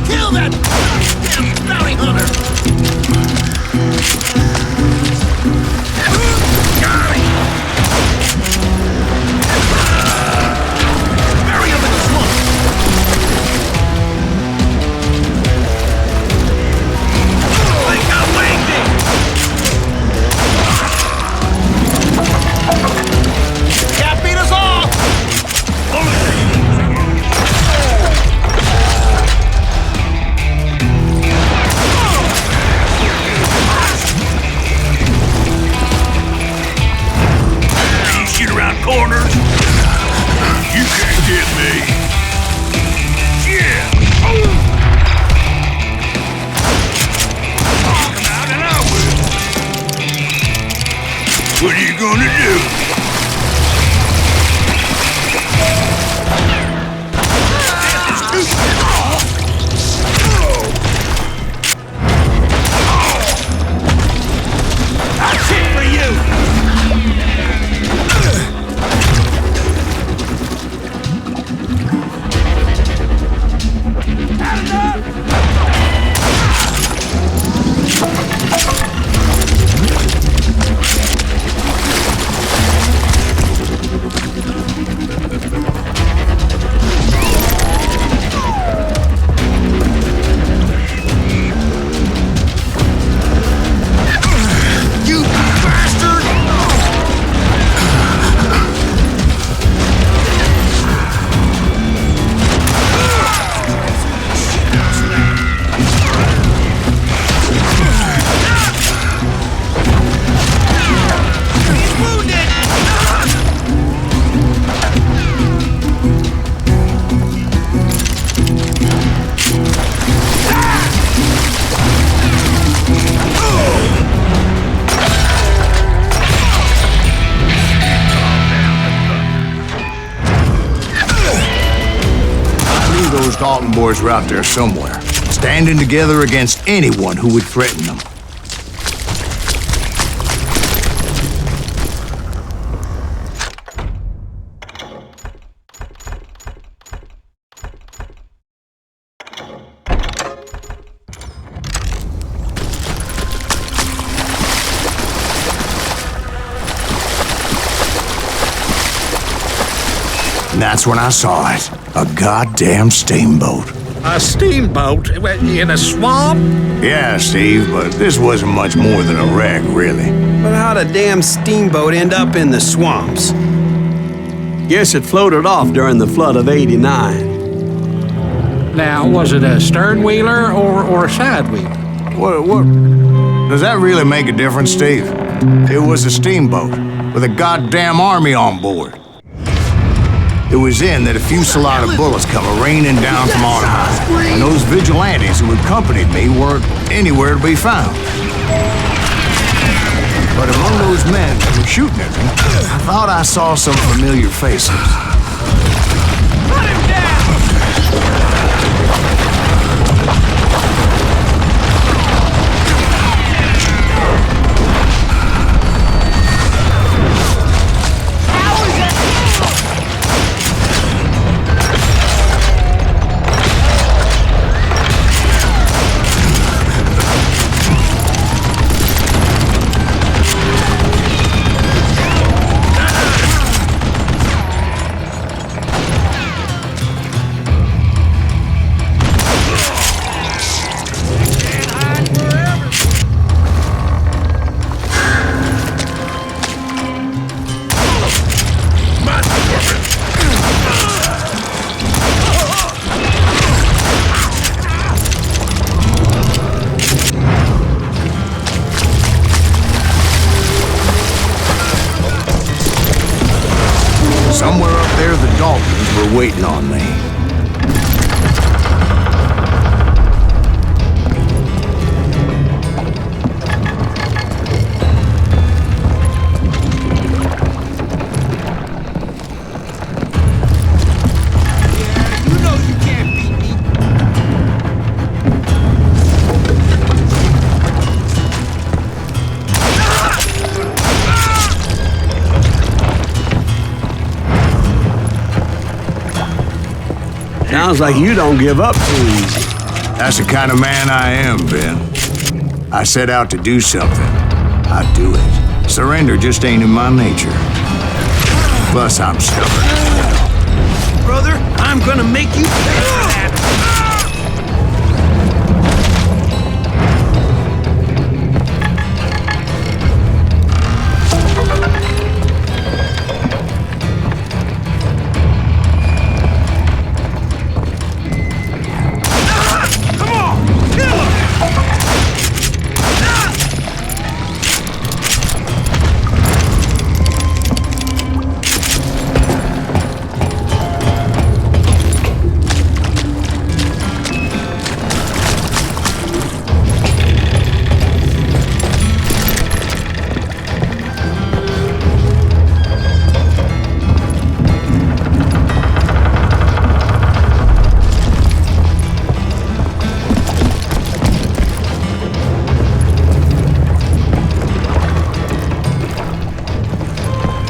Kill that damn bounty hunter! Got him! Bury him in the swamp! Think I winged him! Cat beat us off! You shoot around corners. You can't get me. Yeah. Come out and I will. What are you gonna do? That's it for you! You bastard! He's wounded! I knew those Dalton boys were out there somewhere, standing together against anyone who would threaten them. And that's when I saw it. A goddamn steamboat. A steamboat in a swamp? Yeah, Steve, but this wasn't much more than a wreck, really. But how'd a damn steamboat end up in the swamps? Guess it floated off during the flood of '89. Now, was it a stern wheeler or a side wheeler? What? Does that really make a difference, Steve? It was a steamboat with a goddamn army on board. It was then that a fusillade of bullets come raining down from on high, and those vigilantes who accompanied me weren't anywhere to be found. But among those men who were shooting at me, I thought I saw some familiar faces. Put him down! Somewhere up there, the Daltons were waiting on me. Sounds like you don't give up too easy. That's the kind of man I am, Ben. I set out to do something. I do it. Surrender just ain't in my nature. Plus, I'm stubborn as hell. Brother, I'm gonna make you pay for that!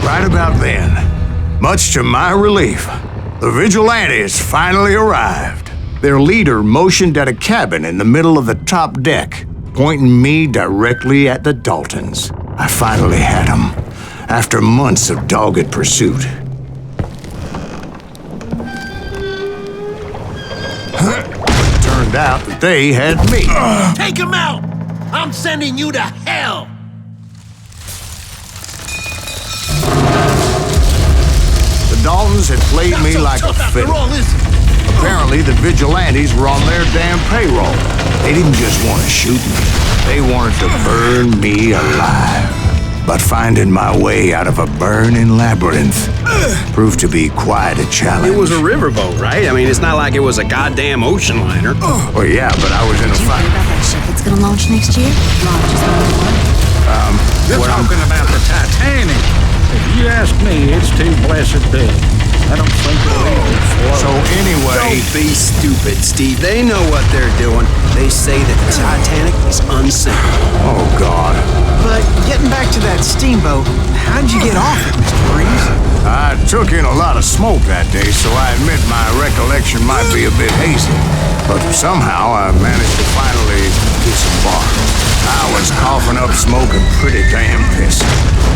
Right about then, much to my relief, the vigilantes finally arrived. Their leader motioned at a cabin in the middle of the top deck, pointing me directly at the Daltons. I finally had them, after months of dogged pursuit. It turned out that they had me. Take him out! I'm sending you to hell! The Daltons had played me like a fiddle. Apparently, the vigilantes were on their damn payroll. They didn't just want to shoot me. They wanted to burn me alive. But finding my way out of a burning labyrinth proved to be quite a challenge. It was a riverboat, right? I mean, it's not like it was a goddamn ocean liner. Well, yeah, but I was in a fight. About that ship that's gonna launch next year? Launches You're talking about the Titanic. If you ask me, it's too blessed big. I don't think it'll even float. So anyway... Don't be stupid, Steve. They know what they're doing. They say that the Titanic is unsinkable. Oh, God. But getting back to that steamboat, how'd you get off it, Mr. Greaves? I took in a lot of smoke that day, so I admit my recollection might be a bit hazy. But somehow I managed to finally disembark. I was coughing up smoke and pretty damn pissed.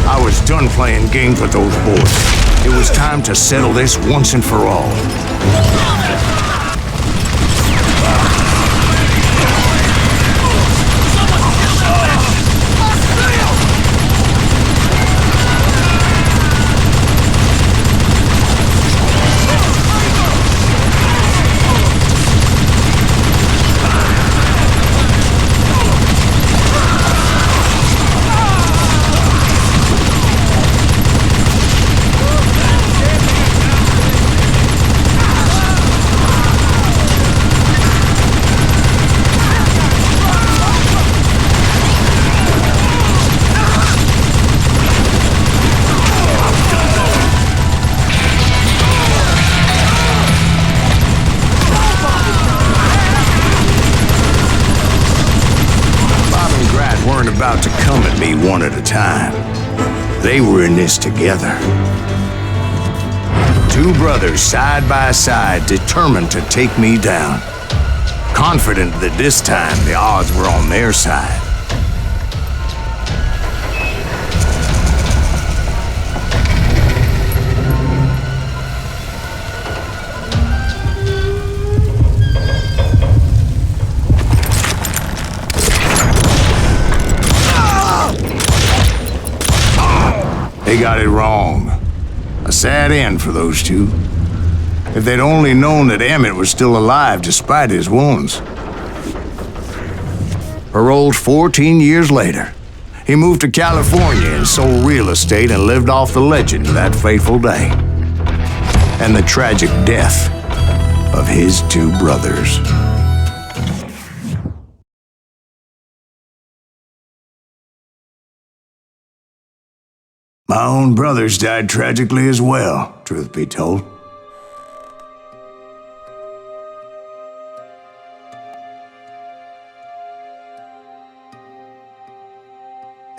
I was done playing games with those boys. It was time to settle this once and for all. about to come at me one at a time. They were in this together. Two brothers side by side, determined to take me down. Confident that this time the odds were on their side. They got it wrong. A sad end for those two. If they'd only known that Emmett was still alive despite his wounds. Paroled 14 years later, he moved to California and sold real estate and lived off the legend of that fateful day. And the tragic death of his two brothers. My own brothers died tragically as well, truth be told.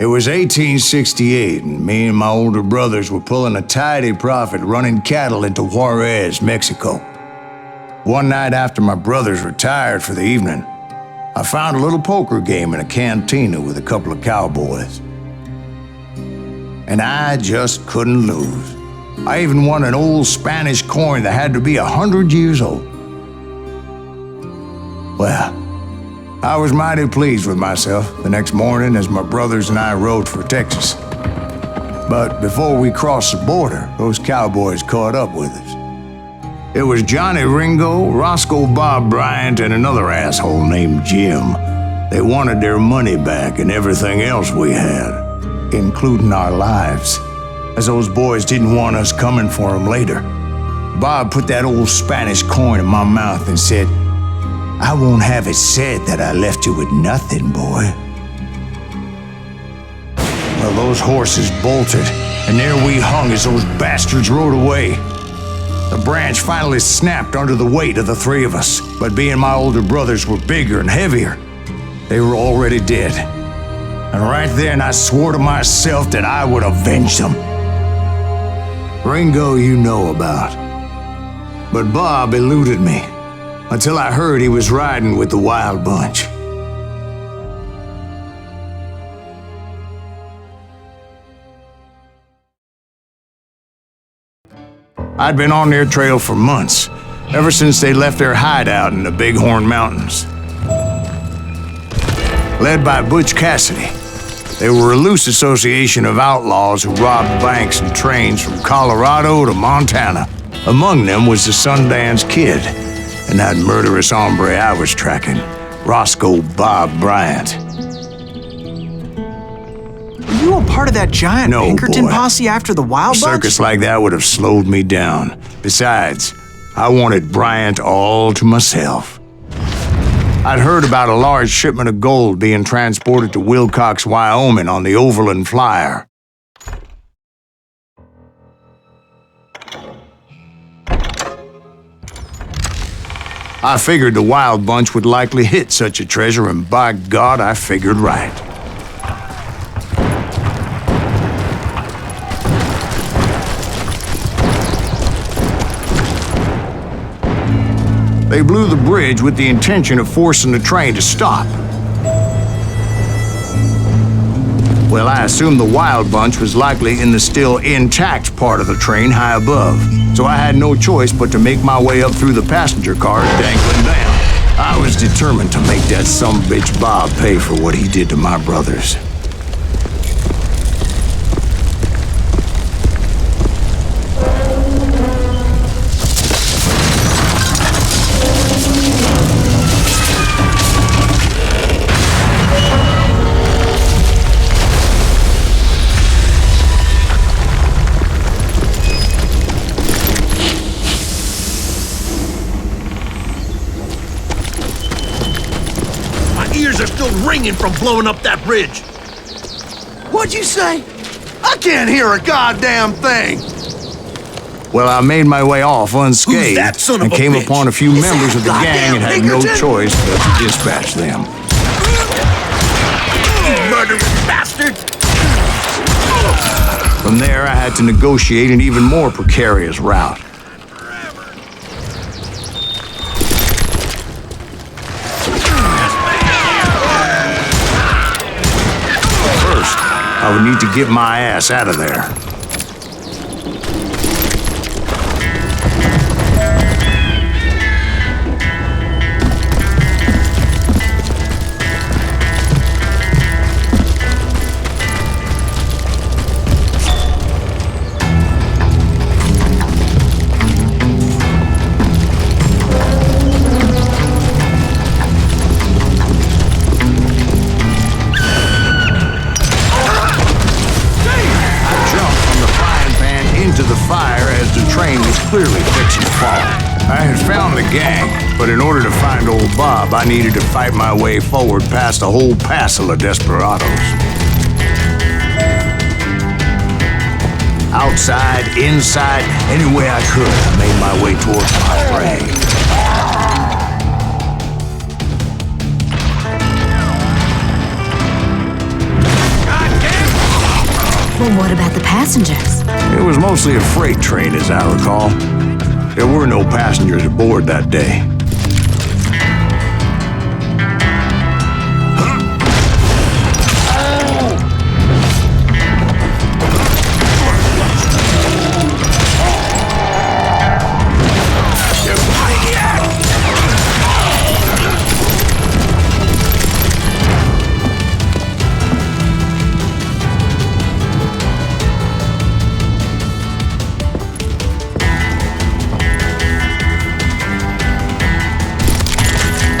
It was 1868, and me and my older brothers were pulling a tidy profit running cattle into Juarez, Mexico. One night after my brothers retired for the evening, I found a little poker game in a cantina with a couple of cowboys. And I just couldn't lose. I even won an old Spanish coin that had to be 100 years old. Well, I was mighty pleased with myself the next morning as my brothers and I rode for Texas. But before we crossed the border, those cowboys caught up with us. It was Johnny Ringo, Roscoe Bob Bryant, and another asshole named Jim. They wanted their money back and everything else we had, including our lives, as those boys didn't want us coming for them later. Bob put that old Spanish coin in my mouth and said, "I won't have it said that I left you with nothing, boy." Well, those horses bolted, and there we hung as those bastards rode away. The branch finally snapped under the weight of the three of us, but being my older brothers were bigger and heavier, they were already dead. And right then I swore to myself that I would avenge them. Ringo you know about. But Bob eluded me until I heard he was riding with the Wild Bunch. I'd been on their trail for months, ever since they left their hideout in the Bighorn Mountains. Led by Butch Cassidy, they were a loose association of outlaws who robbed banks and trains from Colorado to Montana. Among them was the Sundance Kid, and that murderous hombre I was tracking, Roscoe Bob Bryant. Were you a part of that giant Pinkerton posse after the Wild Bunch? A circus like that would have slowed me down. Besides, I wanted Bryant all to myself. I'd heard about a large shipment of gold being transported to Wilcox, Wyoming on the Overland Flyer. I figured the Wild Bunch would likely hit such a treasure, and by God, I figured right. They blew the bridge with the intention of forcing the train to stop. Well, I assumed the Wild Bunch was likely in the still intact part of the train high above, so I had no choice but to make my way up through the passenger cars dangling down. I was determined to make that sumbitch Bob pay for what he did to my brothers. Are still ringing from blowing up that bridge. What'd you say? I can't hear a goddamn thing. Well, I made my way off unscathed and came upon a few members of the gang and had no choice but to dispatch them. Murderer! From there, I had to negotiate an even more precarious route. First, I would need to get my ass out of there. Clearly fixing to fall. I had found the gang, but in order to find old Bob, I needed to fight my way forward past a whole passel of desperados. Outside, inside, any way I could, I made my way towards my prey. Well, what about the passengers? It was mostly a freight train, as I recall. There were no passengers aboard that day.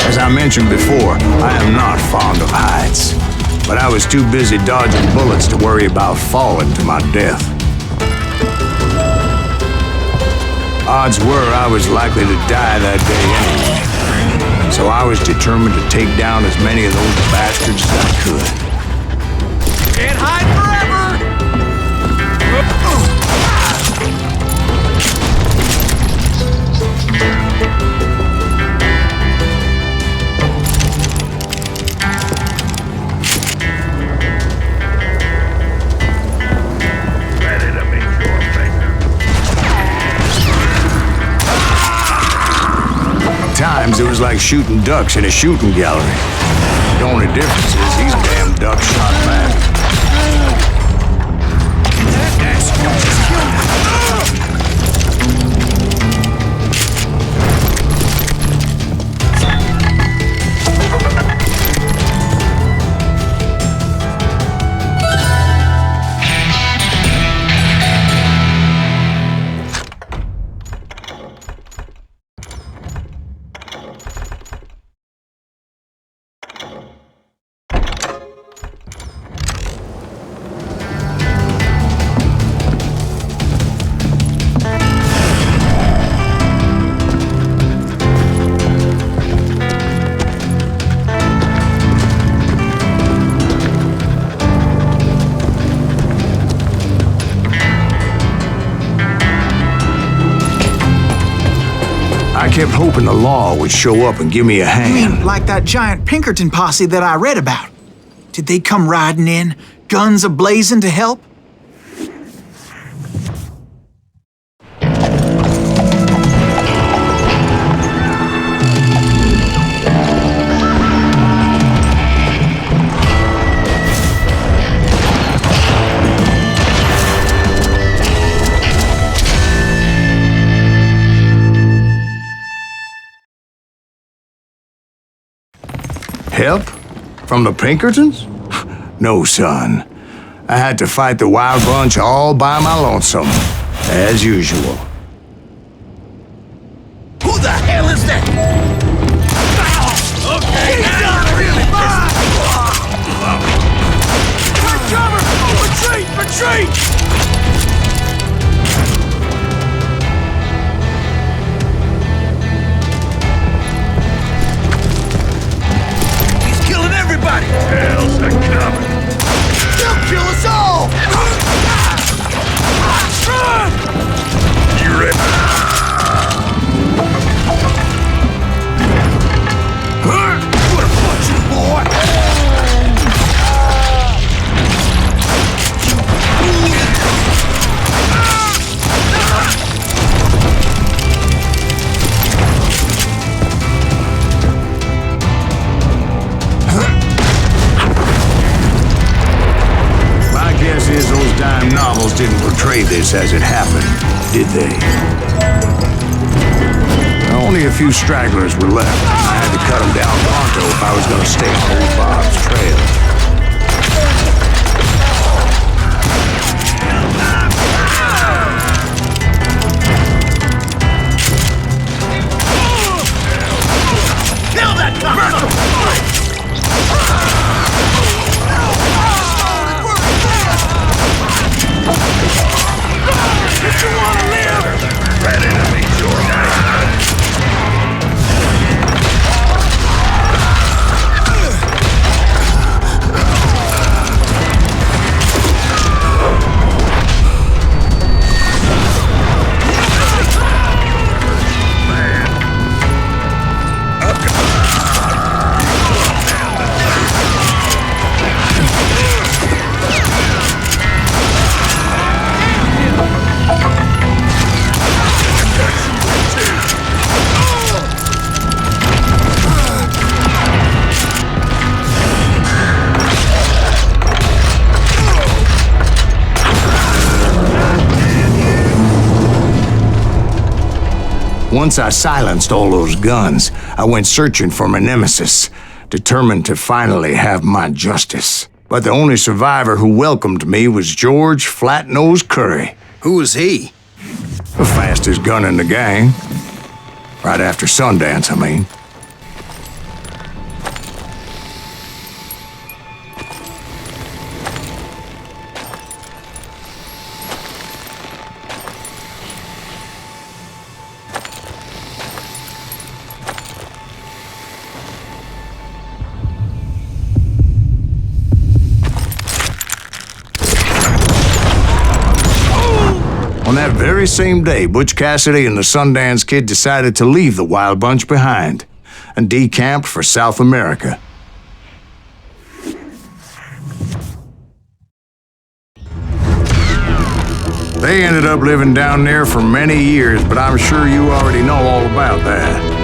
As I mentioned before, I am not fond of heights, but I was too busy dodging bullets to worry about falling to my death. Odds were I was likely to die that day anyway, so I was determined to take down as many of those bastards as I could. Can't hide forever! Times it was like shooting ducks in a shooting gallery. The only difference is these damn ducks shot back. I kept hoping the law would show up and give me a hand. You mean like that giant Pinkerton posse that I read about? Did they come riding in, guns a-blazing to help? Help? From the Pinkertons? No, son. I had to fight the wild bunch all by my lonesome, as usual. Who the hell is that? Okay, now really Take cover! Retreat! Retreat! Everybody! Hell's a coming! They'll kill us all! Run! You ready? portray this as it happened, did they? Only a few stragglers were left. I had to cut them down pronto if I was going to stay on old Bob's trail. Kill that cocksucker! If you want to live, that enemy's your name. Once I silenced all those guns, I went searching for my nemesis, determined to finally have my justice. But the only survivor who welcomed me was George Flat-Nose Curry. Who was he? The fastest gun in the gang. Right after Sundance, I mean. On that very same day, Butch Cassidy and the Sundance Kid decided to leave the Wild Bunch behind and decamped for South America. They ended up living down there for many years, but I'm sure you already know all about that.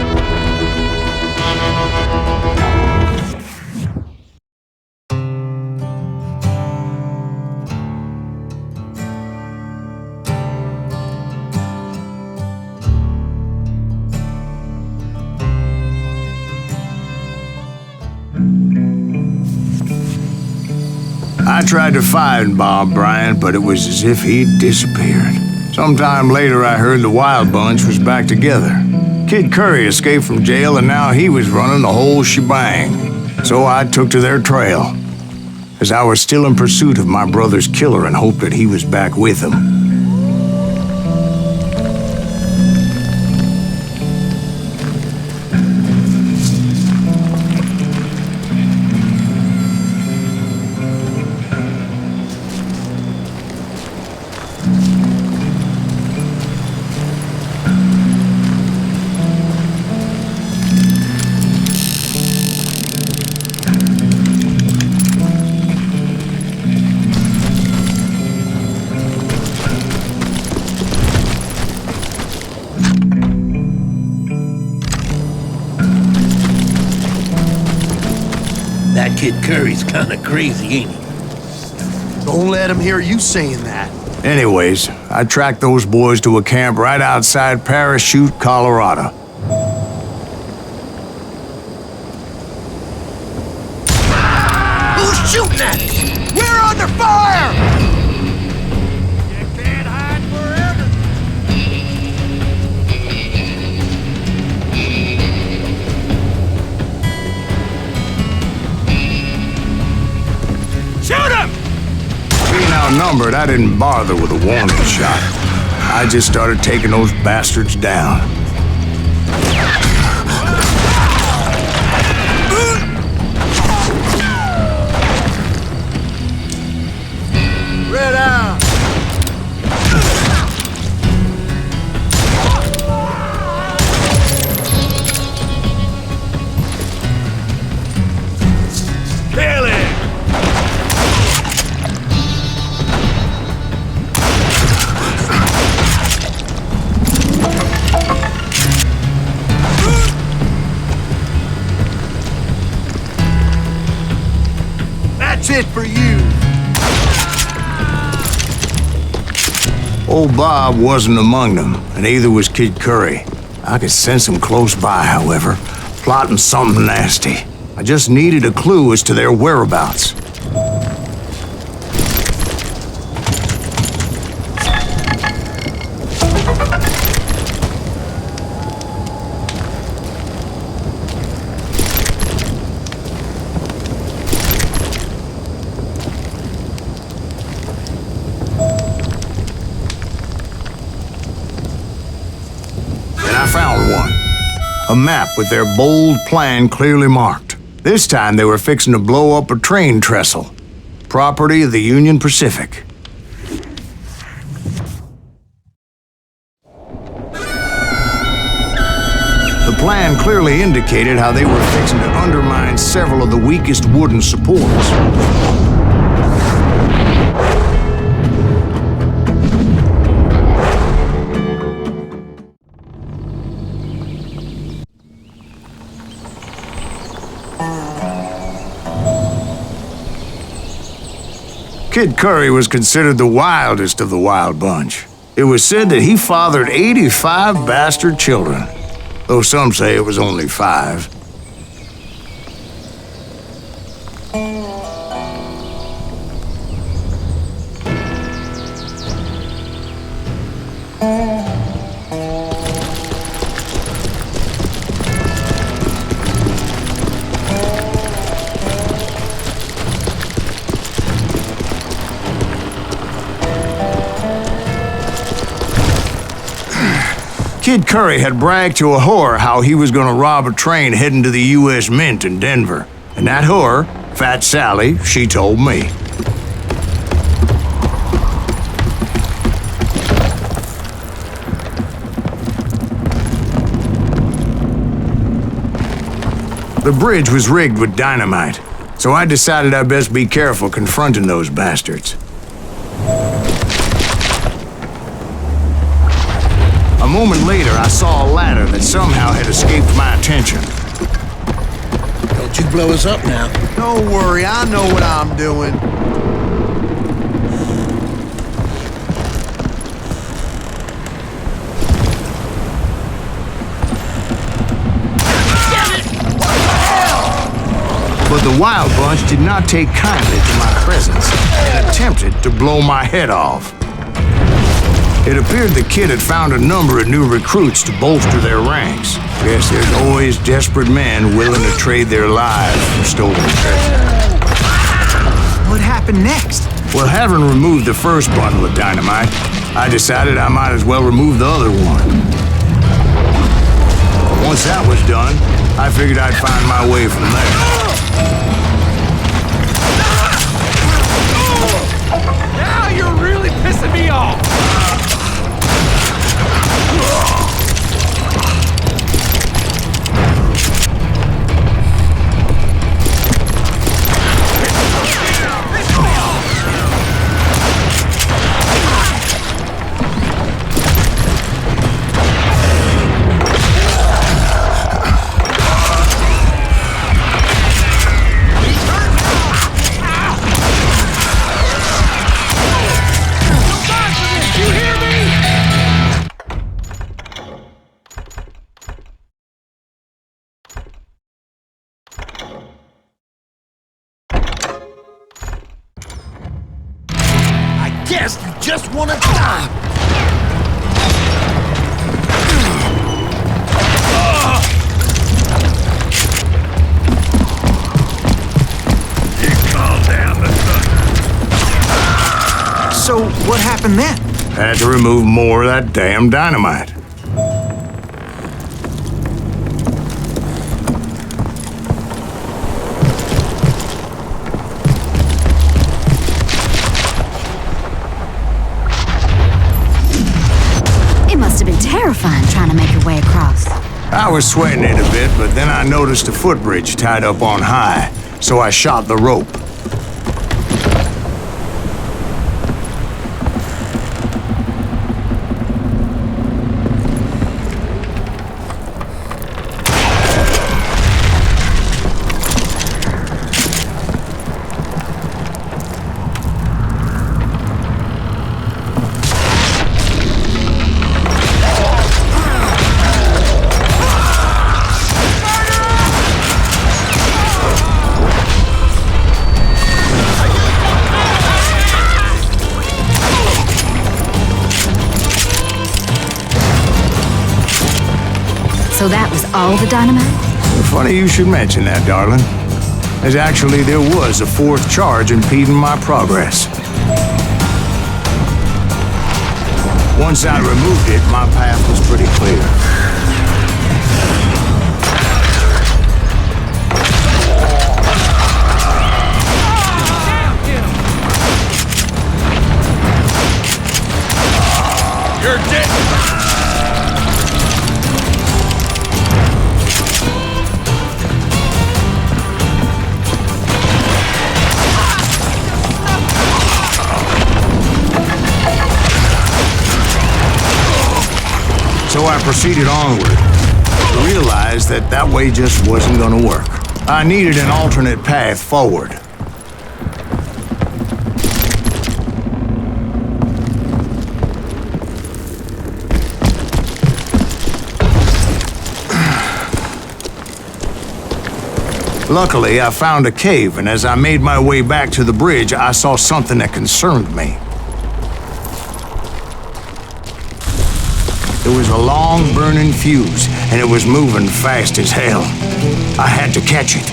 I tried to find Bob Bryant, but it was as if he'd disappeared. Sometime later, I heard the Wild Bunch was back together. Kid Curry escaped from jail, and now he was running the whole shebang. So I took to their trail, as I was still in pursuit of my brother's killer and hoped that he was back with him. That kid Curry's kinda crazy, ain't he? Don't let him hear you saying that. Anyways, I tracked those boys to a camp right outside Parachute, Colorado. Who's shooting at us? We're under fire! You can't hide forever. Shoot him! Being outnumbered, I didn't bother with a warning shot. I just started taking those bastards down. Red out! Kill it! That's it for you. Old Bob wasn't among them, and neither was Kid Curry. I could sense him close by, however, plotting something nasty. I just needed a clue as to their whereabouts. A map with their bold plan clearly marked. This time they were fixing to blow up a train trestle. Property of the Union Pacific. The plan clearly indicated how they were fixing to undermine several of the weakest wooden supports. Kid Curry was considered the wildest of the wild bunch. It was said that he fathered 85 bastard children, though some say it was only 5. Kid Curry had bragged to a whore how he was going to rob a train heading to the U.S. Mint in Denver. And that whore, Fat Sally, she told me. The bridge was rigged with dynamite, so I decided I'd best be careful confronting those bastards. A moment later, I saw a ladder that somehow had escaped my attention. Don't you blow us up now. Don't worry, I know what I'm doing. But the Wild Bunch did not take kindly to my presence and attempted to blow my head off. It appeared the kid had found a number of new recruits to bolster their ranks. Guess there's always desperate men willing to trade their lives for stolen treasure. What happened next? Well, having removed the first bundle of dynamite, I decided I might as well remove the other one. Once that was done, I figured I'd find my way from there. Now you're really pissing me off! Guess you just want to die! You calm down the thunder. So, what happened then? Had to remove more of that damn dynamite. Terrifying trying to make your way across. I was sweating it a bit, but then I noticed a footbridge tied up on high, so I shot the rope. So that was all the dynamite? Funny you should mention that, darling. As actually there was a fourth charge impeding my progress. Once I removed it, my path was pretty clear. You're dead! So I proceeded onward. I realized that that way just wasn't gonna work. I needed an alternate path forward. Luckily, I found a cave, and as I made my way back to the bridge, I saw something that concerned me. There was a long burning fuse, and it was moving fast as hell. I had to catch it.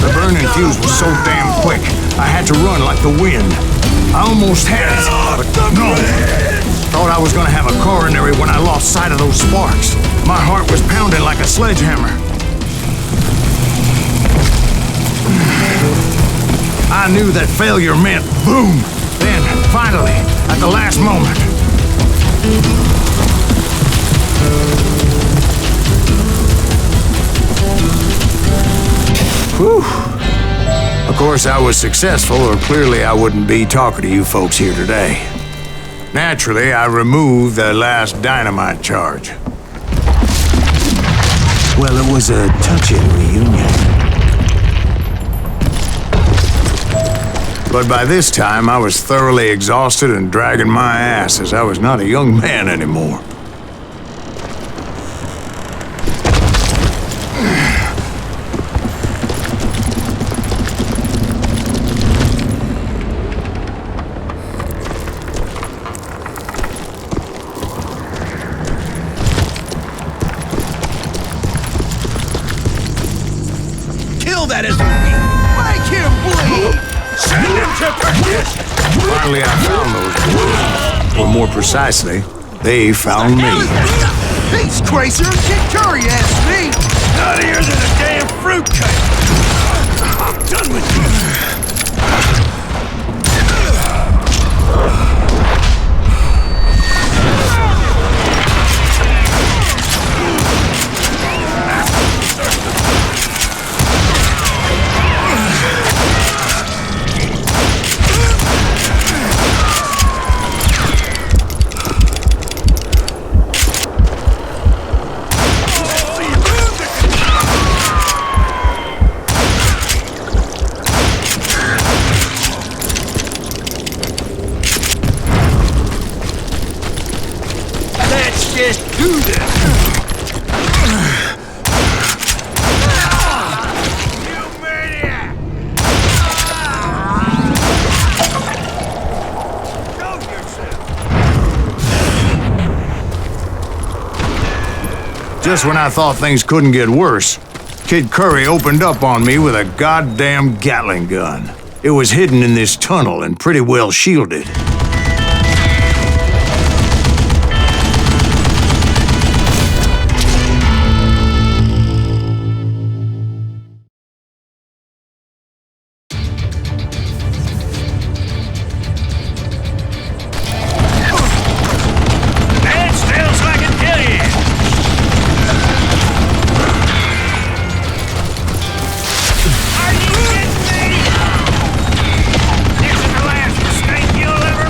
The burning fuse was so damn quick, I had to run like the wind. I almost had it, but no. Thought I was gonna have a coronary when I lost sight of those sparks. My heart was pounding like a sledgehammer. I knew that failure meant boom. Then, finally, at the last moment. Whew. Of course, I was successful, or clearly I wouldn't be talking to you folks here today. Naturally, I removed the last dynamite charge. Well, it was a touching reunion. But by this time, I was thoroughly exhausted and dragging my ass as I was not a young man anymore. That is make him bleed! Send him to perdition! Finally, I found those boys. Or more precisely, they found me. These crazers Kid Curry asked me! Nuttier than a damn fruitcake! I'm done with you! Just when I thought things couldn't get worse, Kid Curry opened up on me with a goddamn Gatling gun. It was hidden in this tunnel and pretty well shielded. Are you kidding me? This is the last mistake you'll ever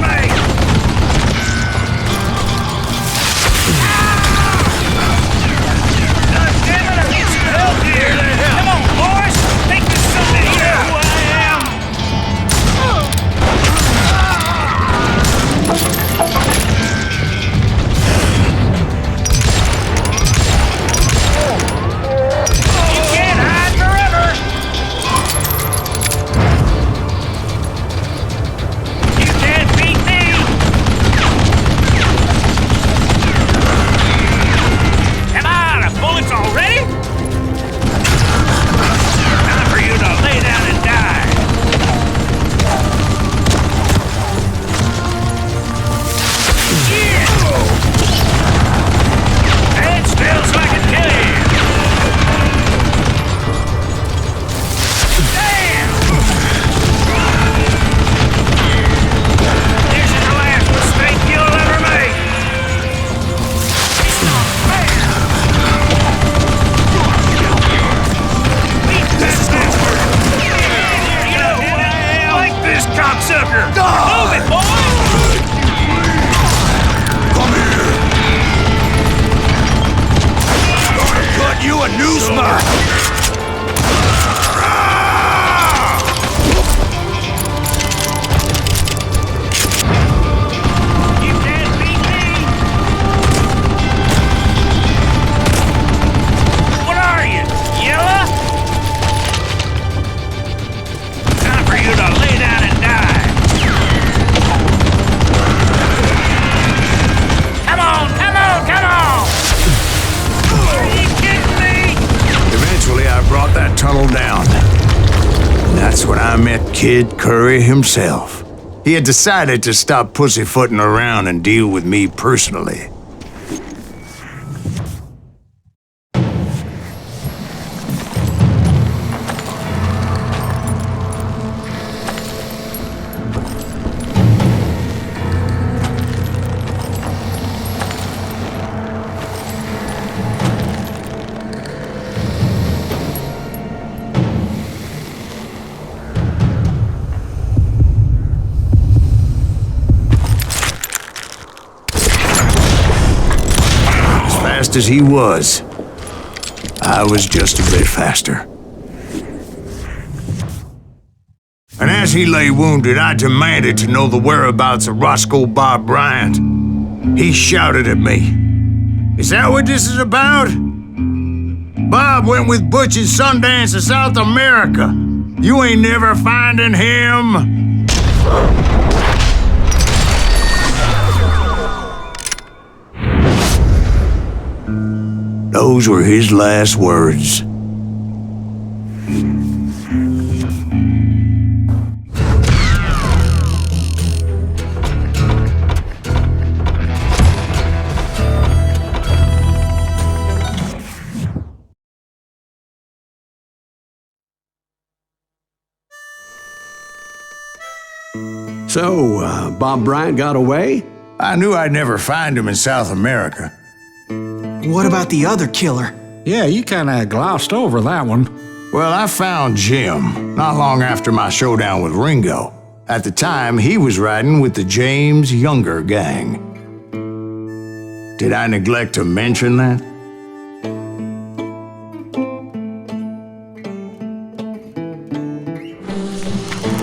I met Kid Curry himself. He had decided to stop pussyfooting around and deal with me personally. As he was, I was just a bit faster. And as he lay wounded, I demanded to know the whereabouts of Roscoe Bob Bryant. He shouted at me, "Is that what this is about? Bob went with Butch and Sundance to South America. You ain't never finding him." Those were his last words. So, Bob Bryant got away? I knew I'd never find him in South America. What about the other killer? Yeah, you kinda glossed over that one. Well, I found Jim not long after my showdown with Ringo. At the time, he was riding with the James Younger gang. Did I neglect to mention that?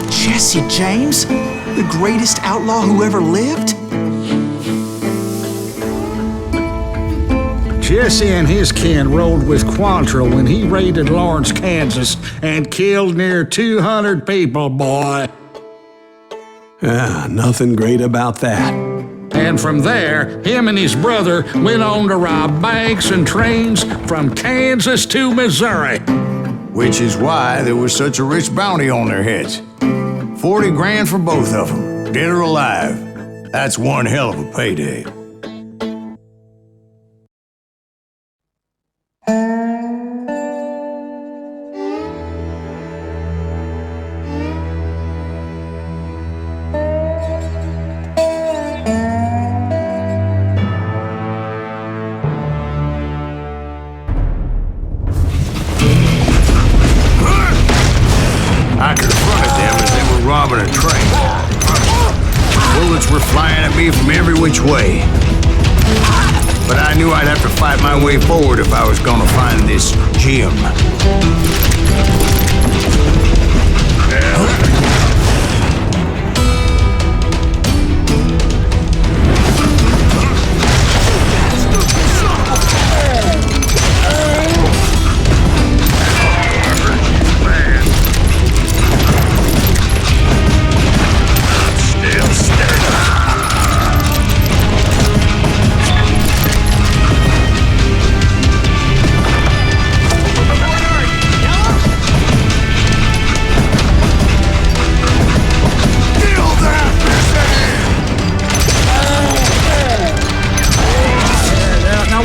Jesse James? The greatest outlaw who ever lived? Jesse and his kin rode with Quantrill when he raided Lawrence, Kansas, and killed near 200 people, boy. Nothing great about that. And from there, him and his brother went on to rob banks and trains from Kansas to Missouri. Which is why there was such a rich bounty on their heads. 40 grand for both of them, dead or alive. That's one hell of a payday. I confronted them as they were robbing a train. Bullets were flying at me from every which way. But I knew I'd have to fight my way forward if I was gonna find this Jim.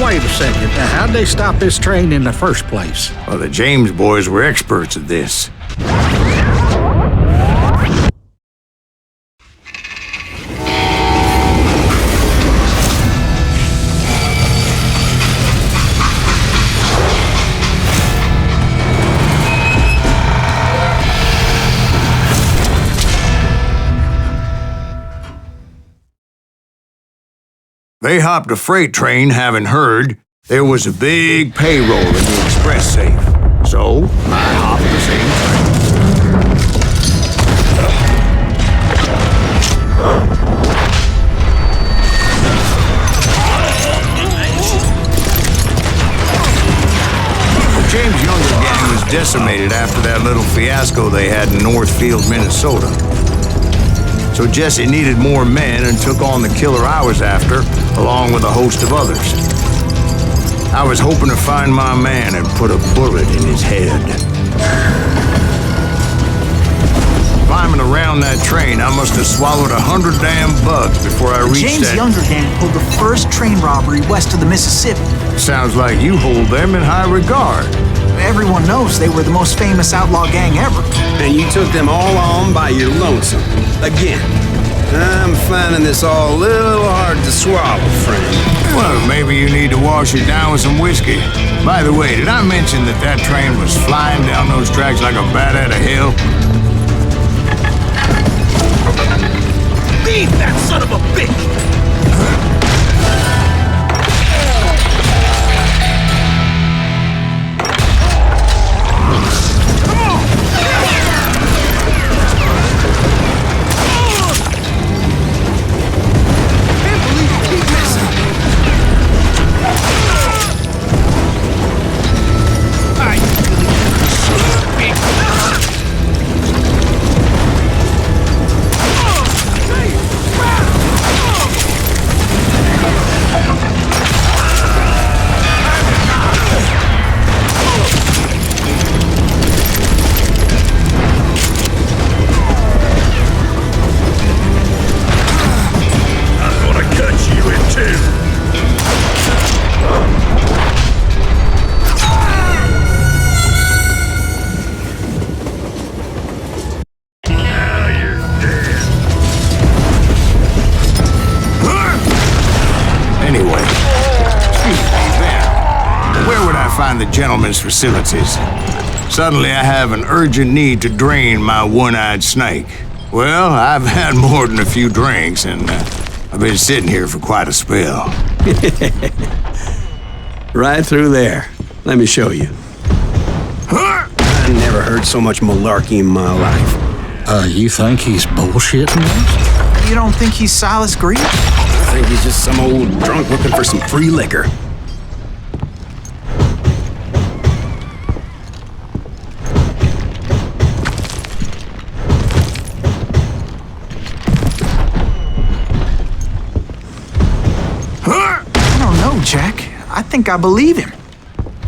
Wait a second. Now, how'd they stop this train in the first place? Well, the James boys were experts at this. They hopped a freight train having heard there was a big payroll in the express safe. So, I hopped the same train. The James Younger gang was decimated after that little fiasco they had in Northfield, Minnesota. So Jesse needed more men and took on the killer I was after, along with a host of others. I was hoping to find my man and put a bullet in his head. climbing around that train, I must have swallowed 100 damn bugs before I reached James' that. younger gang pulled the first train robbery west of the Mississippi. Sounds like you hold them in high regard. Everyone knows they were the most famous outlaw gang ever. And you took them all on by your lonesome. Again. I'm finding this all a little hard to swallow, friend. Well, maybe you need to wash it down with some whiskey. By the way, did I mention that that train was flying down those tracks like a bat out of hell? Beat that son of a bitch! The gentleman's facilities. Suddenly I have an urgent need to drain my one-eyed snake. Well, I've had more than a few drinks, and I've been sitting here for quite a spell. Right through there. Let me show you. I never heard so much malarkey in my life. You think he's bullshitting us? You don't think he's Silas Greaves? I think he's just some old drunk looking for some free liquor. Jack, I think I believe him.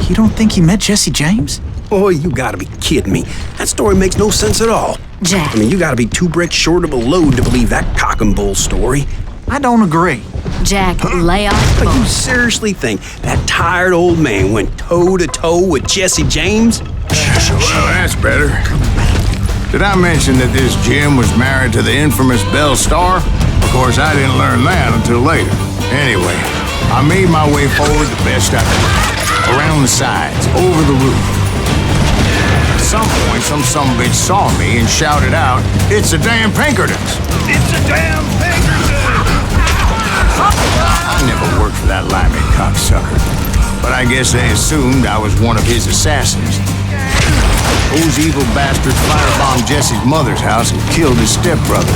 You don't think he met Jesse James? Oh, you gotta be kidding me. That story makes no sense at all. Jack. I mean, you gotta be 2 bricks short of a load to believe that cock and bull story. I don't agree. Jack, lay off the But you phone. seriously think that tired old man went toe-to-toe with Jesse James? Well, that's better. Did I mention that this Jim was married to the infamous Belle Starr? Of course, I didn't learn that until later. Anyway, I made my way forward the best I could. Around the sides, over the roof. At some point, some sumbitch saw me and shouted out, "It's the damn Pinkertons!" It's a damn Pinkerton! I never worked for that limey cocksucker, but I guess they assumed I was one of his assassins. Those evil bastards firebombed Jesse's mother's house and killed his stepbrother.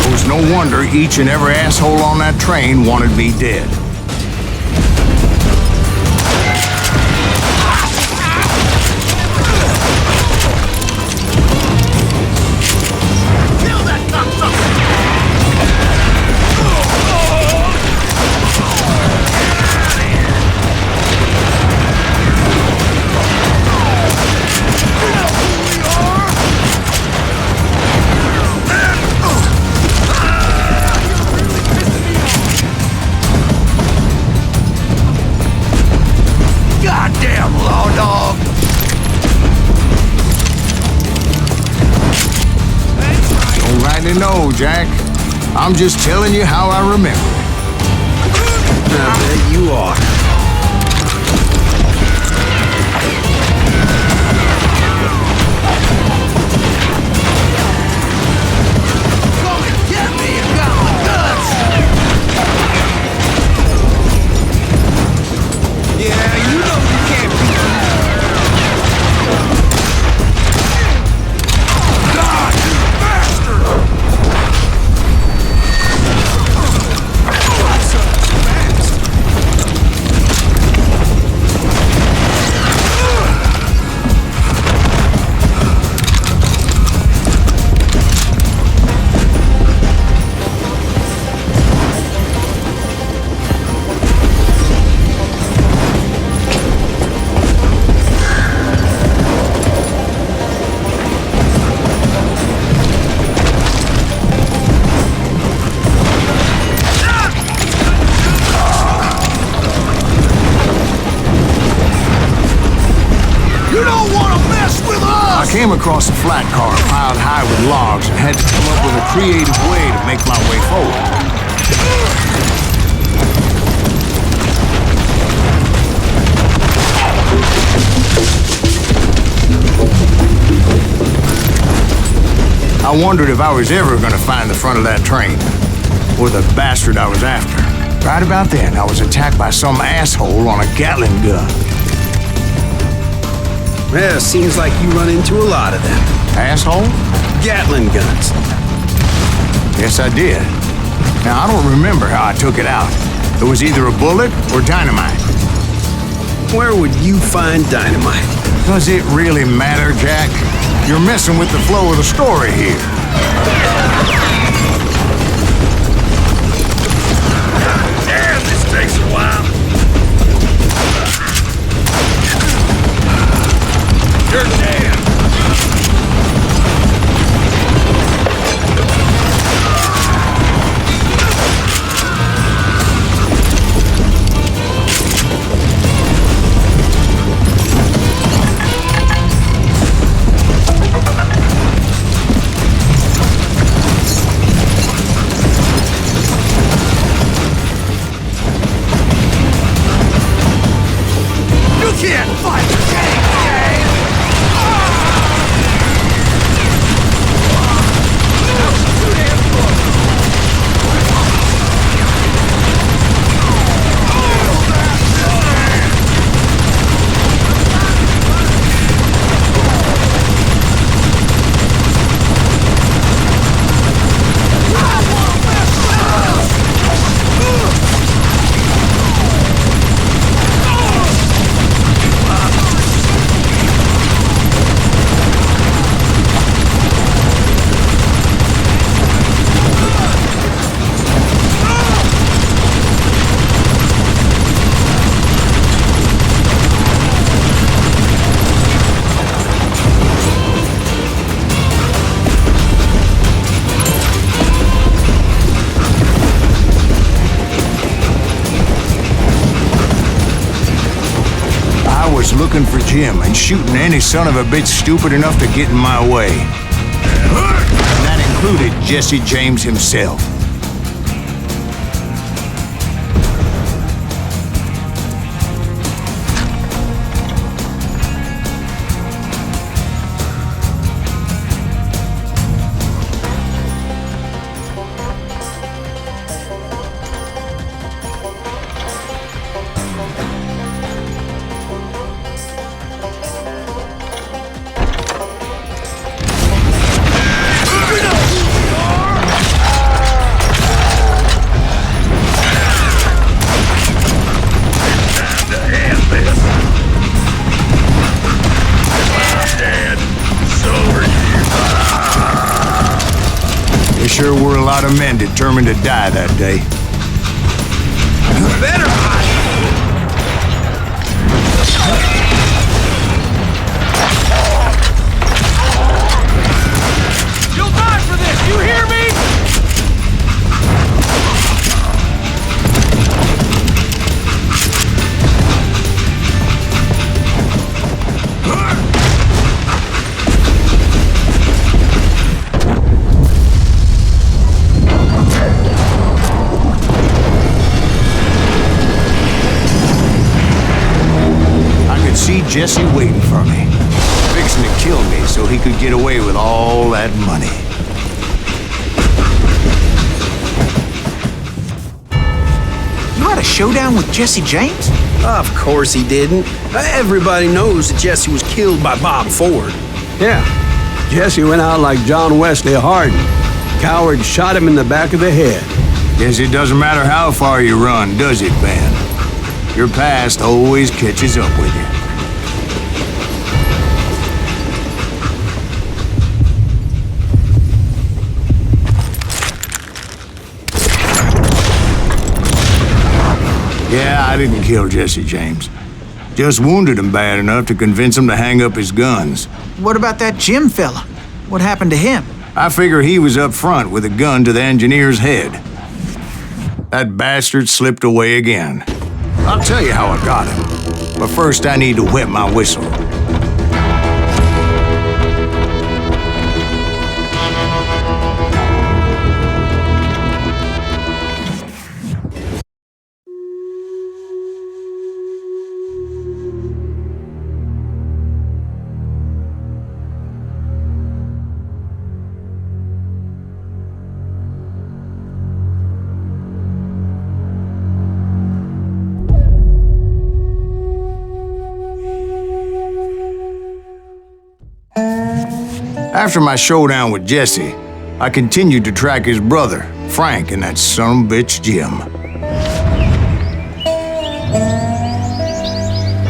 It was no wonder each and every asshole on that train wanted me dead. No, Jack. I'm just telling you how I remember it. I bet you are. Come and get me! You got my guns! Yeah, you know you can't beat me. God, you bastard! came across a flat car piled high with logs and had to come up with a creative way to make my way forward. I wondered if I was ever going to find the front of that train, or the bastard I was after. Right about then, I was attacked by some asshole on a Gatling gun. Well, seems like you run into a lot of them. Asshole? Gatling guns. Yes, I did. Now, I don't remember how I took it out. It was either a bullet or dynamite. Where would you find dynamite? Does it really matter, Jack? You're messing with the flow of the story here. Damn, this takes a while. You're dead. Looking for Jim and shooting any son of a bitch stupid enough to get in my way. And that included Jesse James himself. Sure were a lot of men determined to die that day. Better hide! You'll die for this, you hear me? See Jesse waiting for me, fixing to kill me so he could get away with all that money. You had a showdown with Jesse James? Of course he didn't. Everybody knows that Jesse was killed by Bob Ford. Yeah, Jesse went out like John Wesley Hardin. Coward shot him in the back of the head. Guess it doesn't matter how far you run, does it, Ben? Your past always catches up with you. Yeah, I didn't kill Jesse James. Just wounded him bad enough to convince him to hang up his guns. What about that Jim fella? What happened to him? I figure he was up front with a gun to the engineer's head. That bastard slipped away again. I'll tell you how I got him. But first I need to wet my whistle. After my showdown with Jesse, I continued to track his brother, Frank, and that sumbitch Jim.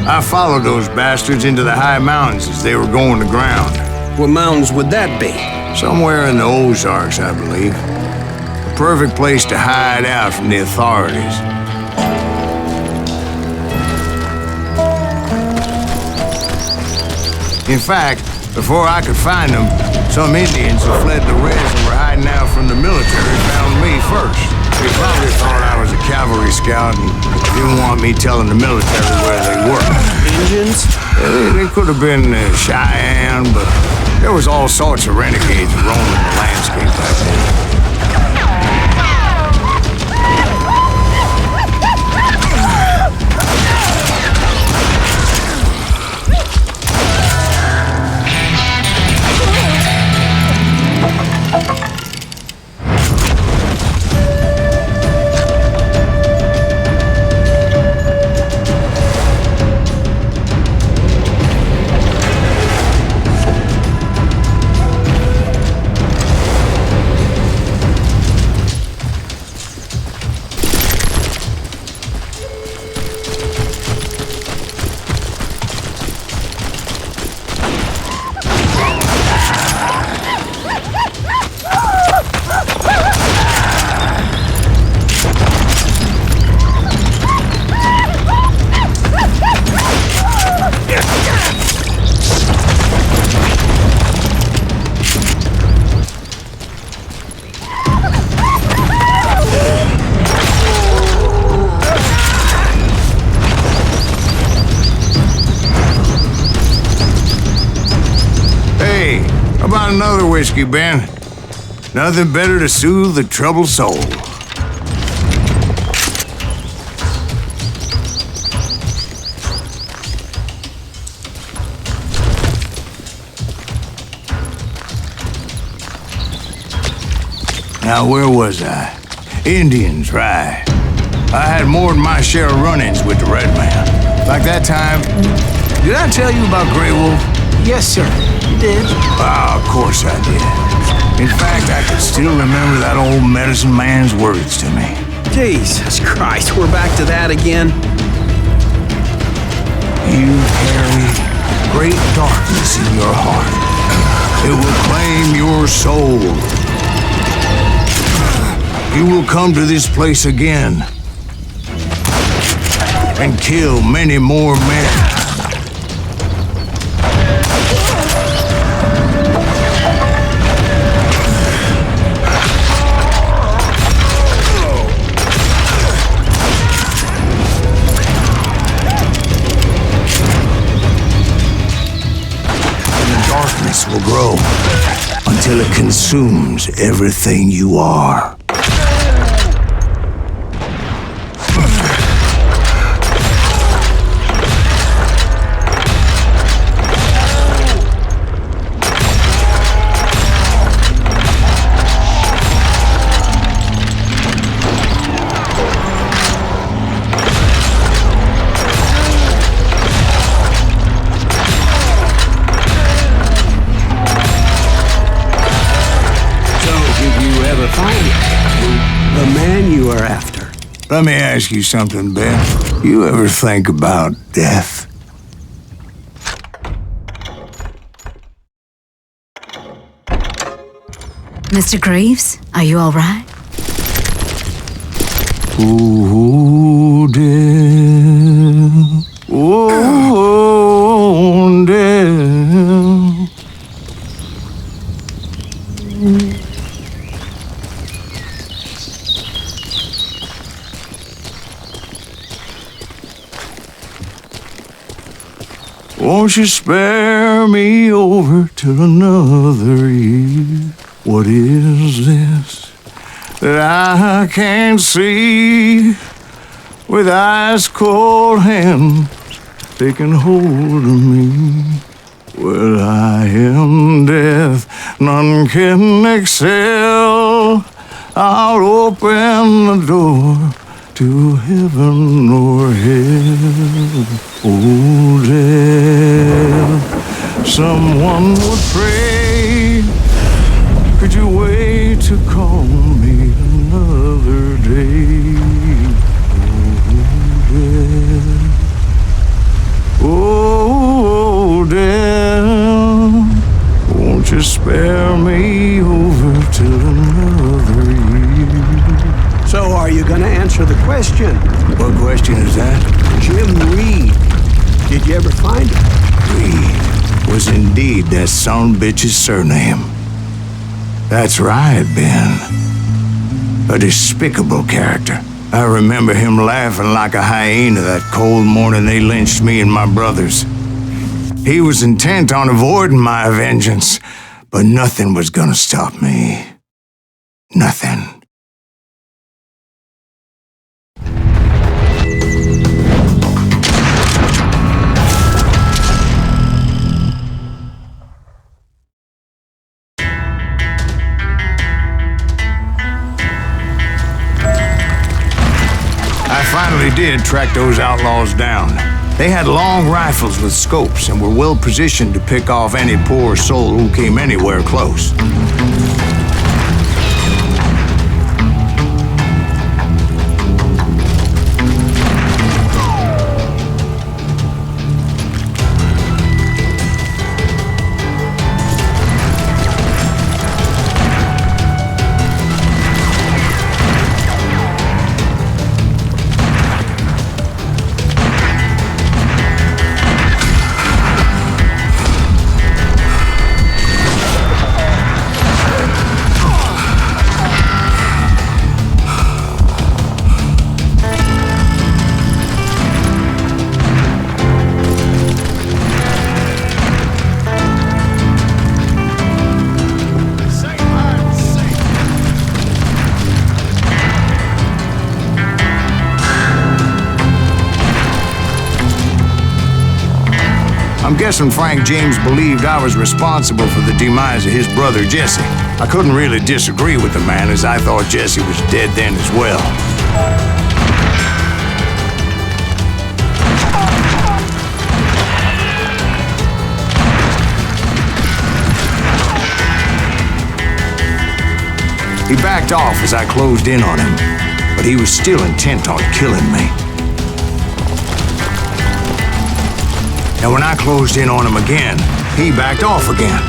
I followed those bastards into the high mountains as they were going to ground. What mountains would that be? Somewhere in the Ozarks, I believe. A perfect place to hide out from the authorities. In fact, before I could find them, some Indians who fled the res and were hiding out from the military found me first. They probably thought I was a cavalry scout and didn't want me telling the military where they were. Indians? They could have been Cheyenne, but there was all sorts of renegades roaming the landscape back then. About another whiskey, Ben. Nothing better to soothe the troubled soul. Now, where was I? Indians, right. I had more than my share of run-ins with the red man. Like that time, did I tell you about Grey Wolf? Yes, sir. You did. Ah, of course I did. In fact, I can still remember that old medicine man's words to me. Jesus Christ, we're back to that again. You carry great darkness in your heart. It will claim your soul. You will come to this place again and kill many more men. Will grow until it consumes everything you are. The man you are after. Let me ask you something, Ben. You ever think about death? Mr. Greaves, are you all right? Ooh, death. Oh, death. Won't you spare me over till another year? What is this that I can't see? With ice cold hands taking hold of me. Well, I am death, none can excel. I'll open the door to heaven or hell. Oh, death, someone would pray find your way to call me another day. Oh, Dan, won't you spare me over till another year? So are you gonna answer the question? What question is that? Jim Reed. Did you ever find him? Reed was indeed that son-bitch's surname. That's right, Ben. A despicable character. I remember him laughing like a hyena that cold morning they lynched me and my brothers. He was intent on avoiding my vengeance, but nothing was gonna stop me. Nothing. I finally did track those outlaws down. They had long rifles with scopes and were well positioned to pick off any poor soul who came anywhere close. I'm guessing Frank James believed I was responsible for the demise of his brother Jesse. I couldn't really disagree with the man, as I thought Jesse was dead then as well. He backed off as I closed in on him, but he was still intent on killing me. And when I closed in on him again, he backed off again,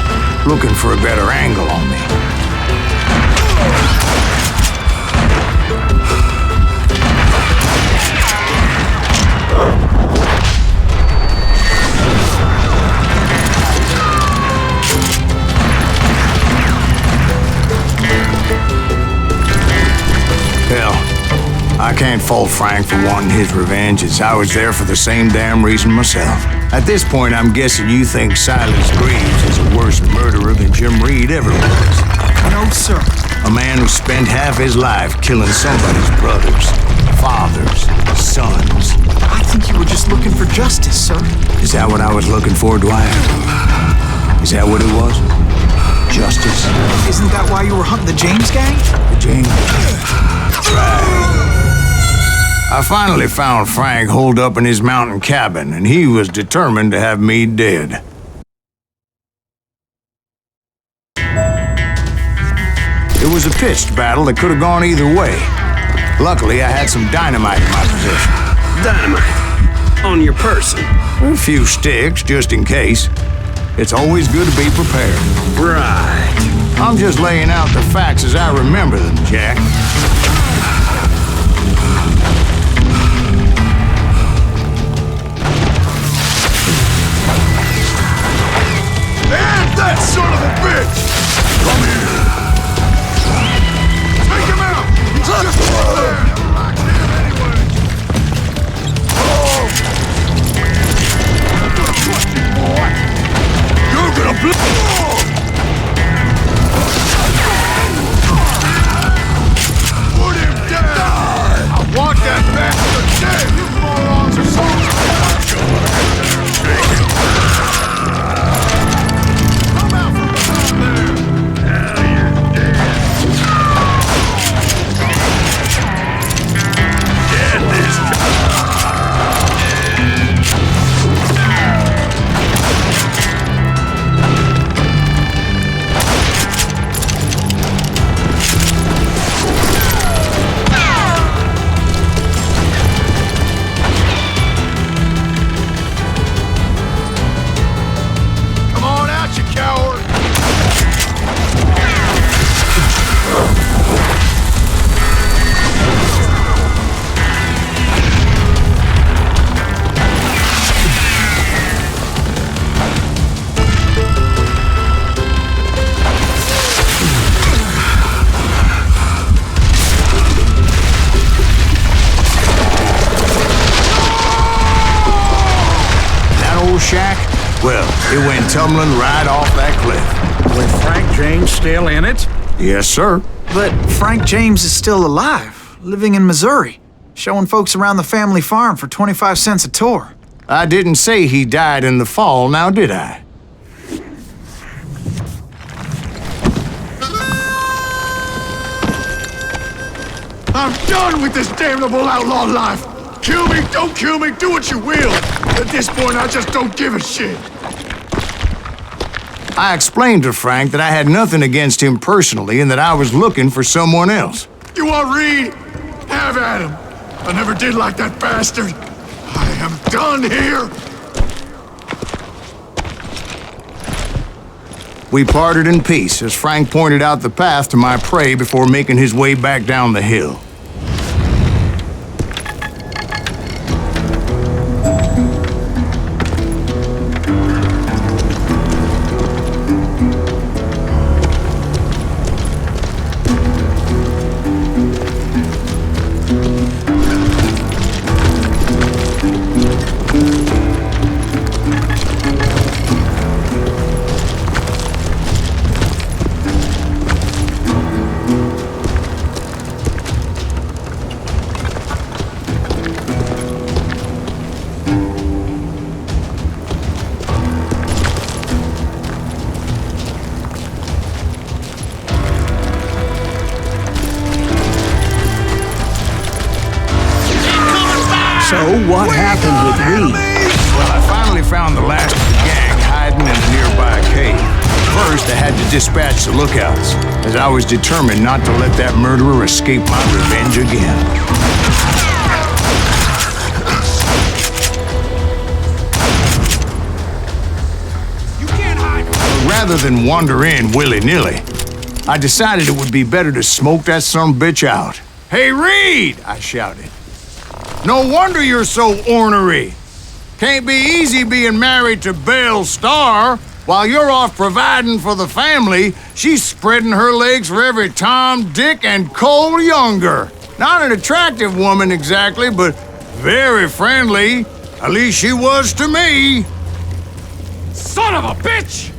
looking for a better angle on me. Hell, I can't fault Frank for wanting his revenge, as I was there for the same damn reason myself. At this point, I'm guessing you think Silas Greaves is a worse murderer than Jim Reed ever was. No, sir. A man who spent half his life killing somebody's brothers, fathers, sons. I think you were just looking for justice, sir. Is that what I was looking for, Dwight? Is that what it was? Justice? Isn't that why you were hunting the James gang? The James? Right. I finally found Frank holed up in his mountain cabin, and he was determined to have me dead. It was a pitched battle that could have gone either way. Luckily, I had some dynamite in my possession. Dynamite? On your person? A few sticks, just in case. It's always good to be prepared. Right. I'm just laying out the facts as I remember them, Jack. And that son of a bitch! Come here! Take him out! He's just over there! Never liked him anyway! Oh! I'm gonna trust you, boy! You're gonna blow! shack, well, it went tumbling right off that cliff. With Frank James still in it? Yes, sir. But Frank James is still alive, living in Missouri, showing folks around the family farm for 25 cents a tour. I didn't say he died in the fall, now did I? I'm done with this damnable outlaw life! Kill me, don't kill me, do what you will! At this point, I just don't give a shit. I explained to Frank that I had nothing against him personally and that I was looking for someone else. You want Reed? Have at him. I never did like that bastard. I am done here. We parted in peace as Frank pointed out the path to my prey before making his way back down the hill. So what happened with Reed? Well, I finally found the last of the gang hiding in a nearby cave. First, I had to dispatch the lookouts, as I was determined not to let that murderer escape my revenge again. Rather than wander in willy-nilly, I decided it would be better to smoke that sumbitch out. "Hey, Reed!" I shouted. "No wonder you're so ornery. Can't be easy being married to Belle Starr. While you're off providing for the family, she's spreading her legs for every Tom, Dick, and Cole Younger. Not an attractive woman exactly, but very friendly. At least she was to me." Son of a bitch!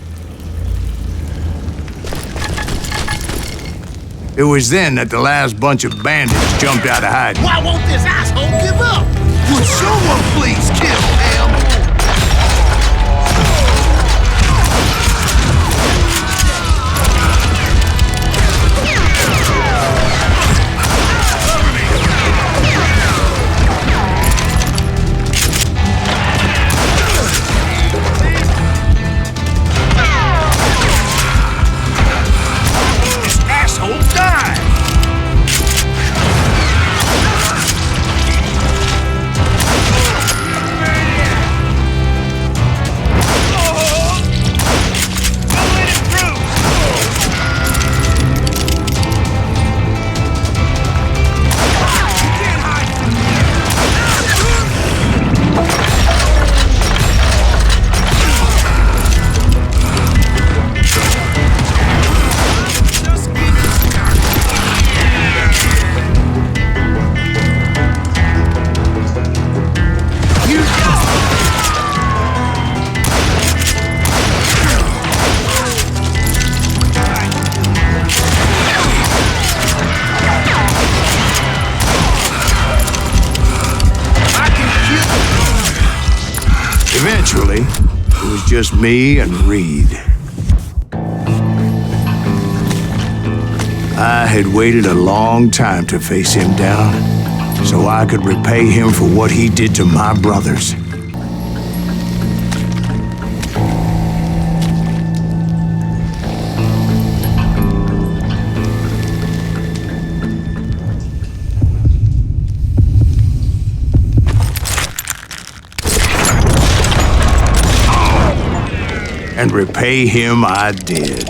It was then that the last bunch of bandits jumped out of hiding. Why won't this asshole give up? Would someone please kill him? Eventually, it was just me and Reed. I had waited a long time to face him down, so I could repay him for what he did to my brothers. And repay him I did.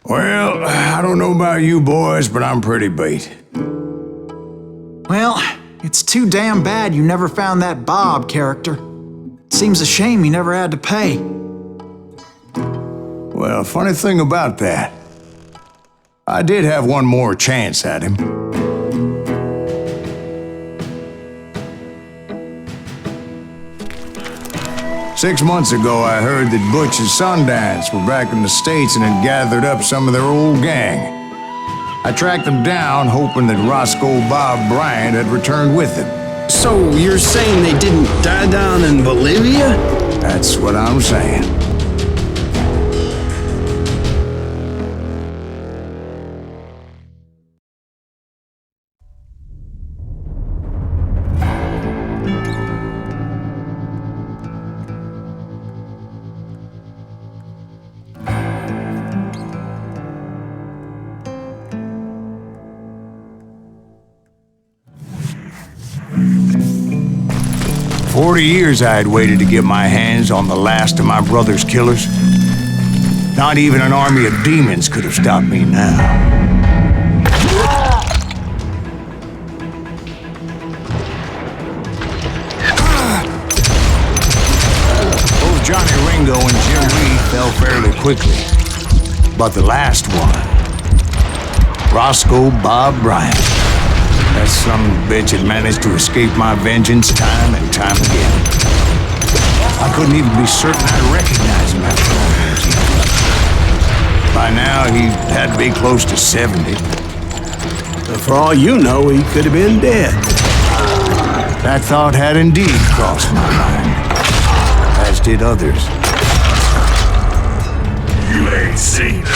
Well, I don't know about you boys, but I'm pretty beat. Well, It's too damn bad you never found that Bob character. Seems a shame he never had to pay. Well, funny thing about that, I did have one more chance at him. Six months ago, I heard that Butch and Sundance were back in the States and had gathered up some of their old gang. I tracked them down, hoping that Roscoe Bob Bryant had returned with them. So you're saying they didn't die down in Bolivia? That's what I'm saying. For 40 years I had waited to get my hands on the last of my brother's killers. Not even an army of demons could have stopped me now. Both Johnny Ringo and Jim Reed fell fairly quickly. But the last one, Roscoe Bob Bryant, that son of a bitch had managed to escape my vengeance time and time again. I couldn't even be certain I'd recognize him after all those years. By now, he had to be close to 70. But for all you know, he could have been dead. That thought had indeed crossed my mind, as did others. You ain't seen it.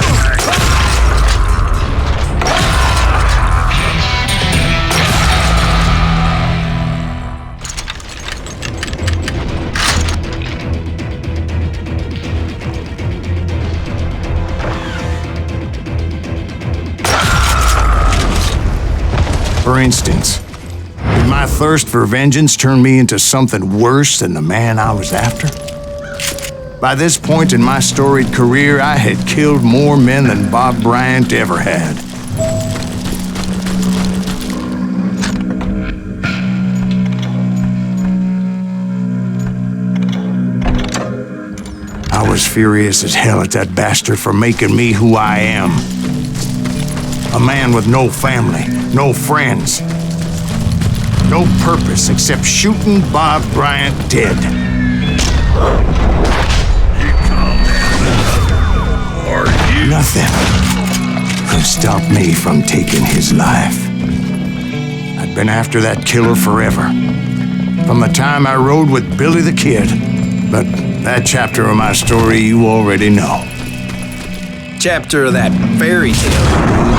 For instance, did my thirst for vengeance turn me into something worse than the man I was after? By this point in my storied career, I had killed more men than Bob Bryant ever had. I was furious as hell at that bastard for making me who I am. A man with no family, no friends, no purpose except shooting Bob Bryant dead. Nothing could stop me from taking his life. I'd been after that killer forever, from the time I rode with Billy the Kid. But that chapter of my story you already know. Chapter of that fairy tale.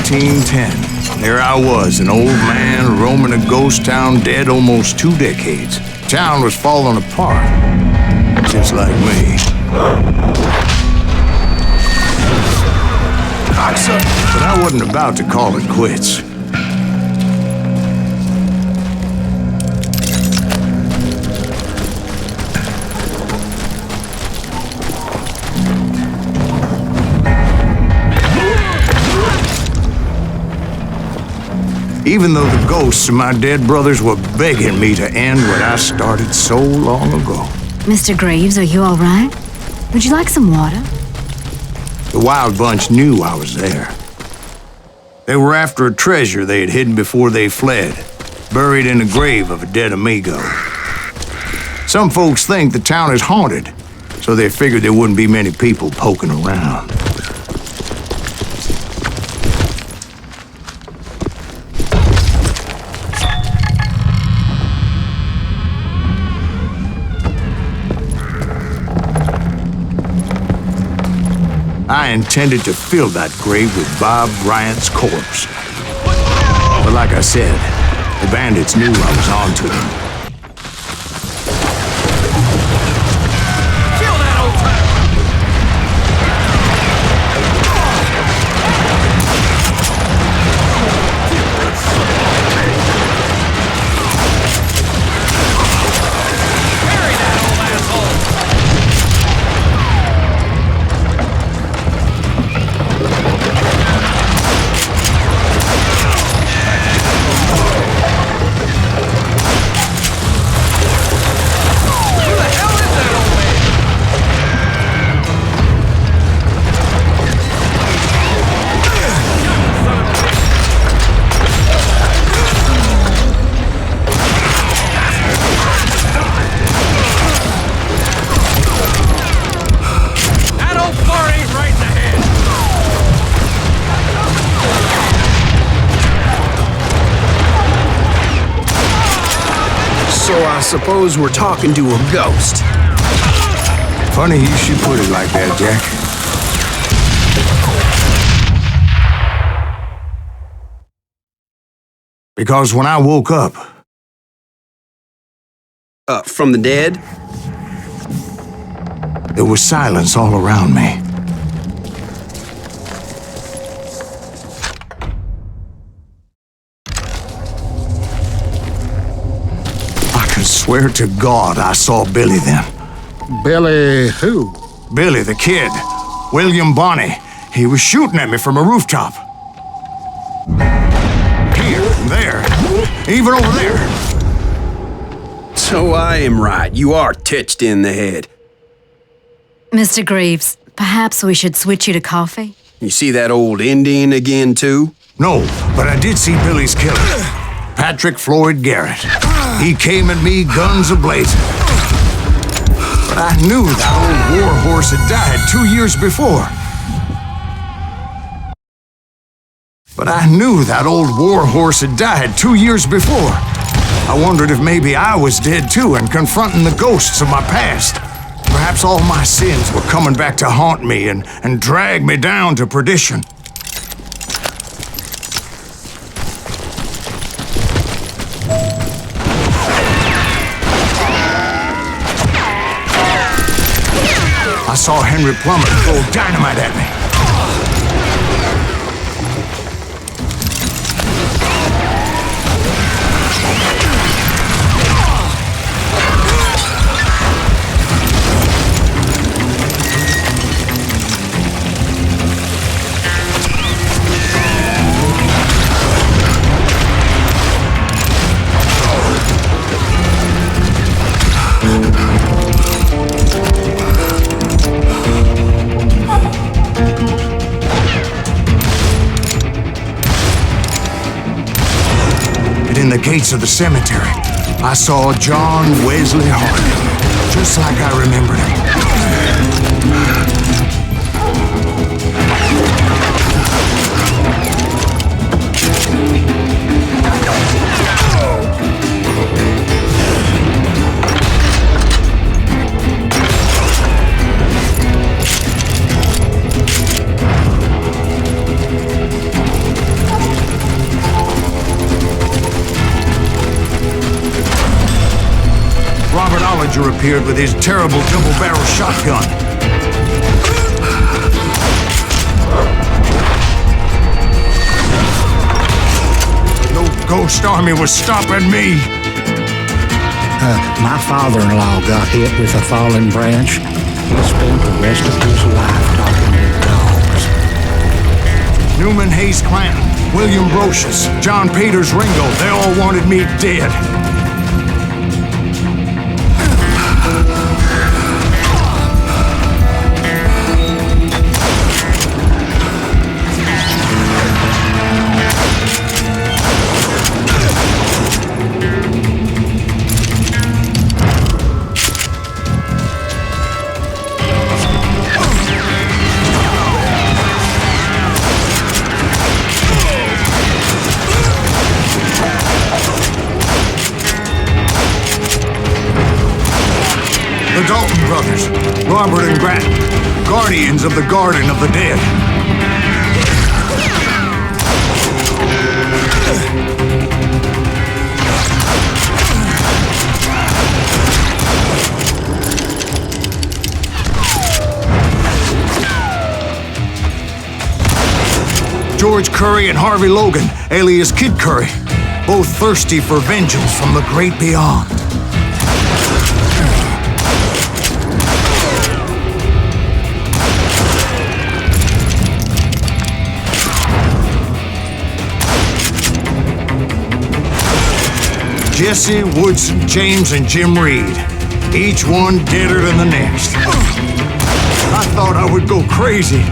1910. There I was, an old man roaming a ghost town dead almost 2 decades. Town was falling apart, just like me. But I wasn't about to call it quits. Even though the ghosts of my dead brothers were begging me to end what I started so long ago. Mr. Greaves, are you all right? Would you like some water? The Wild Bunch knew I was there. They were after a treasure they had hidden before they fled, buried in the grave of a dead amigo. Some folks think the town is haunted, so they figured there wouldn't be many people poking around. I intended to fill that grave with Bob Bryant's corpse. But like I said, the bandits knew I was on to them. Kill that old timer! Bury that old asshole! So I suppose we're talking to a ghost. Funny you should put it like that, Jack. Because when I woke up... From the dead? There was silence all around me. I could swear to God I saw Billy then. Billy who? Billy the kid. William Bonney. He was shooting at me from a rooftop. Here, there, even over there. So I am right. You are touched in the head. Mr. Greaves, perhaps we should switch you to coffee? You see that old Indian again, too? No, but I did see Billy's killer. Patrick Floyd Garrett. He came at me guns a-blazing. But I knew that old war horse had died 2 years before. I wondered if maybe I was dead too and confronting the ghosts of my past. Perhaps all my sins were coming back to haunt me and drag me down to perdition. I saw Henry Plummer throw dynamite at me. In the gates of the cemetery, I saw John Wesley Hart, just like I remembered him. Appeared with his terrible double-barrel shotgun. No ghost army was stopping me. My father-in-law got hit with a fallen branch. He spent the rest of his life talking to dogs. Newman Hayes Clanton, William Brocious, John Peters Ringo, they all wanted me dead. The Dalton brothers, Robert and Grant, guardians of the Garden of the Dead. George Curry and Harvey Logan, alias Kid Curry, both thirsty for vengeance from the great beyond. Jesse, Woodson, James, and Jim Reed. Each one deader than the next. I thought I would go crazy.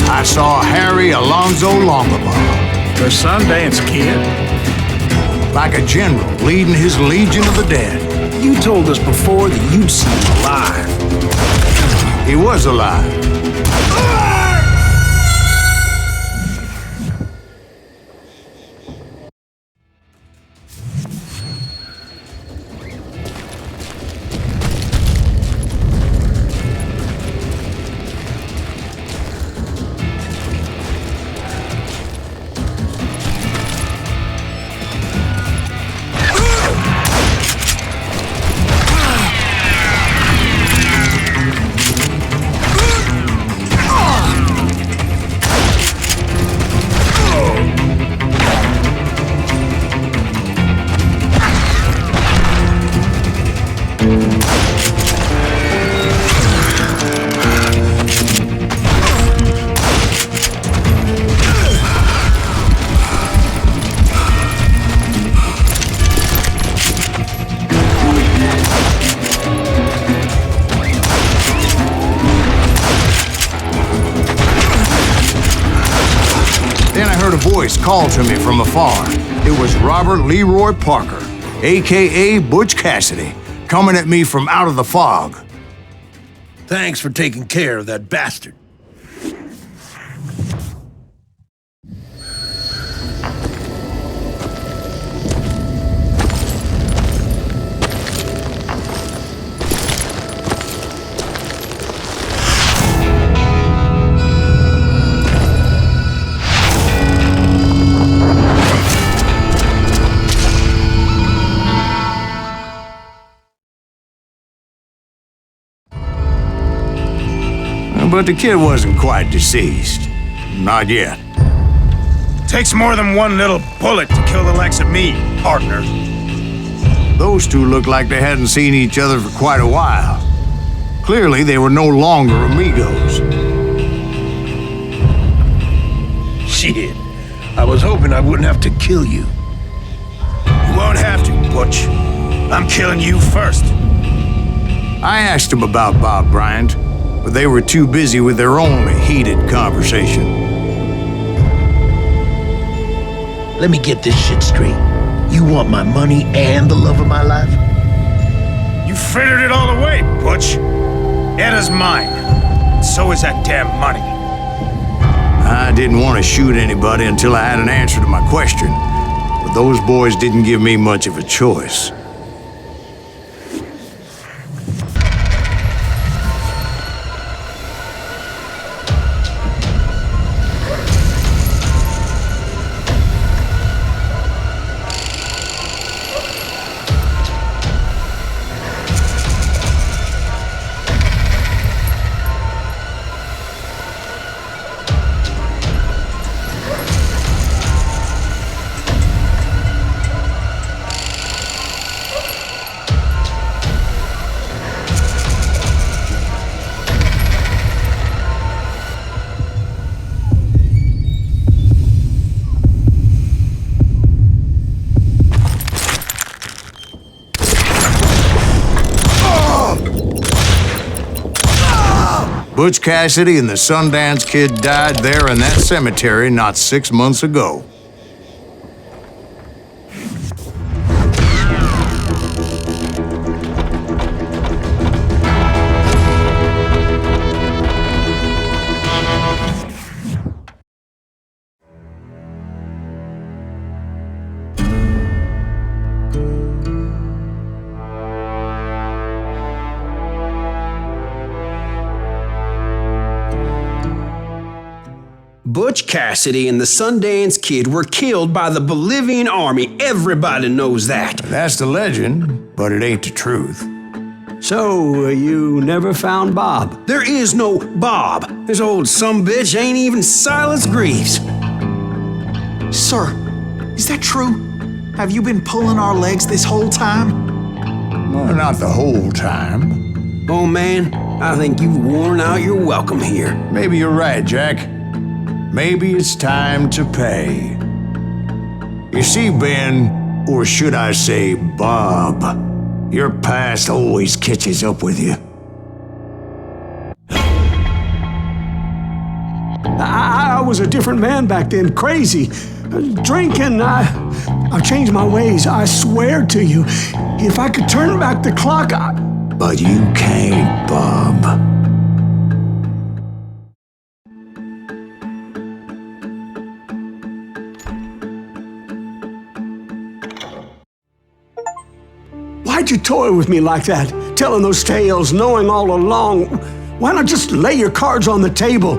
I saw Harry Alonzo Longabaugh. The Sundance Kid? Like a general leading his legion of the dead. You told us before that you'd seen him alive. He was alive. Voice called to me from afar. It was Robert Leroy Parker, a.k.a. Butch Cassidy, coming at me from out of the fog. Thanks for taking care of that bastard. But the kid wasn't quite deceased. Not yet. Takes more than one little bullet to kill the likes of me, partner. Those two looked like they hadn't seen each other for quite a while. Clearly, they were no longer amigos. Shit. I was hoping I wouldn't have to kill you. You won't have to, Butch. I'm killing you first. I asked them about Bob Bryant, but they were too busy with their own heated conversation. Let me get this shit straight. You want my money and the love of my life? You frittered it all away, Butch. Eda's mine. So is that damn money. I didn't want to shoot anybody until I had an answer to my question, but those boys didn't give me much of a choice. Butch Cassidy and the Sundance Kid died there in that cemetery not 6 months ago. Butch Cassidy and the Sundance Kid were killed by the Bolivian army. Everybody knows that. That's the legend, but it ain't the truth. So, you never found Bob? There is no Bob. This old sumbitch ain't even Silas Greaves. Sir, is that true? Have you been pulling our legs this whole time? Well, not the whole time. Oh man, I think you've worn out your welcome here. Maybe you're right, Jack. Maybe it's time to pay. You see, Ben, or should I say Bob, your past always catches up with you. I was a different man back then, crazy. Drinking, I changed my ways, I swear to you. If I could turn back the clock, But you can't, Bob. Why'd you toy with me like that? Telling those tales, knowing all along. Why not just lay your cards on the table?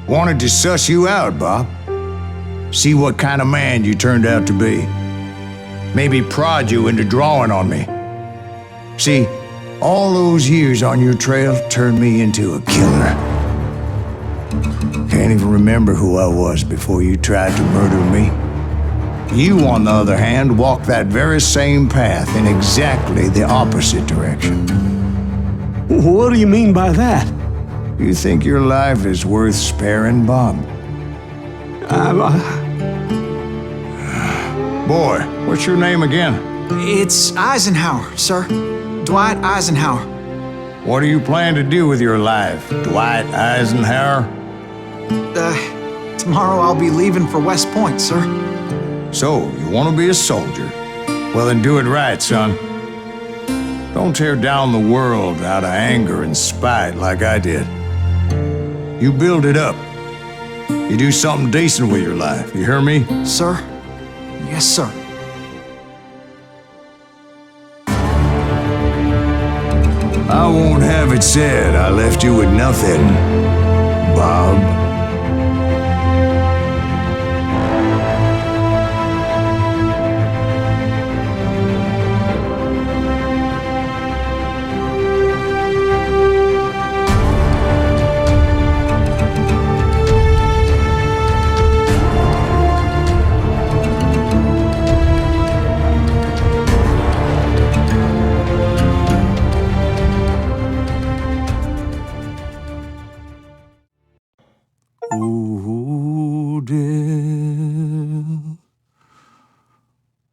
Wanted to suss you out, Bob. See what kind of man you turned out to be. Maybe prod you into drawing on me. See, all those years on your trail turned me into a killer. Can't even remember who I was before you tried to murder me. You, on the other hand, walked that very same path in exactly the opposite direction. What do you mean by that? You think your life is worth sparing, Bob? Boy, what's your name again? It's Eisenhower, sir. Dwight Eisenhower. What do you plan to do with your life, Dwight Eisenhower? Tomorrow I'll be leaving for West Point, sir. So, you want to be a soldier? Well, then do it right, son. Don't tear down the world out of anger and spite like I did. You build it up. You do something decent with your life, you hear me? Sir? Yes, sir. I won't have it said I left you with nothing, Bob. Oh, dear.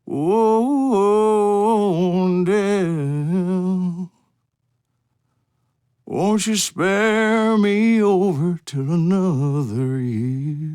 Oh, dear. Won't you spare me over till another year?